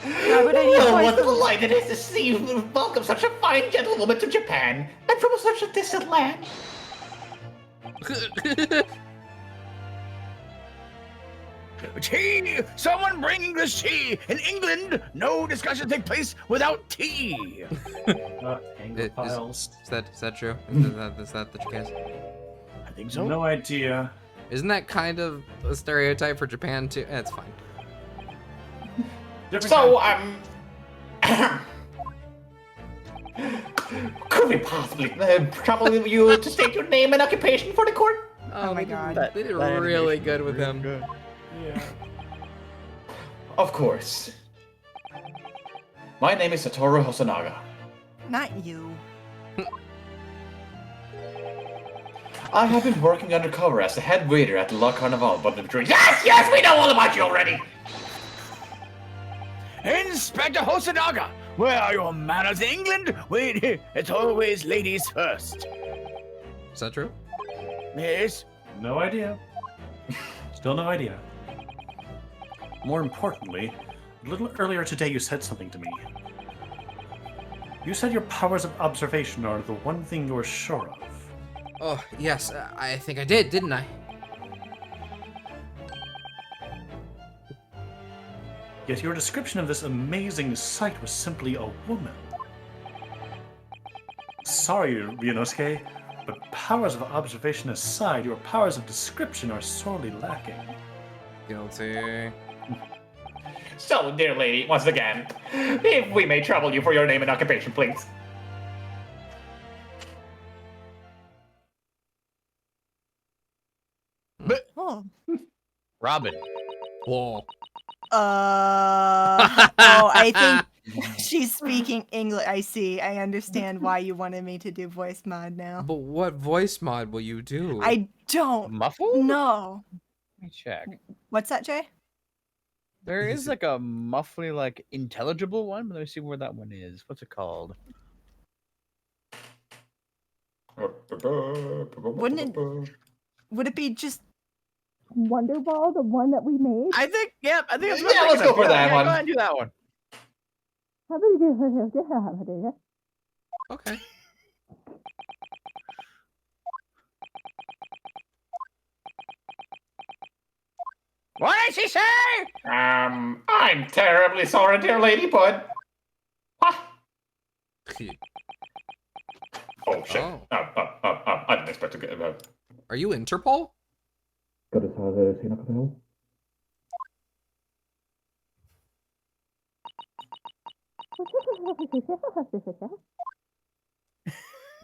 Why would I need Oh, voice what a boost? delight it is to see you welcome such a fine gentlewoman to Japan, and from such a distant land. Tea! Someone bring English tea! In England, no discussion take place without tea! Anglophiles. Is that true? Is that the case? I think so. No idea. Isn't that kind of a stereotype for Japan too? It's fine. Different So, kind could we possibly trouble you to state your name and occupation for the court? Oh my God. They did really good with him. Yeah. Of course. My name is Satoru Hosonaga. Not you. I have been working undercover as the head waiter at the La Carnival, but the drink. Yes, we know all about you already! Inspector Hosonaga, where are your manners in England? Wait, it's always ladies first. Is that true? Yes. No idea. Still no idea. More importantly, a little earlier today you said something to me. You said your powers of observation are the one thing you're sure of. Oh, yes. I think I did, didn't I? Yet your description of this amazing sight was simply a woman. Sorry, Ryunosuke, but powers of observation aside, your powers of description are sorely lacking. Guilty. So, dear lady, once again, if we may trouble you for your name and occupation, please. Oh. Robin. Whoa. Oh, I think she's speaking English. I see. I understand why you wanted me to do voice mod now. But what voice mod will you do? I don't Muffled? know. Let me check. What's that, Jay? There is like a muffly, like intelligible one, but let me see where that one is. What's it called? Would it be just Wonderball, the one that we made? I think that's what I'm Yeah, thinking let's go of. for that Yeah, one. Go ahead and do that one. Okay. What did she say? I'm terribly sorry, dear lady, but... Ah. Oh, shit. Oh. I didn't expect to get... Are you Interpol?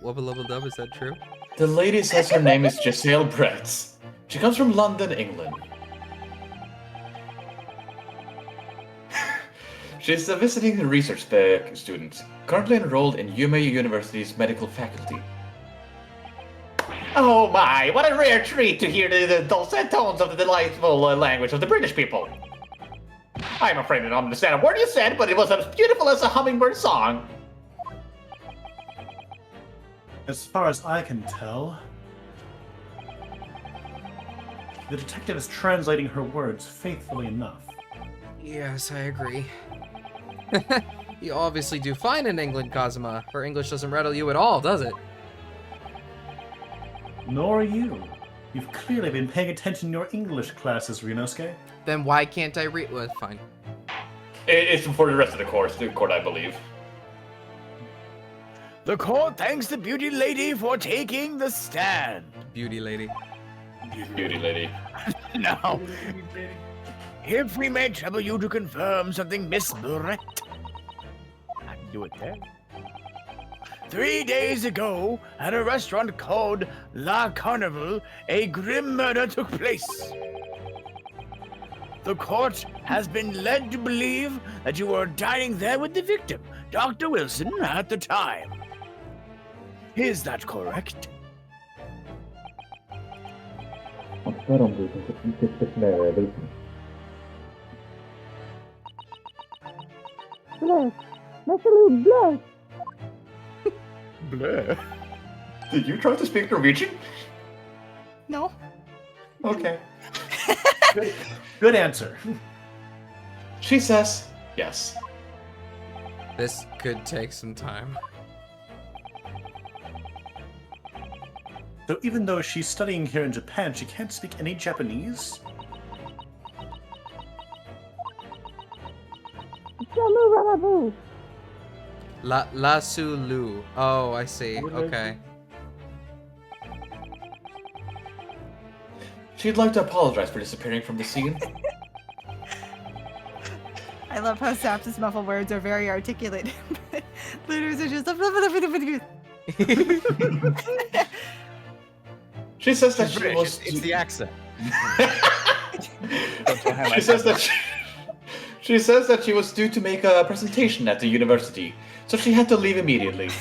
Wubba lubba dub, is that true? The lady says her name is Giselle Bretz. She comes from London, England. She's a visiting research student, currently enrolled in Yume University's medical faculty. Oh my, what a rare treat to hear the dulcet tones of the delightful language of the British people. I'm afraid I don't understand a word you said, but it was as beautiful as a hummingbird song. As far as I can tell, the detective is translating her words faithfully enough. Yes, I agree. You obviously do fine in England, Kazuma. Her English doesn't rattle you at all, does it? Nor you. You've clearly been paying attention in your English classes, Ryunosuke. Then why can't I read? Well, fine. It's for the rest of the court, I believe. The court thanks the beauty lady for taking the stand. Beauty lady. Beauty lady. Now, if we may trouble you to confirm something, Miss Brett. I can do it there. 3 days ago, at a restaurant called La Carnival, a grim murder took place. The court has been led to believe that you were dining there with the victim, Dr. Wilson, at the time. Is that correct? Blur. Did you try to speak Norwegian? Okay. Good answer. She says yes. This could take some time. So even though she's studying here in Japan, she can't speak any Japanese? La Sulu. Oh, I see. Okay. She'd like to apologize for disappearing from the scene. I love how Saps' muffled words are very articulate. Leaders are just. She says that She's she British. was. It's the accent. She says that she says that she was due to make a presentation at the university, so she had to leave immediately.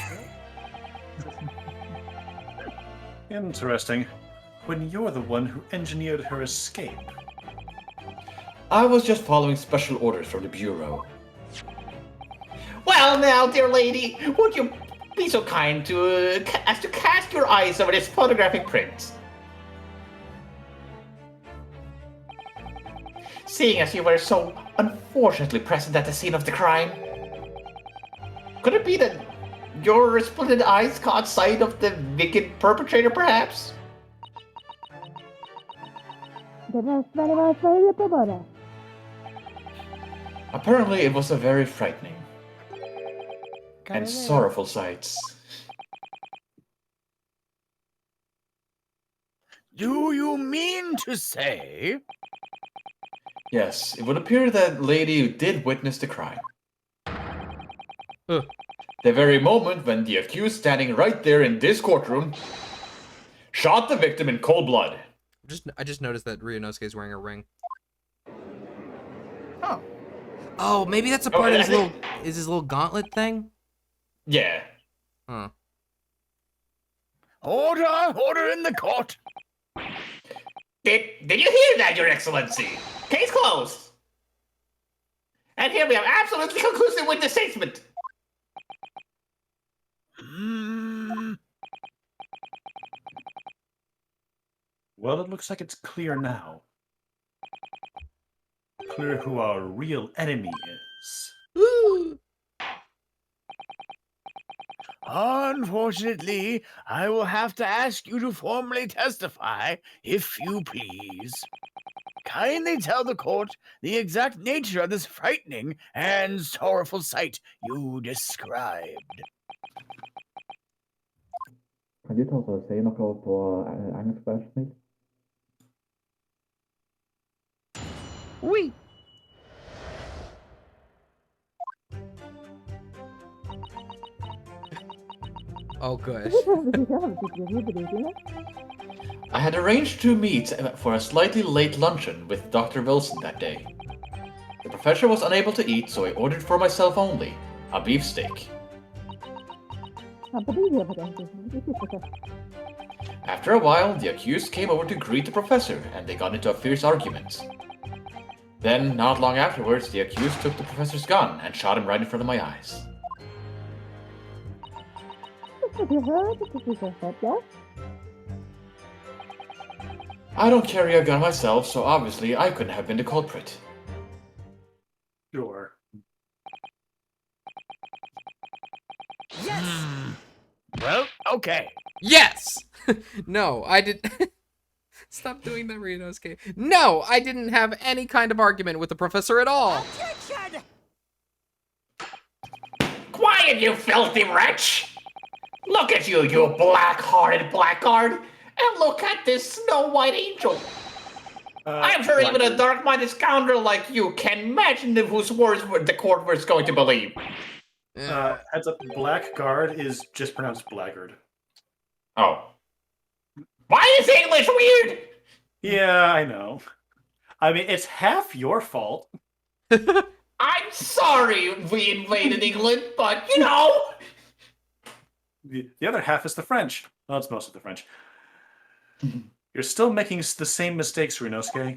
Interesting. When you're the one who engineered her escape. I was just following special orders from the bureau. Well, now, dear lady, would you be so kind as to cast your eyes over this photographic print? Seeing as you were so unfortunately present at the scene of the crime, could it be that your splinted eyes caught sight of the wicked perpetrator, perhaps? Apparently, it was a very frightening and sorrowful sight. Do you mean to say? Yes, it would appear that lady did witness the crime. Ugh. The very moment when the accused standing right there in this courtroom shot the victim in cold blood. I just noticed that Ryunosuke is wearing a ring. Oh. Oh, maybe that's a part of his little gauntlet thing? Yeah. Huh. Order in the court. Did you hear that, Your Excellency? Case closed. And here we have absolutely conclusive witness statement. Well, it looks like it's clear now. Clear who our real enemy is. Unfortunately, I will have to ask you to formally testify, if you please. Kindly tell the court the exact nature of this frightening and sorrowful sight you described. Kan du ta og si noe på engelsk, vær så snill? Oui. Oh, gosh. I had arranged to meet for a slightly late luncheon with Dr. Wilson that day. The professor was unable to eat, so I ordered for myself only a beefsteak. After a while, the accused came over to greet the professor, and they got into a fierce argument. Then, not long afterwards, the accused took the professor's gun and shot him right in front of my eyes. I don't carry a gun myself, so obviously I couldn't have been the culprit. Sure. Yes! Well, okay. Yes! No, I did. Stop doing that, Ryunosuke. No, I didn't have any kind of argument with the professor at all. Objection! Quiet, you filthy wretch! Look at you, you black-hearted blackguard! And look at this snow-white angel! I'm sure even a dark-minded scoundrel like you can imagine whose words the court was going to believe. Heads up, blackguard is just pronounced blackguard. Oh. Why is English weird? Yeah, I know. I mean, it's half your fault. I'm sorry we invaded England, but you know. The other half is the French. Well, it's most of the French. You're still making the same mistakes, Ryunosuke.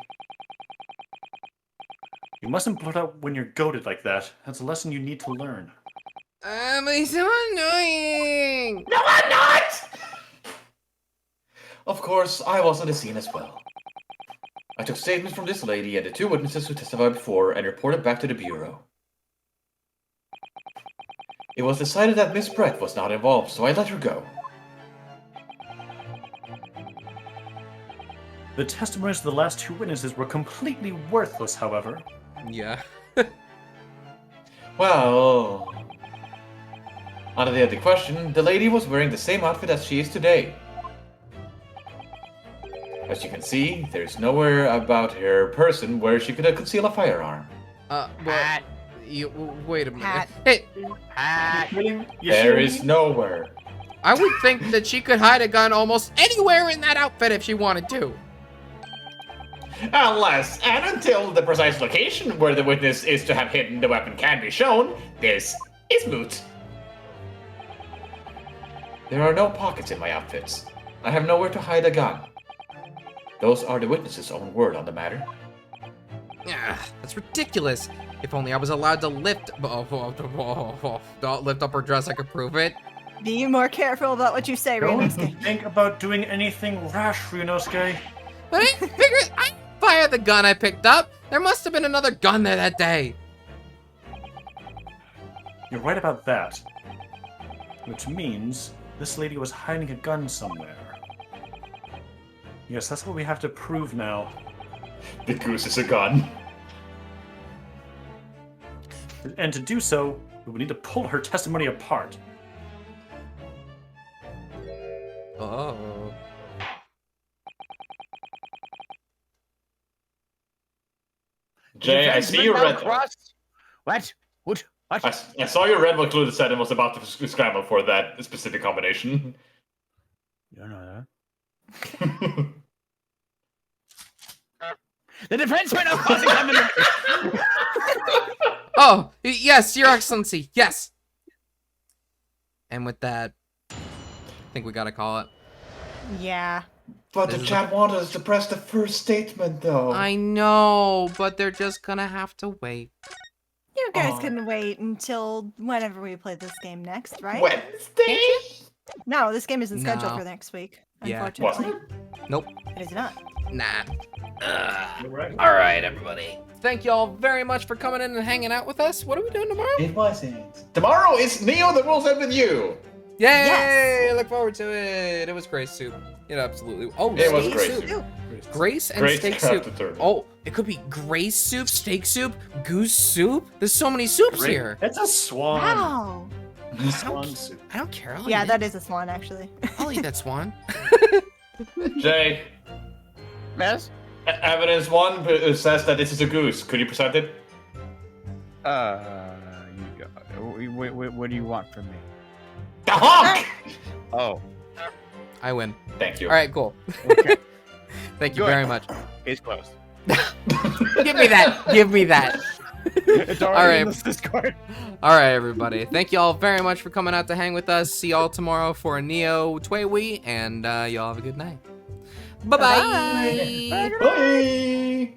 You mustn't blurt out when you're goaded like that. That's a lesson you need to learn. He's so annoying. No, I'm not! Of course, I was on the scene as well. I took statements from this lady and the 2 witnesses who testified before and reported back to the Bureau. It was decided that Miss Brett was not involved, so I let her go. The testimonies of the last 2 witnesses were completely worthless, however. Yeah. Well... On the other question, the lady was wearing the same outfit as she is today. As you can see, there's nowhere about her person where she could conceal a firearm. Well, wait a minute. Hat. Hey, There is nowhere. I would think that she could hide a gun almost anywhere in that outfit if she wanted to. Unless and until the precise location where the witness is to have hidden the weapon can be shown, this is moot. There are no pockets in my outfits. I have nowhere to hide a gun. Those are the witness's own word on the matter. Yeah, that's ridiculous. If only I was allowed to lift. Don't lift up her dress, I could prove it. Be more careful about what you say, Don't Ryunosuke. think about doing anything rash, Ryunosuke. But I figured I fired the gun I picked up. There must have been another gun there that day. You're right about that. Which means this lady was hiding a gun somewhere. Yes, that's what we have to prove now. The goose is a gun. And to do so, we would need to pull her testimony apart. Oh. Jay, I see your red. What? What? I saw your red one clue that said it was about to scramble for that specific combination. You don't know that. The defenseman of causing combination. Oh, yes, Your Excellency, yes. And with that, I think we gotta call it. Yeah. But the chat wanted us to press the first statement, though. I know, but they're just gonna have to wait. You guys can wait until whenever we play this game next, right? Wednesday? No, this game isn't scheduled No. for next week, Yeah. unfortunately. Nope. It is not. Nah. All right, everybody. Thank y'all very much for coming in and hanging out with us. What are we doing tomorrow? It wasn't. Tomorrow is Neo the Rules End with You. Yay! Yes. I look forward to it. It was Grace soup. It absolutely. Oh, It was steak Grace soup. soup. Grace and Grace steak craft soup. determined. Oh, it could be Grace soup, steak soup, goose soup. There's so many soups here. It's a swan. Wow. Swan soup. I don't care. I'll Yeah, eat that is a swan, actually. it. I'll eat that swan. Jay, Yes? evidence 1 says that this is a goose. Could you present it? What do you want from me? The honk! Oh, I win. Thank you. All right, cool. okay. Thank you Good. very much. Case closed. Give me that. Give me that. It's already All right. in this Discord. All right, everybody. Thank y'all very much for coming out to hang with us. See y'all tomorrow for a Neo Tway and y'all have a good night. Bye-bye. Bye.